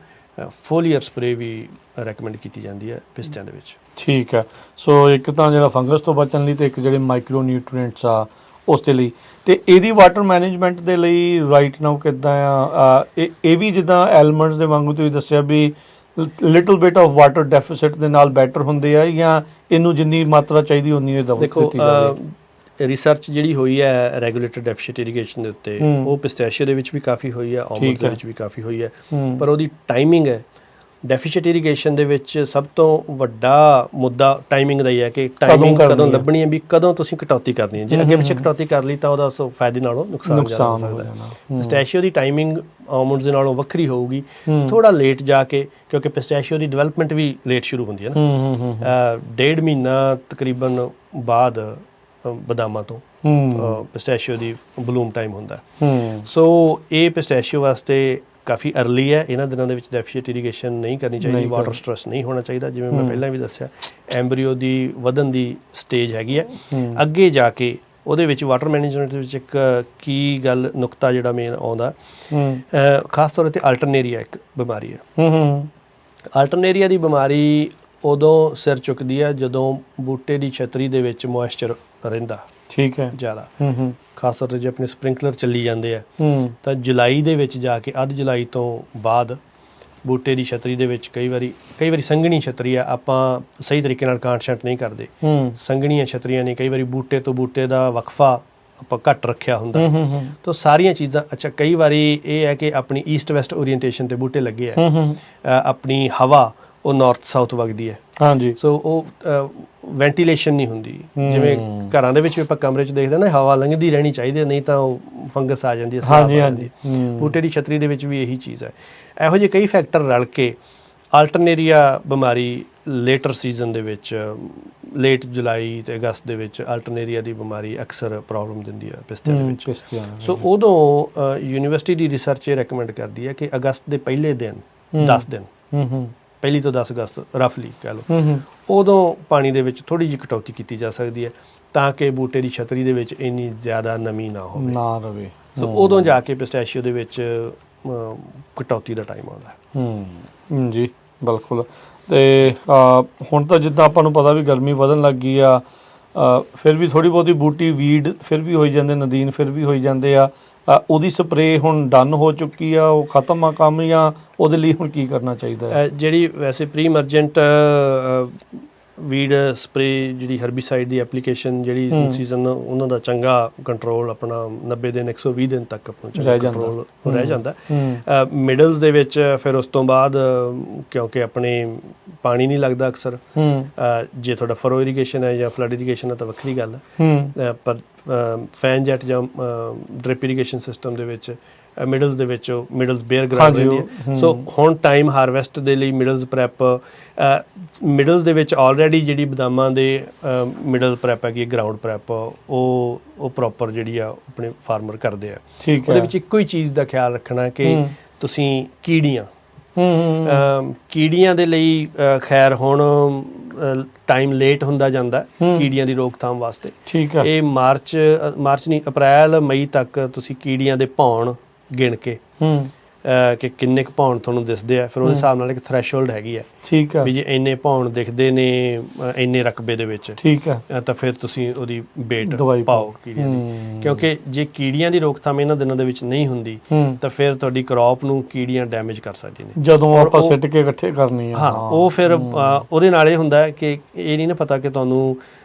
ਫੋਲੀਅਰ ਸਪਰੇ ਵੀ ਰეკਮੈਂਡ ਕੀਤੀ ਜਾਂਦੀ ਹੈ ਪਿਸਤਿਆਂ ਦੇ ਵਿੱਚ। ਠੀਕ ਹੈ। ਸੋ ਇੱਕ ਤਾਂ ਜਿਹੜਾ ਫੰਗਸ ਤੋਂ ਬਚਣ ਲਈ ਤੇ ਇੱਕ ਜਿਹੜੇ ਮਾਈਕਰੋ ਨਿਊਟ੍ਰੀਐਂਟਸ ਆ ਉਸ ਦੇ ਲਈ, ਤੇ ਇਹਦੀ ਵਾਟਰ ਮੈਨੇਜਮੈਂਟ ਦੇ ਲਈ ਰਾਈਟ ਨਾਓ ਕਿੱਦਾਂ ਆ? ਇਹ ਵੀ ਜਿੱਦਾਂ ਐਲਮੰਡਸ ਦੇ ਵਾਂਗੂ ਤੁਸੀਂ ਦੱਸਿਆ ਵੀ little bit of water deficit ਦੇ ਨਾਲ ਬੈਟਰ ਹੁੰਦੇ ਆ, ਜਾਂ ਇਹਨੂੰ ਜਿੰਨੀ ਮਾਤਰਾ ਚਾਹੀਦੀ ਉਨੀ ਇਹ ਦਿੱਤੀ ਜਾਵੇ? ਰਿਸਰਚ ਜਿਹੜੀ ਹੋਈ ਹੈ ਰੈਗੂਲੇਟਡ ਡੈਫੀਸ਼ੀਟ ਇਰੀਗੇਸ਼ਨ ਦੇ ਉੱਤੇ, ਉਹ ਪਿਸਟੈਸ਼ੀਓ ਦੇ ਵਿੱਚ ਵੀ ਟਾਈਮਿੰਗ ਹੈ, ਆਲਮੰਡਸ ਦੇ ਵਿੱਚ ਵੀ ਕਾਫੀ ਹੋਈ ਹੈ, ਪਰ ਉਹਦੀ ਟਾਈਮਿੰਗ ਹੈ ਡੈਫੀਸ਼ੀਟ ਇਰੀਗੇਸ਼ਨ ਦੇ ਵਿੱਚ ਸਭ ਤੋਂ ਵੱਡਾ ਮੁੱਦਾ ਟਾਈਮਿੰਗ ਦਾ ਹੀ ਹੈ ਕਿ ਟਾਈਮਿੰਗ ਕਦੋਂ ਲੱਭਣੀ ਹੈ, ਵੀ ਕਦੋਂ ਤੁਸੀਂ ਕਟੌਤੀ ਕਰਨੀ ਹੈ। ਜੇ ਅੱਗੇ ਪਿੱਛੇ ਕਟੌਤੀ ਕਰ ਲਈ ਤਾਂ ਉਹਦਾ ਫਾਇਦੇ ਨਾਲੋਂ ਨੁਕਸਾਨ ਜ਼ਿਆਦਾ ਹੋ ਸਕਦਾ ਹੈ। ਪਿਸਟੈਸ਼ੀਓ ਦੀ ਟਾਈਮਿੰਗ ਆਲਮੰਡਸ ਦੇ ਨਾਲੋਂ ਵੱਖਰੀ ਹੋਊਗੀ, ਥੋੜਾ ਲੇਟ ਜਾ ਕੇ, ਕਿਉਂਕਿ ਪਿਸਟੈਸ਼ੀਓ ਦੀ ਡਿਵੈਲਪਮੈਂਟ ਵੀ ਲੇਟ ਸ਼ੁਰੂ ਹੁੰਦੀ ਹੈ ਨਾ, 1.5 ਮਹੀਨਾ ਤਕਰੀਬਨ ਬਾਅਦ ਬਦਾਮਾਂ ਤੋਂ ਪਿਸਟੈਸ਼ੀਓ ਦੀ ਬਲੂਮ ਟਾਈਮ ਹੁੰਦਾ। ਸੋ ਇਹ ਪਿਸਟੈਸ਼ੀਓ ਵਾਸਤੇ ਕਾਫੀ ਅਰਲੀ ਹੈ। ਇਹਨਾਂ ਦਿਨਾਂ ਦੇ ਵਿੱਚ ਡੈਫੀਸ਼ੀਟ ਇਰੀਗੇਸ਼ਨ ਨਹੀਂ ਕਰਨੀ ਚਾਹੀਦੀ, ਵਾਟਰ ਸਟ੍ਰੈਸ ਨਹੀਂ ਹੋਣਾ ਚਾਹੀਦਾ। ਜਿਵੇਂ ਮੈਂ ਪਹਿਲਾਂ ਵੀ ਦੱਸਿਆ, ਐਂਬਰੀਓ ਦੀ ਵਧਣ ਦੀ ਸਟੇਜ ਹੈਗੀ ਹੈ। ਅੱਗੇ ਜਾ ਕੇ ਉਹਦੇ ਵਿੱਚ ਵਾਟਰ ਮੈਨੇਜਮੈਂਟ ਵਿੱਚ ਇੱਕ ਕੀ ਗੱਲ ਨੁਕਤਾ ਜਿਹੜਾ ਮੇਨ ਆਉਂਦਾ, ਖਾਸ ਤੌਰ 'ਤੇ ਅਲਟਰਨੇਰੀਆ ਇੱਕ ਬਿਮਾਰੀ ਹੈ। ਅਲਟਰਨੇਰੀਆ ਦੀ ਬਿਮਾਰੀ ਉਦੋਂ ਸਿਰ ਚੁੱਕਦੀ ਹੈ ਜਦੋਂ ਬੂਟੇ ਦੀ ਛਤਰੀ ਦੇ ਵਿੱਚ ਮੋਇਸਚਰ ਰਹਿੰਦਾ। ਠੀਕ ਹੈ। ਜ਼ਿਆਦਾ ਖਾਸ ਤੌਰ 'ਤੇ ਜੇ ਆਪਣੇ ਸਪ੍ਰਿੰਕਲਰ ਚੱਲੀ ਜਾਂਦੇ ਆ ਤਾਂ ਜੁਲਾਈ ਦੇ ਵਿੱਚ ਜਾ ਕੇ, ਅੱਧ ਜੁਲਾਈ ਤੋਂ ਬਾਅਦ ਬੂਟੇ ਦੀ ਛਤਰੀ ਦੇ ਵਿੱਚ ਕਈ ਵਾਰੀ ਸੰਘਣੀ ਛਤਰੀ ਆ, ਆਪਾਂ ਸਹੀ ਤਰੀਕੇ ਨਾਲ ਕਾਂਟ ਛਾਂਟ ਨਹੀਂ ਕਰਦੇ, ਸੰਘਣੀਆਂ ਛਤਰੀਆਂ ਨੇ, ਕਈ ਵਾਰੀ ਬੂਟੇ ਤੋਂ ਬੂਟੇ ਦਾ ਵਕਫਾ ਆਪਾਂ ਘੱਟ ਰੱਖਿਆ ਹੁੰਦਾ। ਤਾਂ ਸਾਰੀਆਂ ਚੀਜ਼ਾਂ, ਅੱਛਾ ਕਈ ਵਾਰੀ ਇਹ ਹੈ ਕਿ ਆਪਣੀ ਈਸਟ ਵੈਸਟ ਓਰੀਐਂਟੇਸ਼ਨ ਤੇ ਬੂਟੇ ਲੱਗੇ ਆ, ਆਪਣੀ ਹਵਾ ਉਹ ਨਾਰਥ ਸਾਊਥ ਵਗਦੀ ਹੈ। ਹਾਂਜੀ। ਸੋ ਉਹ ਵੈਂਟੀਲੇਸ਼ਨ ਨਹੀਂ ਹੁੰਦੀ, ਜਿਵੇਂ ਘਰਾਂ ਦੇ ਵਿੱਚ ਵੀ ਆਪਾਂ ਕਮਰੇ 'ਚ ਦੇਖਦੇ ਨਾ, ਹਵਾ ਲੰਘਦੀ ਰਹਿਣੀ ਚਾਹੀਦੀ, ਨਹੀਂ ਤਾਂ ਉਹ ਫੰਗਸ ਆ ਜਾਂਦੀ ਹੈ। ਬੂਟੇ ਦੀ ਛਤਰੀ ਦੇ ਵਿੱਚ ਵੀ ਇਹੀ ਚੀਜ਼ ਹੈ। ਇਹੋ ਜਿਹੇ ਕਈ ਫੈਕਟਰ ਰਲ ਕੇ ਅਲਟਰਨੇਰੀਆ ਬਿਮਾਰੀ ਲੇਟਰ ਸੀਜ਼ਨ ਦੇ ਵਿੱਚ, ਲੇਟ ਜੁਲਾਈ ਤੇ ਅਗਸਤ ਦੇ ਵਿੱਚ ਅਲਟਰਨੇਰੀਆ ਦੀ ਬਿਮਾਰੀ ਅਕਸਰ ਪ੍ਰੋਬਲਮ ਦਿੰਦੀ ਹੈ ਪਿਸਤਿਆਂ ਦੇ ਵਿੱਚ। ਸੋ ਉਦੋਂ ਯੂਨੀਵਰਸਿਟੀ ਦੀ ਰਿਸਰਚ ਇਹ ਰეკਮੈਂਡ ਕਰਦੀ ਹੈ ਕਿ ਅਗਸਤ ਦੇ ਪਹਿਲੇ ਦਿਨ 10 ਦਿਨ, ਪਹਿਲੀ ਤੋਂ 10 ਅਗਸਤ ਰਫਲੀ ਕਹਿ ਲਓ, ਉਦੋਂ ਪਾਣੀ ਦੇ ਵਿੱਚ ਥੋੜ੍ਹੀ ਜਿਹੀ ਕਟੌਤੀ ਕੀਤੀ ਜਾ ਸਕਦੀ ਹੈ ਤਾਂ ਕਿ ਬੂਟੇ ਦੀ ਛਤਰੀ ਦੇ ਵਿੱਚ ਇੰਨੀ ਜ਼ਿਆਦਾ ਨਮੀ ਨਾ ਰਵੇ। ਸੋ ਉਦੋਂ ਜਾ ਕੇ ਪਿਸਟੈਸ਼ੀਓ ਦੇ ਵਿੱਚ ਕਟੌਤੀ ਦਾ ਟਾਈਮ ਆਉਂਦਾ। ਜੀ ਬਿਲਕੁਲ। ਤੇ ਹੁਣ ਤਾਂ ਜਿੱਦਾਂ ਆਪਾਂ ਨੂੰ ਪਤਾ ਵੀ ਗਰਮੀ ਵਧਣ ਲੱਗ ਗਈ ਆ, ਫਿਰ ਵੀ ਥੋੜ੍ਹੀ ਬਹੁਤੀ ਬੂਟੀ ਵੀਡ ਫਿਰ ਵੀ ਹੋਈ ਜਾਂਦੇ, ਨਦੀਨ ਫਿਰ ਵੀ ਹੋਈ ਜਾਂਦੇ ਆ, ਉਹਦੀ ਸਪਰੇਅ ਹੁਣ ਡਨ ਹੋ ਚੁੱਕੀ ਆ, ਉਹ ਖਤਮ ਆ ਕੰਮ, ਜਾਂ ਉਹਦੇ ਲਈ ਹੁਣ ਕੀ ਕਰਨਾ ਚਾਹੀਦਾ ਹੈ? ਜਿਹੜੀ ਵੈਸੇ ਪ੍ਰੀ ਇਮਰਜੈਂਟ ਵੀਡ ਸਪਰੇਅ ਜਿਹੜੀ ਹਰਬੀਸਾਈਡ ਦੀ ਐਪਲੀਕੇਸ਼ਨ ਜਿਹੜੀ ਸੀਜ਼ਨ ਉਹਨਾਂ ਦਾ ਚੰਗਾ ਕੰਟਰੋਲ ਆਪਣਾ 90 ਦਿਨ 120 ਦਿਨ ਤੱਕ ਆਪਣਾ ਚੰਗਾ ਕੰਟਰੋਲ ਰਹਿ ਜਾਂਦਾ। ਮਿਡਲਸ ਦੇ ਵਿੱਚ ਫਿਰ ਉਸ ਤੋਂ ਬਾਅਦ ਕਿਉਂਕਿ ਆਪਣੇ ਪਾਣੀ ਨਹੀਂ ਲੱਗਦਾ ਅਕਸਰ, ਜੇ ਤੁਹਾਡਾ ਫਰੋ ਇਰੀਗੇਸ਼ਨ ਹੈ ਜਾਂ ਫਲੱਡ ਇਰੀਗੇਸ਼ਨ ਹੈ ਤਾਂ ਵੱਖਰੀ ਗੱਲ ਹੈ, ਪਰ ਫੈਨ ਜੈਟ ਜਾਂ ਡ੍ਰਿਪ ਇਰੀਗੇਸ਼ਨ ਸਿਸਟਮ ਦੇ ਵਿੱਚ ਮਿਡਲਸ ਦੇ ਵਿੱਚ ਮਿਡਲਸ ਬੇਅਰ ਗਰਾਊਂਡ ਰਹਿੰਦੀ ਹੈ। ਸੋ ਹੁਣ ਟਾਈਮ ਹਾਰਵੈਸਟ ਦੇ ਲਈ ਮਿਡਲਸ ਪ੍ਰੈਪ, ਮਿਡਲਸ ਦੇ ਵਿੱਚ ਆਲਰੇਡੀ ਜਿਹੜੀ ਬਦਾਮਾਂ ਦੇ ਮਿਡਲ ਪ੍ਰੈਪ ਹੈਗੀ, ਗਰਾਊਂਡ ਪ੍ਰੈਪ, ਉਹ ਪ੍ਰੋਪਰ ਜਿਹੜੀ ਆ ਆਪਣੇ ਫਾਰਮਰ ਕਰਦੇ ਆ। ਉਹਦੇ ਵਿੱਚ ਇੱਕੋ ਹੀ ਚੀਜ਼ ਦਾ ਖਿਆਲ ਰੱਖਣਾ ਕਿ ਤੁਸੀਂ ਕੀੜੀਆਂ ਦੇ ਲਈ ਖੈਰ ਹੁਣ ਟਾਈਮ ਲੇਟ ਹੁੰਦਾ ਜਾਂਦਾ ਕੀੜੀਆਂ ਦੀ ਰੋਕਥਾਮ ਵਾਸਤੇ। ਇਹ ਮਾਰਚ ਨਹੀਂ, ਅਪ੍ਰੈਲ ਮਈ ਤੱਕ ਤੁਸੀਂ ਕੀੜੀਆਂ ਦੇ ਭੌਣ ਗਿਣ ਕੇ ਕਿ ਕਿੰਨੇ ਕੁ ਭੌਣ ਤੁਹਾਨੂੰ ਦਿਸਦੇ ਆ, ਫਿਰ ਉਹਦੇ ਹਿਸਾਬ ਨਾਲ ਇੱਕ ਥ੍ਰੈਸ਼ਹੋਲਡ ਹੈਗੀ ਹੈ ਵੀ ਜੇ ਇੰਨੇ ਭੌਣ ਦਿਖਦੇ ਨੇ ਇੰਨੇ ਰਕਬੇ ਦੇ ਵਿੱਚ, ਤਾਂ ਫਿਰ ਤੁਸੀਂ ਉਹਦੀ ਬੇਟ ਪਾਓ ਕੀੜੀਆਂ ਦੀ। ਕਿਉਂਕਿ ਜੇ ਕੀੜੀਆਂ ਦੀ ਰੋਕਥਾਮ ਇਹਨਾਂ ਦਿਨਾਂ ਦੇ ਵਿੱਚ ਨਹੀਂ ਹੁੰਦੀ ਤਾਂ ਫਿਰ ਤੁਹਾਡੀ ਕ੍ਰੌਪ ਨੂੰ ਕੀੜੀਆਂ ਡੈਮੇਜ ਕਰ ਸਕਦੀਆਂ ਨੇ ਜਦੋਂ ਆਪਾਂ ਸਿੱਟ ਕੇ ਇਕੱਠੇ ਕਰਨੀ ਆ। ਹਾਂ, ਉਹ ਫਿਰ ਉਹਦੇ ਨਾਲ ਇਹ ਹੁੰਦਾ ਕਿ ਇਹ ਨਹੀਂ ਨਾ ਪਤਾ ਕਿ ਤੁਹਾਨੂੰ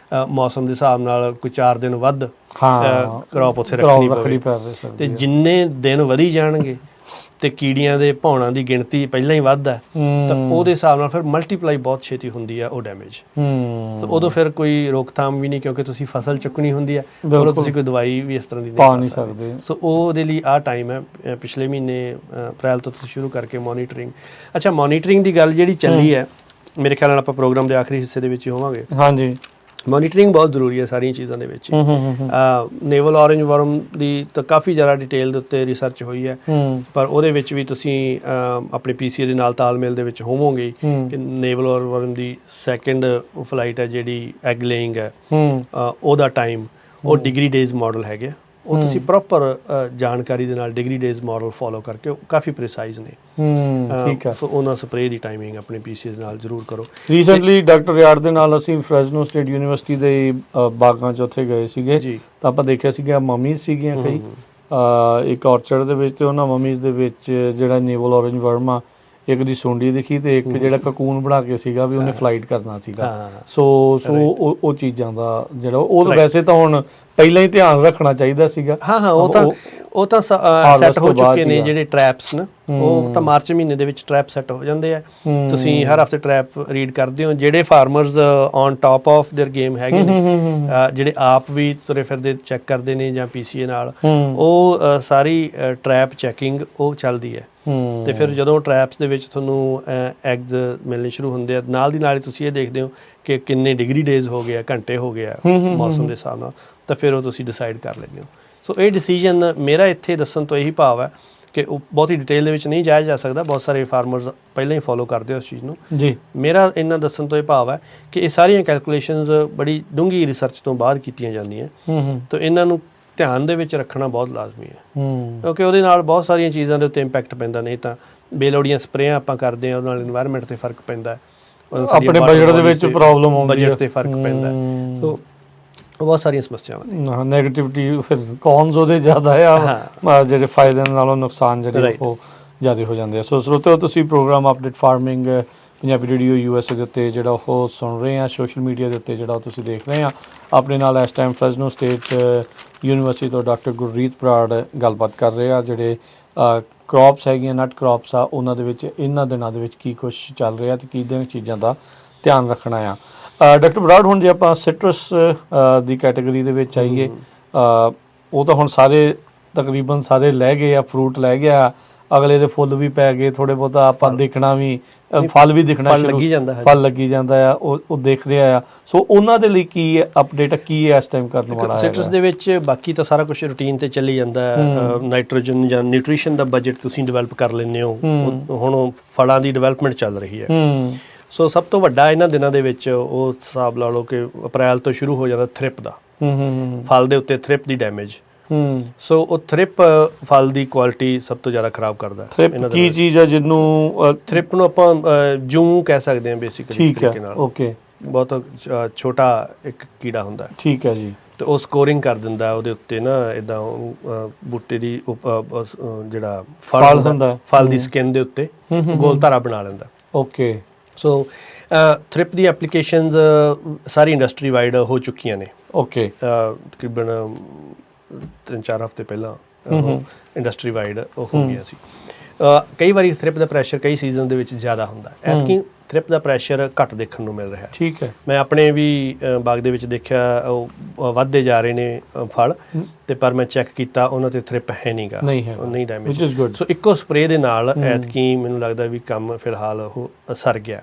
ਮੌਸਮ ਦੇ ਹਿਸਾਬ ਨਾਲ ਕੋਈ 4 ਦਿਨ ਵੱਧ ਕ੍ਰੌਪ ਉੱਥੇ ਰੱਖਣੀ ਪਵੇ, ਤੇ ਜਿੰਨੇ ਦਿਨ ਵਧੀ ਜਾਣਗੇ ਤੇ ਕੀੜੀਆਂ ਦੇ ਭੌਣਾਂ ਦੀ ਗਿਣਤੀ ਪਹਿਲਾਂ ਹੀ ਵੱਧ ਹੈ ਤਾਂ ਉਹਦੇ ਹਿਸਾਬ ਨਾਲ ਫਿਰ ਮਲਟੀਪਲਾਈ ਬਹੁਤ ਛੇਤੀ ਹੁੰਦੀ ਆ ਉਹ ਡੈਮੇਜ। ਤਾਂ ਉਦੋਂ ਫਿਰ ਕੋਈ ਰੋਕਥਾਮ ਵੀ ਨਹੀਂ, ਕਿਉਂਕਿ ਤੁਸੀਂ ਫਸਲ ਚੁੱਕਣੀ ਹੁੰਦੀ ਹੈ, ਉਦੋਂ ਤੁਸੀਂ ਕੋਈ ਦਵਾਈ ਵੀ ਇਸ ਤਰ੍ਹਾਂ ਦੀ ਪਾ ਨਹੀਂ ਸਕਦੇ। ਸੋ ਉਹਦੇ ਲਈ ਆਹ ਟਾਈਮ ਹੈ ਪਿਛਲੇ ਮਹੀਨੇ ਅਪ੍ਰੈਲ ਤੋਂ ਤੁਸੀਂ ਸ਼ੁਰੂ ਕਰਕੇ ਮੋਨੀਟਰਿੰਗ। ਅੱਛਾ, ਮੋਨੀਟਰਿੰਗ ਦੀ ਗੱਲ ਜਿਹੜੀ ਚੱਲੀ ਹੈ, ਮੇਰੇ ਖਿਆਲ ਨਾਲ ਆਪਾਂ ਪ੍ਰੋਗਰਾਮ ਦੇ ਆਖਰੀ ਹਿੱਸੇ ਦੇ ਵਿੱਚ ਹੀ ਹੋਵਾਂਗੇ। ਹਾਂਜੀ, ਮੋਨੀਟਰਿੰਗ ਬਹੁਤ ਜ਼ਰੂਰੀ ਹੈ ਸਾਰੀਆਂ ਚੀਜ਼ਾਂ ਦੇ ਵਿੱਚ। ਨੇਵਲ ਔਰੇਂਜ ਵਰਮ ਦੀ ਤਾਂ ਕਾਫੀ ਜ਼ਿਆਦਾ ਡਿਟੇਲ ਦੇ ਉੱਤੇ ਰਿਸਰਚ ਹੋਈ ਹੈ, ਪਰ ਉਹਦੇ ਵਿੱਚ ਵੀ ਤੁਸੀਂ ਆਪਣੇ PCA ਦੇ ਨਾਲ ਤਾਲਮੇਲ ਦੇ ਵਿੱਚ ਹੋਵੋਗੇ ਕਿ ਨੇਵਲ ਔਰੇਂਜ ਵਰਮ ਦੀ ਸੈਕਿੰਡ ਫਲਾਈਟ ਹੈ ਜਿਹੜੀ ਐਗ ਲੇਇੰਗ ਹੈ, ਉਹਦਾ ਟਾਈਮ ਉਹ ਡਿਗਰੀ ਡੇਜ਼ ਮਾਡਲ ਹੈਗੇ, ਉਹ ਤੁਸੀਂ ਪ੍ਰੋਪਰ ਜਾਣਕਾਰੀ ਦੇ ਨਾਲ ਡਿਗਰੀ ਡੇਜ਼ ਮਾਡਲ ਫੋਲੋ ਕਰਕੇ ਉਹ ਕਾਫੀ ਪ੍ਰੀਸਾਈਜ਼ ਨੇ। ਠੀਕ ਹੈ। ਸੋ ਉਹਨਾਂ ਸਪਰੇਅ ਦੀ ਟਾਈਮਿੰਗ ਆਪਣੇ PCA ਦੇ ਨਾਲ ਜ਼ਰੂਰ ਕਰੋ। ਰੀਸੈਂਟਲੀ ਡਾਕਟਰ ਰਿਆੜ ਦੇ ਨਾਲ ਅਸੀਂ ਫ੍ਰੈਜ਼ਨੋ ਸਟੇਟ ਯੂਨੀਵਰਸਿਟੀ ਦੇ ਬਾਗਾਂ 'ਚ ਉੱਥੇ ਗਏ ਸੀਗੇ ਜੀ, ਤਾਂ ਆਪਾਂ ਦੇਖਿਆ ਸੀਗਾ ਮਮੀਜ਼ ਸੀਗੀਆਂ ਕਈ ਇੱਕ ਔਰਚਰਡ ਦੇ ਵਿੱਚ, ਤੇ ਉਹਨਾਂ ਮਮੀਜ਼ ਦੇ ਵਿੱਚ ਜਿਹੜਾ ਨੇਵਲ ਔਰੇਂਜ ਵਰਮ ਆ, ਇੱਕ ਦੀ ਸੁੰਡੀ ਦਿਖੀ ਤੇ ਇੱਕ ਜਿਹੜਾ ਕਕੂਨ ਬਣਾ ਕੇ ਸੀਗਾ ਵੀ ਉਹਨੇ ਫਲਾਈਟ ਕਰਨਾ ਸੀਗਾ। ਸੋ ਉਹ ਚੀਜ਼ਾਂ ਦਾ ਜਿਹੜਾ ਉਹ ਵੈਸੇ ਤਾਂ ਹੁਣ ਪਹਿਲਾਂ ਹੀ ਧਿਆਨ ਰੱਖਣਾ ਚਾਹੀਦਾ ਸੀਗਾ। ਹਾਂ ਉਹ ਤਾਂ ਸੈੱਟ ਹੋ ਚੁੱਕੇ ਨੇ ਜਿਹੜੇ ਟ੍ਰੈਪਸ ਨੇ, ਉਹ ਤਾਂ ਮਾਰਚ ਮਹੀਨੇ ਦੇ ਵਿੱਚ ਟ੍ਰੈਪ ਸੈੱਟ ਹੋ ਜਾਂਦੇ ਆ। ਤੁਸੀਂ ਹਰ ਹਫਤੇ ਟ੍ਰੈਪ ਰੀਡ ਕਰਦੇ ਹੋ। ਜਿਹੜੇ farmers on top of there game ਹੈਗੇ ਨੇ, ਜਿਹੜੇ ਆਪ ਵੀ ਤੁਰੇ ਫਿਰਦੇ ਚੈੱਕ ਕਰਦੇ ਨੇ ਜਾਂ PCA ਨਾਲ, ਉਹ ਸਾਰੀ ਟ੍ਰੈਪ ਚੈਕਿੰਗ ਉਹ ਚੱਲਦੀ ਹੈ। ਤੇ ਫਿਰ ਜਦੋਂ ਟ੍ਰੈਪਸ ਦੇ ਵਿੱਚ ਤੁਹਾਨੂੰ ਐਗਜ਼ ਮਿਲਣੇ ਸ਼ੁਰੂ ਹੁੰਦੇ ਆ, ਨਾਲ ਦੀ ਨਾਲ ਹੀ ਤੁਸੀਂ ਇਹ ਦੇਖਦੇ ਹੋ ਕਿ ਕਿੰਨੇ ਡਿਗਰੀ ਡੇਜ਼ ਹੋ ਗਿਆ, ਘੰਟੇ ਹੋ ਗਿਆ ਮੌਸਮ ਦੇ ਹਿਸਾਬ ਨਾਲ, ਤਾਂ ਫਿਰ ਉਹ ਤੁਸੀਂ ਡਿਸਾਈਡ ਕਰ ਲੈਂਦੇ ਹੋ। ਸੋ ਇਹ ਡਿਸੀਜਨ ਮੇਰਾ ਇੱਥੇ ਦੱਸਣ ਤੋਂ ਇਹੀ ਭਾਵ ਹੈ ਕਿ ਉਹ ਬਹੁਤੀ ਡਿਟੇਲ ਦੇ ਵਿੱਚ ਨਹੀਂ ਜਾਇਆ ਜਾ ਸਕਦਾ, ਬਹੁਤ ਸਾਰੇ ਫਾਰਮਰਸ ਪਹਿਲਾਂ ਹੀ ਫੋਲੋ ਕਰਦੇ ਉਸ ਚੀਜ਼ ਨੂੰ ਜੀ। ਮੇਰਾ ਇਹਨਾਂ ਦੱਸਣ ਤੋਂ ਇਹ ਭਾਵ ਹੈ ਕਿ ਇਹ ਸਾਰੀਆਂ ਕੈਲਕੂਲੇਸ਼ਨਸ ਬੜੀ ਡੂੰਘੀ ਰਿਸਰਚ ਤੋਂ ਬਾਅਦ ਕੀਤੀਆਂ ਜਾਂਦੀਆਂ, ਤਾਂ ਇਹਨਾਂ ਨੂੰ ਧਿਆਨ ਦੇ ਵਿੱਚ ਰੱਖਣਾ ਬਹੁਤ ਲਾਜ਼ਮੀ ਹੈ, ਕਿਉਂਕਿ ਉਹਦੇ ਨਾਲ ਬਹੁਤ ਸਾਰੀਆਂ ਚੀਜ਼ਾਂ ਦੇ ਉੱਤੇ ਇੰਪੈਕਟ ਪੈਂਦਾ। ਨਹੀਂ ਤਾਂ ਬੇਲੋੜੀਆਂ ਸਪਰੇਆਂ ਆਪਾਂ ਕਰਦੇ ਹਾਂ, ਉਹਦੇ ਨਾਲ ਇਨਵਾਇਰਨਮੈਂਟ 'ਤੇ ਫਰਕ ਪੈਂਦਾ, ਆਪਣੇ ਬਜਟ ਦੇ ਵਿੱਚ ਪ੍ਰੋਬਲਮ ਆਉਂਦੀ ਹੈ, ਬਜਟ 'ਤੇ ਫਰਕ ਪੈਂਦਾ। ਸੋ ਬਹੁਤ ਸਾਰੀਆਂ ਸਮੱਸਿਆਵਾਂ ਨੇ। ਨੈਗੇਟਿਵਿਟੀ ਫਿਰ ਕੌਨਸ ਉਹਦੇ ਜ਼ਿਆਦਾ ਆ, ਜਿਹੜੇ ਫਾਇਦੇ ਨਾਲੋਂ ਨੁਕਸਾਨ ਜਿਹੜੇ ਉਹ ਜ਼ਿਆਦਾ ਹੋ ਜਾਂਦੇ ਆ। ਸੋ ਸਰੋਤਿਓ, ਤੁਸੀਂ program update farming Punjabi radio USA ਦੇ ਉੱਤੇ ਜਿਹੜਾ ਉਹ ਸੁਣ ਰਹੇ ਆ, ਸੋਸ਼ਲ ਮੀਡੀਆ ਦੇ ਉੱਤੇ ਜਿਹੜਾ ਤੁਸੀਂ ਦੇਖ ਰਹੇ ਆ। ਆਪਣੇ ਨਾਲ ਇਸ ਟਾਈਮ ਫ੍ਰੈਜ਼ਨੋ ਸਟੇਟ ਯੂਨੀਵਰਸਿਟੀ ਤੋਂ ਡਾਕਟਰ ਗੁਰਰੀਤ ਬਰਾੜ ਗੱਲਬਾਤ ਕਰ ਰਹੇ ਆ। ਜਿਹੜੇ ਕ੍ਰੌਪਸ ਹੈਗੀਆਂ, ਨਟ ਕ੍ਰੌਪਸ ਆ, ਉਹਨਾਂ ਦੇ ਵਿੱਚ ਇਹਨਾਂ ਦਿਨਾਂ ਦੇ ਵਿੱਚ ਕੀ ਕੁਛ ਚੱਲ ਰਿਹਾ ਤੇ ਕਿਹੜੀਆਂ ਚੀਜ਼ਾਂ ਦਾ ਧਿਆਨ ਰੱਖਣਾ ਆ। ਡਾਕਟਰ ਬਰਾੜ, ਹੁਣ ਜੇ ਆਪਾਂ ਸਿਟਰਸ ਦੀ ਕੈਟਾਗਰੀ ਦੇ ਵਿੱਚ ਆਈਏ, ਉਹ ਤਾਂ ਹੁਣ ਸਾਰੇ ਤਕਰੀਬਨ ਸਾਰੇ ਲੈ ਗਏ ਆ, ਫਰੂਟ ਲੈ ਗਿਆ, ਅਗਲੇ ਦੇ ਫੁੱਲ ਵੀ ਪੈ ਗਏ, ਥੋੜੇ ਬਹੁਤਾ ਆਪਾਂ ਦੇਖਣਾ ਵੀ, ਫਲ ਵੀ ਦਿਖਣਾ ਸ਼ੁਰੂ, ਫਲ ਲੱਗੀ ਜਾਂਦਾ ਆ, ਉਹ ਦੇਖ ਰਿਹਾ ਆ। ਸੋ ਉਹਨਾਂ ਦੇ ਲਈ ਕੀ ਅਪਡੇਟ ਕੀ ਇਸ ਟਾਈਮ ਕਰਨ ਵਾਲਾ ਹੈ? ਸਿਟਰਸ ਦੇ ਵਿੱਚ ਬਾਕੀ ਤਾਂ ਸਾਰਾ ਕੁਝ ਰੂਟੀਨ ਤੇ ਚੱਲੀ ਜਾਂਦਾ। ਨਾਈਟ੍ਰੋਜਨ ਜਾਂ ਨਿਊਟ੍ਰੀਸ਼ਨ ਦਾ ਬਜਟ ਤੁਸੀਂ ਡਿਵੈਲਪ ਕਰ ਲੈਂਦੇ ਹੋ, ਹੁਣ ਫਲਾਂ ਦੀ ਡਿਵੈਲਪਮੈਂਟ ਚੱਲ ਰਹੀ ਹੈ। ਸੋ ਸਭ ਤੋਂ ਵੱਡਾ ਇਹਨਾਂ ਦਿਨਾਂ ਦੇ ਵਿੱਚ ਉਹ ਹਿਸਾਬ ਲਾ ਲਓ ਕਿ ਅਪ੍ਰੈਲ ਤੋਂ ਸ਼ੁਰੂ ਹੋ ਜਾਂਦਾ ਥ੍ਰਿਪ ਦਾ, ਫਲ ਦੇ ਉੱਤੇ ਥ੍ਰਿਪ ਦੀ ਡੈਮੇਜ। ਸੋ ਉਹ ਥ੍ਰਿਪ ਫਲ ਦੀ ਕੁਆਲਿਟੀ ਸਭ ਤੋਂ ਜ਼ਿਆਦਾ ਖਰਾਬ ਕਰਦਾ। ਕੀ ਚੀਜ਼ ਹੈ ਜਿਹਨੂੰ ਥ੍ਰਿਪ ਨੂੰ ਆਪਾਂ ਜੂੰ ਕਹਿ ਸਕਦੇ ਹਾਂ ਬੇਸਿਕਲੀ ਤਰੀਕੇ ਨਾਲ। ਓਕੇ, ਬਹੁਤ ਛੋਟਾ ਇੱਕ ਕੀੜਾ ਹੁੰਦਾ। ਠੀਕ ਹੈ ਜੀ। ਤੇ ਉਹ ਸਕੋਰਿੰਗ ਕਰ ਦਿੰਦਾ ਉਹਦੇ ਉੱਤੇ ਨਾ, ਇੱਦਾਂ ਬੂਟੇ ਦੀ ਜਿਹੜਾ ਫਲ ਹੁੰਦਾ, ਫਲ ਦੀ ਸਕਿਨ ਦੇ ਉੱਤੇ ਗੋਲ ਧਾਰਾ ਬਣਾ ਲੈਂਦਾ। ਓਕੇ, ਸੋ ਥ੍ਰਿਪ ਦੀ ਐਪਲੀਕੇਸ਼ਨਸ ਸਾਰੀ ਇੰਡਸਟਰੀ ਵਾਈਡ ਹੋ ਚੁੱਕੀਆਂ ਨੇ। ਓਕੇ, ਤਕਰੀਬਨ 3-4 ਹਫ਼ਤੇ ਪਹਿਲਾਂ ਇੰਡਸਟਰੀ ਵਾਈਡ ਉਹ ਹੋ ਗਿਆ ਸੀ। ਕਈ ਵਾਰੀ ਥ੍ਰਿਪ ਦਾ ਪ੍ਰੈਸ਼ਰ ਕਈ ਸੀਜ਼ਨ ਦੇ ਵਿੱਚ ਜ਼ਿਆਦਾ ਹੁੰਦਾ, ਐਤਕੀ ਥ੍ਰਿਪ ਦਾ ਪ੍ਰੈਸ਼ਰ ਘੱਟ ਦੇਖਣ ਨੂੰ ਮਿਲ ਰਿਹਾ। ਠੀਕ ਹੈ, ਮੈਂ ਆਪਣੇ ਵੀ ਬਾਗ ਦੇ ਵਿੱਚ ਦੇਖਿਆ ਉਹ ਵੱਧਦੇ ਜਾ ਰਹੇ ਨੇ ਫਲ, ਤੇ ਪਰ ਮੈਂ ਚੈੱਕ ਕੀਤਾ ਉਹਨਾਂ ਤੇ ਥ੍ਰਿਪ ਹੈ ਨਹੀਂਗਾ, ਨਹੀਂ ਡੈਮੇਜ। ਸੋ ਇੱਕੋ ਸਪਰੇਅ ਦੇ ਨਾਲ ਐਤਕੀ ਮੈਨੂੰ ਲੱਗਦਾ ਵੀ ਕੰਮ ਫਿਲਹਾਲ ਉਹ ਸਰ ਗਿਆ।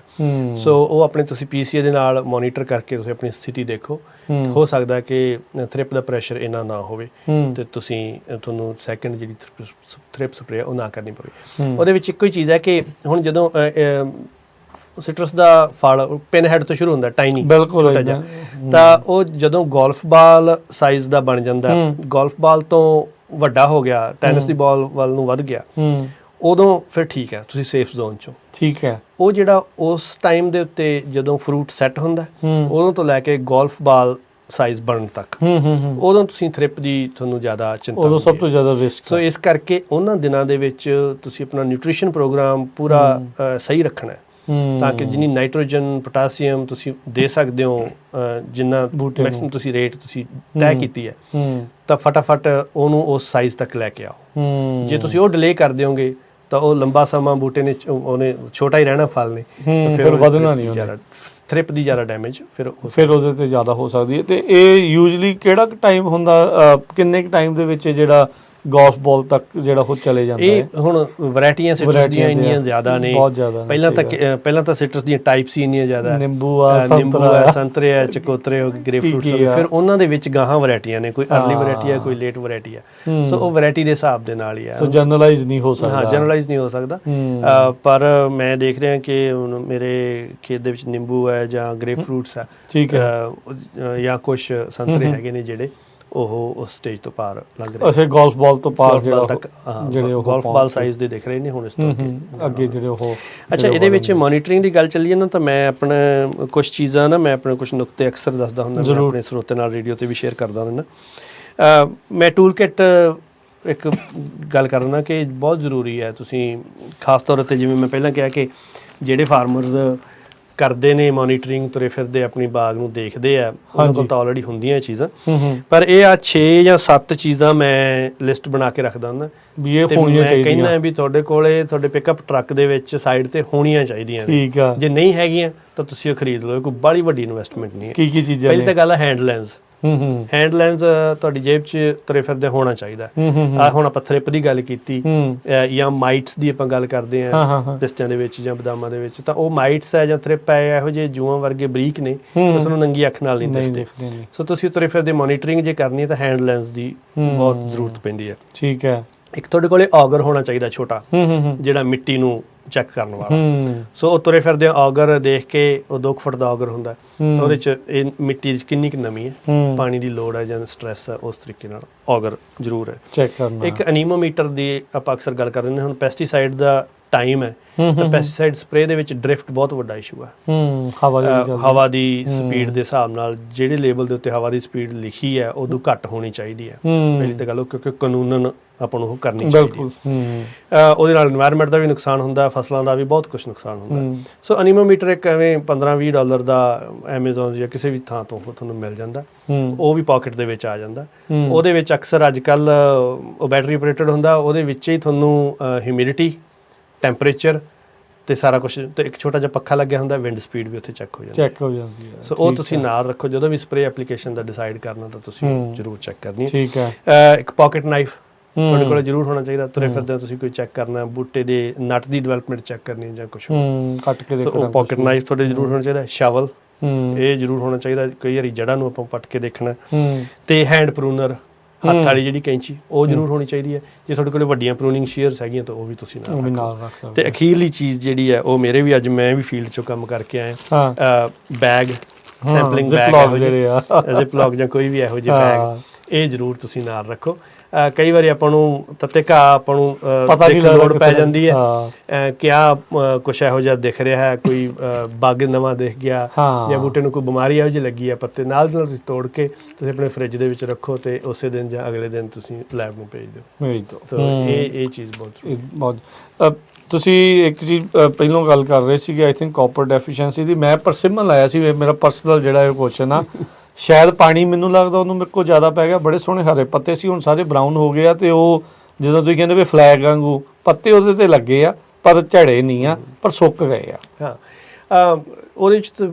ਸੋ ਉਹ ਆਪਣੇ ਤੁਸੀਂ PCA ਦੇ ਨਾਲ ਮੋਨੀਟਰ ਕਰਕੇ ਤੁਸੀਂ ਆਪਣੀ ਸਥਿਤੀ ਦੇਖੋ। ਹੋ ਸਕਦਾ ਕਿ ਥ੍ਰਿਪ ਦਾ ਪ੍ਰੈਸ਼ਰ ਇੰਨਾ ਨਾ ਹੋਵੇ ਤੇ ਤੁਹਾਨੂੰ ਸੈਕਿੰਡ ਜਿਹੜੀ ਥ੍ਰਿਪ ਸਪਰੇਅ ਉਹ ਨਾ ਕਰਨੀ ਪਵੇ। ਉਹਦੇ ਵਿੱਚ ਇੱਕੋ ਹੀ ਚੀਜ਼ ਹੈ ਕਿ ਹੁਣ ਜਦੋਂ ਸਿਟਰਸ ਦਾ ਫਲ ਪਿਨ ਹੈਡ ਤੋਂ ਸ਼ੁਰੂ ਹੁੰਦਾ, ਟਾਈਨੀ, ਬਿਲਕੁਲ, ਤਾਂ ਉਹ ਜਦੋਂ ਗੋਲਫ ਬਾਲ ਸਾਈਜ਼ ਦਾ ਬਣ ਜਾਂਦਾ, ਗੋਲਫ ਬਾਲ ਤੋਂ ਵੱਡਾ ਹੋ ਗਿਆ, ਟੈਨਿਸ ਦੀ ਬਾਲ ਵੱਲ ਨੂੰ ਵੱਧ ਗਿਆ, ਉਦੋਂ ਫਿਰ ਠੀਕ ਹੈ, ਤੁਸੀਂ ਸੇਫ ਜ਼ੋਨ 'ਚੋਂ। ਠੀਕ ਹੈ, ਉਹ ਜਿਹੜਾ ਉਸ ਟਾਈਮ ਦੇ ਉੱਤੇ ਜਦੋਂ ਫਰੂਟ ਸੈੱਟ ਹੁੰਦਾ, ਉਦੋਂ ਤੋਂ ਲੈ ਕੇ ਗੋਲਫ ਬਾਲ ਸਾਈਜ਼ ਬਣਨ ਤੱਕ, ਉਦੋਂ ਤੁਸੀਂ ਥ੍ਰਿਪ ਦੀ ਤੁਹਾਨੂੰ ਜ਼ਿਆਦਾ ਚਿੰਤਾ, ਉਦੋਂ ਸਭ ਤੋਂ ਜ਼ਿਆਦਾ ਰਿਸਕ। ਸੋ ਇਸ ਕਰਕੇ ਉਹਨਾਂ ਦਿਨਾਂ ਦੇ ਵਿੱਚ ਤੁਸੀਂ ਆਪਣਾ ਨਿਊਟ੍ਰੀਸ਼ਨ ਪ੍ਰੋਗਰਾਮ ਪੂਰਾ ਸਹੀ ਰੱਖਣਾ ਹੈ। ਤਾਂ ਕਿ ਜਿੰਨੀ ਨਾਈਟ੍ਰੋਜਨ ਪੋਟਾਸੀਅਮ ਤੁਸੀਂ ਦੇ ਸਕਦੇ ਹੋ ਜਿੰਨਾ ਮੈਕਸਿਮਮ ਤੁਸੀਂ ਰੇਟ ਤੁਸੀਂ ਤੈਅ ਕੀਤੀ ਹੈ ਤਾਂ ਫਟਾਫਟ ਉਹਨੂੰ ਉਸ ਸਾਈਜ਼ ਤੱਕ ਲੈ ਕੇ ਆਓ। ਜੇ ਤੁਸੀਂ ਉਹ ਡਿਲੇ ਕਰ ਦਿਓਗੇ ਤਾਂ ਉਹ ਲੰਬਾ ਸਮਾਂ ਬੂਟੇ ਨੇ ਉਹਨੇ ਛੋਟਾ ਹੀ ਰਹਿਣਾ ਫਲ ਨੇ, ਤਾਂ ਫਿਰ ਵਧਣਾ ਨਹੀਂ ਉਹਨੇ, ਥ੍ਰਿਪ ਦੀ ਜ਼ਿਆਦਾ ਡੈਮੇਜ ਫਿਰ ਉਹਦੇ ਤੇ ਜ਼ਿਆਦਾ ਹੋ ਸਕਦੀ ਹੈ। ਤੇ ਇਹ ਯੂਜੂਲੀ ਕਿਹੜਾ ਟਾਈਮ ਹੁੰਦਾ, ਕਿੰਨੇ ਕੁ ਟਾਈਮ ਦੇ ਵਿੱਚ ਜਿਹੜਾ ਗੋਲਫ ਬਾਲ ਤੱਕ ਜਿਹੜਾ ਉਹ ਚਲੇ ਜਾਂਦਾ ਹੈ? ਇਹ ਹੁਣ ਵੈਰਾਈਟੀਆਂ ਸਿਟਰਸ ਦੀਆਂ ਇੰਨੀਆਂ ਜ਼ਿਆਦਾ ਨੇ, ਬਹੁਤ ਜ਼ਿਆਦਾ। ਪਹਿਲਾਂ ਤਾਂ ਸਿਟਰਸ ਦੀਆਂ ਟਾਈਪਸ ਹੀ ਇੰਨੀਆਂ ਜ਼ਿਆਦਾ, ਨਿੰਬੂ ਆ, ਸੰਤਰੇ ਆ, ਚਕੋਤਰੇ ਹੋ ਗਏ, ਗ੍ਰੇਪ ਫਰੂਟਸ ਹੋ ਗਏ, ਫਿਰ ਉਹਨਾਂ ਦੇ ਵਿੱਚ ਗਾਹਾਂ ਵੈਰਾਈਟੀਆਂ ਨੇ, ਕੋਈ ਅਰਲੀ ਵੈਰਾਈਟੀ ਆ, ਕੋਈ ਲੇਟ ਵੈਰਾਈਟੀ ਆ। ਸੋ ਉਹ ਵੈਰਾਈਟੀ ਦੇ ਹਿਸਾਬ ਦੇ ਨਾਲ ਹੀ ਆ, ਸੋ ਜਨਰਲਾਈਜ਼ ਨਹੀਂ ਹੋ ਸਕਦਾ। ਹਾਂ, ਜਨਰਲਾਈਜ਼ ਨਹੀਂ ਹੋ ਸਕਦਾ। ਪਰ ਮੈਂ ਦੇਖ ਰਿਹਾ ਕਿ ਹੁਣ ਮੇਰੇ ਖੇਤ ਦੇ ਵਿੱਚ ਨਿੰਬੂ ਹੈ ਜਾਂ ਗ੍ਰੇਪ ਫਰੂਟਸ ਆ, ਠੀਕ ਹੈ, ਜਾਂ ਕੁਝ ਸੰਤਰੇ ਹੈਗੇ ਨੇ ਜਿਹੜੇ ਉਹ ਉਸ ਸਟੇਜ ਤੋਂ ਪਾਰ ਲੰਘ ਰਹੇ। ਅੱਛਾ, ਗੋਲਫ ਬਾਲ ਤੋਂ ਪਾਰ ਜਿਹੜੇ ਉਹ ਗੋਲਫ ਬਾਲ ਸਾਈਜ਼ ਦੇ ਦਿਖ ਰਹੇ ਨੇ ਹੁਣ ਇਸ ਤੋਂ ਅੱਗੇ ਜਿਹੜੇ ਉਹ। ਅੱਛਾ, ਇਹਦੇ ਵਿੱਚ ਮੋਨੀਟਰਿੰਗ ਦੀ ਗੱਲ ਚੱਲੀ ਹੈ ਨਾ, ਤਾਂ ਮੈਂ ਆਪਣਾ ਕੁਝ ਚੀਜ਼ਾਂ ਨਾ, ਮੈਂ ਆਪਣੇ ਕੁਝ ਨੁਕਤੇ ਅਕਸਰ ਦੱਸਦਾ ਹੁੰਦਾ, ਮੈਂ ਆਪਣੇ ਸਰੋਤੇ ਨਾਲ ਰੇਡੀਓ ਤੇ ਵੀ ਸ਼ੇਅਰ ਕਰਦਾ ਹੁੰਦਾ। ਮੈਂ ਟੂਲ ਕਿਟ ਇੱਕ ਗੱਲ ਕਰਨਾ ਕਿ ਬਹੁਤ ਜ਼ਰੂਰੀ ਹੈ। ਤੁਸੀਂ ਖਾਸ ਤੌਰ 'ਤੇ ਜਿਵੇਂ ਮੈਂ ਪਹਿਲਾਂ ਕਿਹਾ ਕਿ ਜਿਹੜੇ ਫਾਰਮਰਸ ਕਰਦੇ ਨੇ ਮੋਨੀਟਰਿੰਗ, ਤੁਰੇ ਫਿਰਦੇ ਆਪਣੀ ਬਾਗ ਨੂੰ ਦੇਖਦੇ ਆ, ਉਹਨਾਂ ਕੋਲ ਤਾਂ ਆਲਰੇਡੀ ਹੁੰਦੀਆਂ ਚੀਜ਼ਾਂ, ਪਰ ਇਹ ਆ 6 ਜਾਂ 7 ਚੀਜ਼ਾਂ ਮੈਂ ਲਿਸਟ ਬਣਾ ਕੇ ਰੱਖਦਾ ਹੁੰਦਾ ਵੀ ਇਹ ਹੋਣੀਆਂ ਚਾਹੀਦੀਆਂ। ਮੈਂ ਕਹਿੰਦਾ ਵੀ ਤੁਹਾਡੇ ਕੋਲੇ ਤੁਹਾਡੇ ਪਿਕਅਪ ਟਰੱਕ ਦੇ ਵਿੱਚ ਸਾਈਡ ਤੇ ਹੋਣੀਆਂ ਚਾਹੀਦੀਆਂ। ਠੀਕ ਆ, ਜੇ ਨਹੀਂ ਹੈਗੀਆਂ ਤਾਂ ਤੁਸੀਂ ਉਹ ਖਰੀਦ ਲਓ, ਕੋਈ ਬਾਹਲੀ ਵੱਡੀ ਇਨਵੈਸਟਮੈਂਟ ਨਹੀਂ ਹੈ। ਕੀ ਚੀਜ਼ਾਂ? ਪਹਿਲੀ ਤਾਂ ਗੱਲ ਹੈ ਹੈਂਡ ਲੈਂਸ। ਹੈਂਡ ਲੈਂਸ ਤੁਹਾਡੀ ਜੇਬ 'ਚ ਤੁਰੇ ਫਿਰਦੇ ਹੋਣਾ ਚਾਹੀਦਾ। ਹੁਣ ਆਪਾਂ ਥ੍ਰਿਪ ਦੀ ਗੱਲ ਕੀਤੀ ਜਾਂ ਮਾਈਟਸ ਦੀ ਆਪਾਂ ਗੱਲ ਕਰਦੇ ਹਾਂ ਪਿਸਤਿਆਂ ਦੇ ਵਿੱਚ ਜਾਂ ਬਦਾਮਾਂ ਦੇ ਵਿੱਚ, ਤਾਂ ਉਹ ਮਾਈਟਸ ਹੈ ਜਾਂ ਥ੍ਰਿਪ ਹੈ, ਇਹੋ ਜਿਹੇ ਜੂਆਂ ਵਰਗੇ ਬਰੀਕ ਨੇ, ਤੁਹਾਨੂੰ ਨੰਗੀ ਅੱਖ ਨਾਲ ਨਹੀਂ ਦਿਸਦੇ। ਸੋ ਤੁਸੀਂ ਤੁਰੇ ਫਿਰਦੇ ਮੋਨੀਟਰਿੰਗ ਜੇ ਕਰਨੀ ਹੈ ਤਾਂ ਹੈਂਡ ਲੈਂਸ ਦੀ ਬਹੁਤ ਜ਼ਰੂਰਤ ਪੈਂਦੀ ਹੈ। ਠੀਕ ਹੈ। ਇੱਕ ਤੁਹਾਡੇ ਕੋਲੇ ਔਗਰ ਹੋਣਾ ਚਾਹੀਦਾ ਛੋਟਾ, ਜਿਹੜਾ ਮਿੱਟੀ ਨੂੰ ਚੈੱਕ ਕਰਨ ਵਾਲਾ। ਸੋ ਉਹ ਤੁਰੇ ਫਿਰਦੇ ਔਗਰ ਦੇਖ ਕੇ, ਉਹ 2 ਫੁੱਟ ਦਾ ਔਗਰ ਹੁੰਦਾ, ਤਾਂ ਉਹਦੇ 'ਚ ਇਹ ਮਿੱਟੀ 'ਚ ਕਿੰਨੀ ਕੁ ਨਮੀ ਹੈ, ਪਾਣੀ ਦੀ ਲੋੜ ਹੈ ਜਾਂ ਸਟ੍ਰੈਸ ਹੈ, ਉਸ ਤਰੀਕੇ ਨਾਲ ਔਗਰ ਜ਼ਰੂਰ ਹੈ ਚੈੱਕ ਕਰਨਾ। ਇੱਕ ਅਨੀਮੋਮੀਟਰ ਦੀ ਆਪਾਂ ਅਕਸਰ ਗੱਲ ਕਰਦੇ ਨੇ। ਹੁਣ ਪੈਸਟੀਸਾਈਡ ਦਾ ਟਾਈਮ ਹੈ ਤਾਂ ਪੈਸਟੀਸਾਈਡ ਸਪਰੇਅ ਦੇ ਵਿੱਚ ਡ੍ਰਿਫਟ ਬਹੁਤ ਵੱਡਾ ਇਸ਼ੂ ਹੈ। ਹਵਾ ਦੀ ਸਪੀਡ ਦੇ ਹਿਸਾਬ ਨਾਲ ਜਿਹੜੇ ਲੇਬਲ ਦੇ ਉੱਤੇ ਹਵਾ ਦੀ ਸਪੀਡ ਲਿਖੀ ਹੈ ਉਦੋਂ ਘੱਟ ਹੋਣੀ ਚਾਹੀਦੀ ਹੈ। ਪਹਿਲੀ ਤਾਂ ਗੱਲ ਉਹ, ਕਿਉਂਕਿ ਕਾਨੂੰਨ ਆਪਾਂ ਨੂੰ ਉਹ ਕਰਨੀ ਚਾਹੀਦੀ ਹੈ। ਉਹਦੇ ਨਾਲ এনवायरमेंट ਦਾ ਵੀ ਨੁਕਸਾਨ ਹੁੰਦਾ, ਫਸਲਾਂ ਦਾ ਵੀ ਬਹੁਤ ਕੁਝ ਨੁਕਸਾਨ ਹੁੰਦਾ। ਸੋ ਅਨੀਮੋਮੀਟਰ ਇੱਕ ਐਵੇਂ $15-20 ਦਾ ਐਮਾਜ਼ੋਨ ਜਾਂ ਕਿਸੇ ਵੀ ਥਾਂ ਤੋਂ ਤੁਹਾਨੂੰ ਮਿਲ ਜਾਂਦਾ, ਉਹ ਵੀ ਪਾਕਟ ਦੇ ਵਿੱਚ ਆ ਜਾਂਦਾ। ਉਹਦੇ ਵਿੱਚ ਅਕਸਰ ਅੱਜ ਕੱਲ੍ਹ ਉਹ ਬੈਟਰੀ ਆਪਰੇਟਡ ਹੁੰਦਾ, ਉਹਦੇ ਵਿੱਚ ਹੀ ਤੁਹਾਨੂੰ ਹਿਊਮਿਡਿਟੀ, ਟੈਂਪਰੇਚਰ ਤੇ ਸਾਰਾ ਕੁਝ, ਤੇ ਇੱਕ ਛੋਟਾ ਜਿਹਾ ਪੱਖਾ ਲੱਗਿਆ ਹੁੰਦਾ, ਵਿੰਡ ਸਪੀਡ ਵੀ ਉੱਥੇ ਚੈੱਕ ਹੋ ਜਾਂਦੀ ਹੈ। ਸੋ ਉਹ ਤੁਸੀਂ ਨਾਲ ਰੱਖੋ, ਜਦੋਂ ਵੀ ਸਪਰੇਅ ਐਪਲੀਕੇਸ਼ਨ ਦਾ ਡਿਸਾਈਡ ਕਰਨਾ ਤਾਂ ਤੁਸੀਂ ਜ਼ਰੂਰ ਚੈੱਕ ਕਰਨੀ ਹੈ। ਠੀਕ ਹੈ। ਇੱਕ ਪਾਕਟ ਨਾਈਫ ਤੁਹਾਡੇ ਕੋਲ ਜ਼ਰੂਰ ਹੋਣਾ ਚਾਹੀਦਾ। ਤੁਰੇ ਫਿਰਦੇ ਤੁਸੀਂ ਕੋਈ ਚੈੱਕ ਕਰਨਾ, ਬੂਟੇ ਦੇ ਨਟ ਦੀ ਡਿਵੈਲਪਮੈਂਟ ਚੈੱਕ ਕਰਨੀ ਜਾਂ ਕੁਝ ਕੱਟ ਕੇ ਦੇਖਣਾ, ਉਹ ਪਾਕਟ ਨਾਈਫ ਤੁਹਾਡੇ ਜ਼ਰੂਰ ਹੋਣਾ ਚਾਹੀਦਾ। ਸ਼ਾਵਲ ਇਹ ਜ਼ਰੂਰ ਹੋਣਾ ਚਾਹੀਦਾ, ਕਈ ਵਾਰੀ ਜੜ੍ਹਾਂ ਨੂੰ ਆਪਾਂ ਪੱਟ ਕੇ ਦੇਖਣਾ। ਤੇ ਹੈਂਡ ਪ੍ਰੂਨਰ, ਹੱਥ ਵਾਲੀ ਜਿਹੜੀ ਕੈਂਚੀ, ਉਹ ਜ਼ਰੂਰ ਹੋਣੀ ਚਾਹੀਦੀ ਹੈ। ਜੇ ਤੁਹਾਡੇ ਕੋਲ ਵੱਡੀਆਂ ਪ੍ਰੂਨਿੰਗ ਸ਼ੇਅਰਸ ਹੈਗੀਆਂ ਤਾਂ ਉਹ ਵੀ ਤੁਸੀਂ ਨਾਲ ਰੱਖ ਸਕਦੇ। ਤੇ ਅਖੀਰਲੀ ਚੀਜ਼ ਜਿਹੜੀ ਹੈ ਉਹ ਮੇਰੇ ਵੀ, ਅੱਜ ਮੈਂ ਵੀ ਫੀਲਡ 'ਚੋਂ ਕੰਮ ਕਰਕੇ ਆਇਆ, ਬੈਗ, ਸੈਂਪਲਿੰਗ ਬੈਗ, ਜ਼ਿਪਲੌਕ ਜਾਂ ਕੋਈ ਵੀ ਇਹੋ ਜਿਹੇ ਬੈਗ, ਇਹ ਜ਼ਰੂਰ ਤੁਸੀਂ ਨਾਲ ਰੱਖੋ। ਕਈ ਵਾਰੀ ਆਪਾਂ ਨੂੰ ਤੱਤੇ ਘਾਹ ਆਪਾਂ ਨੂੰ ਲੋੜ ਪੈ ਜਾਂਦੀ ਹੈ, ਕਿਆ ਕੁਛ ਇਹੋ ਜਿਹਾ ਦਿਖ ਰਿਹਾ ਹੈ, ਕੋਈ ਬੱਗ ਨਵਾਂ ਦਿਖ ਗਿਆ ਜਾਂ ਬੂਟੇ ਨੂੰ ਕੋਈ ਬਿਮਾਰੀ ਇਹੋ ਜਿਹੀ ਲੱਗੀ ਹੈ, ਪੱਤੇ ਨਾਲ ਦੀ ਨਾਲ ਤੁਸੀਂ ਤੋੜ ਕੇ ਤੁਸੀਂ ਆਪਣੇ ਫਰਿੱਜ ਦੇ ਵਿੱਚ ਰੱਖੋ ਤੇ ਉਸੇ ਦਿਨ ਜਾਂ ਅਗਲੇ ਦਿਨ ਤੁਸੀਂ ਲੈਬ ਨੂੰ ਭੇਜ ਦਿਓ। ਸੋ ਇਹ ਚੀਜ਼ ਬਹੁਤ ਤੁਸੀਂ ਇੱਕ ਚੀਜ਼ ਪਹਿਲਾਂ ਗੱਲ ਕਰ ਰਹੇ ਸੀਗੇ, ਆਈ ਥਿੰਕ ਕਾਪਰ ਡੈਫੀਸ਼ੀਐਂਸੀ ਦੀ। ਮੈਂ ਪਰਸਿਮਨ ਲਾਇਆ ਸੀ, ਮੇਰਾ ਪਰਸਨਲ ਜਿਹੜਾ ਇਹ ਕੁਐਸਚਨ ਆ, ਸ਼ਾਇਦ ਪਾਣੀ ਮੈਨੂੰ ਲੱਗਦਾ ਉਹਨੂੰ ਮੇਰੇ ਕੋਲ ਜ਼ਿਆਦਾ ਪੈ ਗਿਆ। ਬੜੇ ਸੋਹਣੇ ਹਰੇ ਪੱਤੇ ਸੀ, ਹੁਣ ਸਾਰੇ ਬਰਾਊਨ ਹੋ ਗਏ ਆ, ਤੇ ਉਹ ਜਦੋਂ ਤੁਸੀਂ ਕਹਿੰਦੇ ਵੀ ਫਲੈਗ ਵਾਂਗੂ ਪੱਤੇ ਉਹਦੇ ਤੇ ਲੱਗੇ ਆ ਪਰ ਝੜੇ ਨਹੀਂ ਆ, ਪਰ ਸੁੱਕ ਗਏ ਆ। ਹਾਂ, ਉਹਦੇ 'ਚ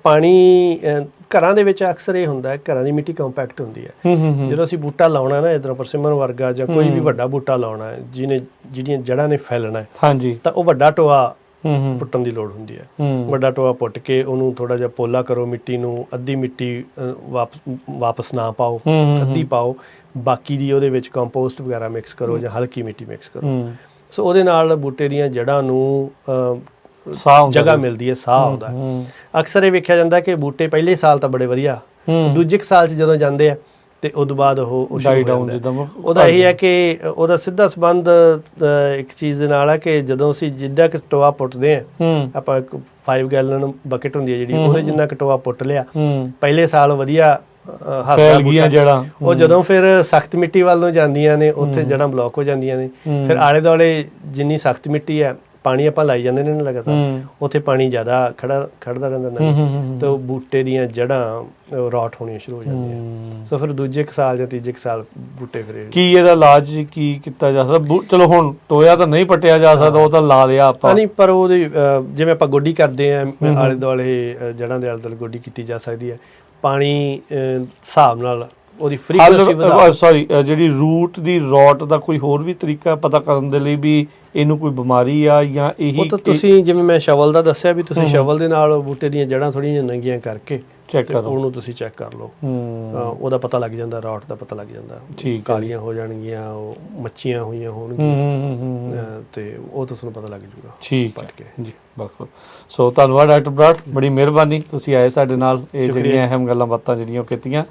ਪਾਣੀ ਘਰਾਂ ਦੇ ਵਿੱਚ ਅਕਸਰ ਇਹ ਹੁੰਦਾ ਹੈ, ਘਰਾਂ ਦੀ ਮਿੱਟੀ ਕੰਪੈਕਟ ਹੁੰਦੀ ਹੈ। ਜਦੋਂ ਅਸੀਂ ਬੂਟਾ ਲਾਉਣਾ ਨਾ, ਇੱਧਰੋਂ ਪਰਸਿਮਨ ਵਰਗਾ ਜਾਂ ਕੋਈ ਵੀ ਵੱਡਾ ਬੂਟਾ ਲਾਉਣਾ ਹੈ ਜਿਹੜੀਆਂ ਜੜ੍ਹਾਂ ਨੇ ਫੈਲਣਾ ਹੈ, ਤਾਂ ਉਹ ਵੱਡਾ ਟੋਆ ਪੁੱਟਣ ਦੀ ਲੋੜ ਹੁੰਦੀ ਹੈ। ਵੱਡਾ ਟੋਆ ਪੁੱਟ ਕੇ ਉਹਨੂੰ ਥੋੜਾ ਜਿਹਾ ਪੋਲਾ ਕਰੋ, ਮਿੱਟੀ ਨੂੰ ਅੱਧੀ ਮਿੱਟੀ ਵਾਪਸ ਨਾ ਪਾਓ, ਅੱਧੀ ਪਾਓ, ਬਾਕੀ ਦੀ ਉਹਦੇ ਵਿੱਚ ਕੰਪੋਸਟ ਵਗੈਰਾ ਮਿਕਸ ਕਰੋ ਜਾਂ ਹਲਕੀ ਮਿੱਟੀ ਮਿਕਸ ਕਰੋ। ਸੋ ਉਹਦੇ ਨਾਲ ਬੂਟੇ ਦੀਆਂ ਜੜ੍ਹਾਂ ਨੂੰ ਜਗ੍ਹਾ ਮਿਲਦੀ ਹੈ, ਸਾਹ ਆਉਂਦਾ। ਅਕਸਰ ਇਹ ਵੇਖਿਆ ਜਾਂਦਾ ਕਿ ਬੂਟੇ ਪਹਿਲੇ ਸਾਲ ਤਾਂ ਬੜੇ ਵਧੀਆ, ਦੂਜੇ ਸਾਲ 'ਚ ਜਦੋਂ ਜਾਂਦੇ ਆ ਤੇ ਉਦੋਂ ਬਾਅਦ ਉਹ ਉਹਦਾ ਇਹ ਹੈ ਕਿ ਉਹਦਾ ਸਿੱਧਾ ਸੰਬੰਧ ਇੱਕ ਚੀਜ਼ ਦੇ ਨਾਲ ਹੈ ਕਿ ਜਦੋਂ ਅਸੀਂ ਜਿੱਦਾਂ ਕਿ ਟੋਆ ਪੁੱਟਦੇ ਹਾਂ, ਆਪਾਂ 5 ਗੈਲਨ ਬਕਟ ਹੁੰਦੀ ਹੈ ਜਿਹੜੀ, ਉਹਦੇ ਜਿੰਨਾ ਕਿ ਟੋਆ ਪੁੱਟ ਲਿਆ ਪਹਿਲੇ ਸਾਲ ਵਧੀਆ ਜੜ੍ਹਾਂ, ਉਹ ਜਦੋਂ ਫਿਰ ਸਖਤ ਮਿੱਟੀ ਵੱਲ ਨੂੰ ਜਾਂਦੀਆਂ ਨੇ ਉੱਥੇ ਜੜ੍ਹਾਂ ਬਲੌਕ ਹੋ ਜਾਂਦੀਆਂ ਨੇ। ਫਿਰ ਆਲੇ ਦੁਆਲੇ ਜਿੰਨੀ ਸਖਤ ਮਿੱਟੀ ਹੈ ਪਾਣੀ ਆਪਾਂ ਲਾਈ ਜਾਂਦੇ ਨੇ ਨਾ ਲਗਾਤਾਰ, ਹੂੰ ਉੱਥੇ ਪਾਣੀ ਜ਼ਿਆਦਾ ਖੜਦਾ ਰਹਿੰਦਾ ਹੂੰ ਨਾ, ਹੂੰ ਤੇ ਉਹ ਬੂਟੇ ਦੀਆਂ ਜੜ੍ਹਾਂ ਰੌਟ ਹੋਣੀਆਂ ਸ਼ੁਰੂ ਹੋ ਜਾਂਦੀਆਂ। ਸੋ ਫਿਰ ਦੂਜੇ ਕੁ ਸਾਲ ਜਾਂ ਤੀਜੇ ਕੁ ਸਾਲ ਬੂਟੇ ਫਿਰ ਕੀ ਇਹਦਾ ਇਲਾਜ ਕੀ ਕੀਤਾ ਜਾ ਸਕਦਾ? ਚਲੋ ਹੁਣ ਟੋਇਆ ਤਾਂ ਨਹੀਂ ਪੱਟਿਆ ਜਾ ਸਕਦਾ, ਉਹ ਤਾਂ ਲਾ ਲਿਆ ਆਪਾਂ। ਨਹੀਂ, ਪਰ ਉਹਦੀ ਜਿਵੇਂ ਆਪਾਂ ਗੋਡੀ ਕਰਦੇ ਆ ਆਲੇ ਦੁਆਲੇ ਜੜ੍ਹਾਂ ਦੇ ਆਲੇ ਦੁਆਲੇ ਗੋਡੀ ਕੀਤੀ ਜਾ ਸਕਦੀ ਹੈ। ਪਾਣੀ ਹਿਸਾਬ ਨਾਲ ਉਹਦੀ ਫ੍ਰੀਕੁਐਂਸੀ ਵਧਾ, ਸੌਰੀ ਜਿਹੜੀ ਰੂਟ ਦੀ ਰੌਟ ਦਾ ਕੋਈ ਹੋਰ ਵੀ ਤਰੀਕਾ ਪਤਾ ਕਰਨ ਦੇ ਲਈ ਵੀ ਇਹਨੂੰ ਕੋਈ ਬਿਮਾਰੀ ਆ ਜਾਂ ਇਹੀ? ਉਹ ਤਾਂ ਤੁਸੀਂ ਜਿਵੇਂ ਮੈਂ ਸ਼ਵਲ ਦਾ ਦੱਸਿਆ ਵੀ ਤੁਸੀਂ ਸ਼ਵਲ ਦੇ ਨਾਲ ਬੂਟੇ ਦੀਆਂ ਜੜ੍ਹਾਂ ਥੋੜ੍ਹੀਆਂ ਨੰਗੀਆਂ ਕਰਕੇ ਚੈੱਕ ਤੇ ਕਰੋ, ਉਹਨੂੰ ਤੁਸੀਂ ਚੈੱਕ ਕਰ ਲਓ। ਉਹਦਾ ਪਤਾ ਲੱਗ ਜਾਂਦਾ, ਰੌਟ ਦਾ ਪਤਾ ਲੱਗ ਜਾਂਦਾ, ਠੀਕ, ਕਾਲੀਆਂ ਹੋ ਜਾਣਗੀਆਂ, ਉਹ ਮੱਛੀਆਂ ਹੋਈਆਂ ਹੋਣਗੀਆਂ, ਤੇ ਉਹ ਤੁਹਾਨੂੰ ਪਤਾ ਲੱਗ ਜੂਗਾ ਠੀਕ ਪੱਟ ਕੇ। ਜੀ, ਬਿਲਕੁਲ। ਸੋ ਧੰਨਵਾਦ ਡਾਕਟਰ ਬਰਾੜ, ਬੜੀ ਮਿਹਰਬਾਨੀ ਤੁਸੀਂ ਆਏ ਸਾਡੇ ਨਾਲ, ਇਹ ਜਿਹੜੀਆਂ ਅਹਿਮ ਗੱਲਾਂ ਬਾਤਾਂ ਜਿਹੜੀਆਂ ਉਹ ਕੀਤੀਆਂ।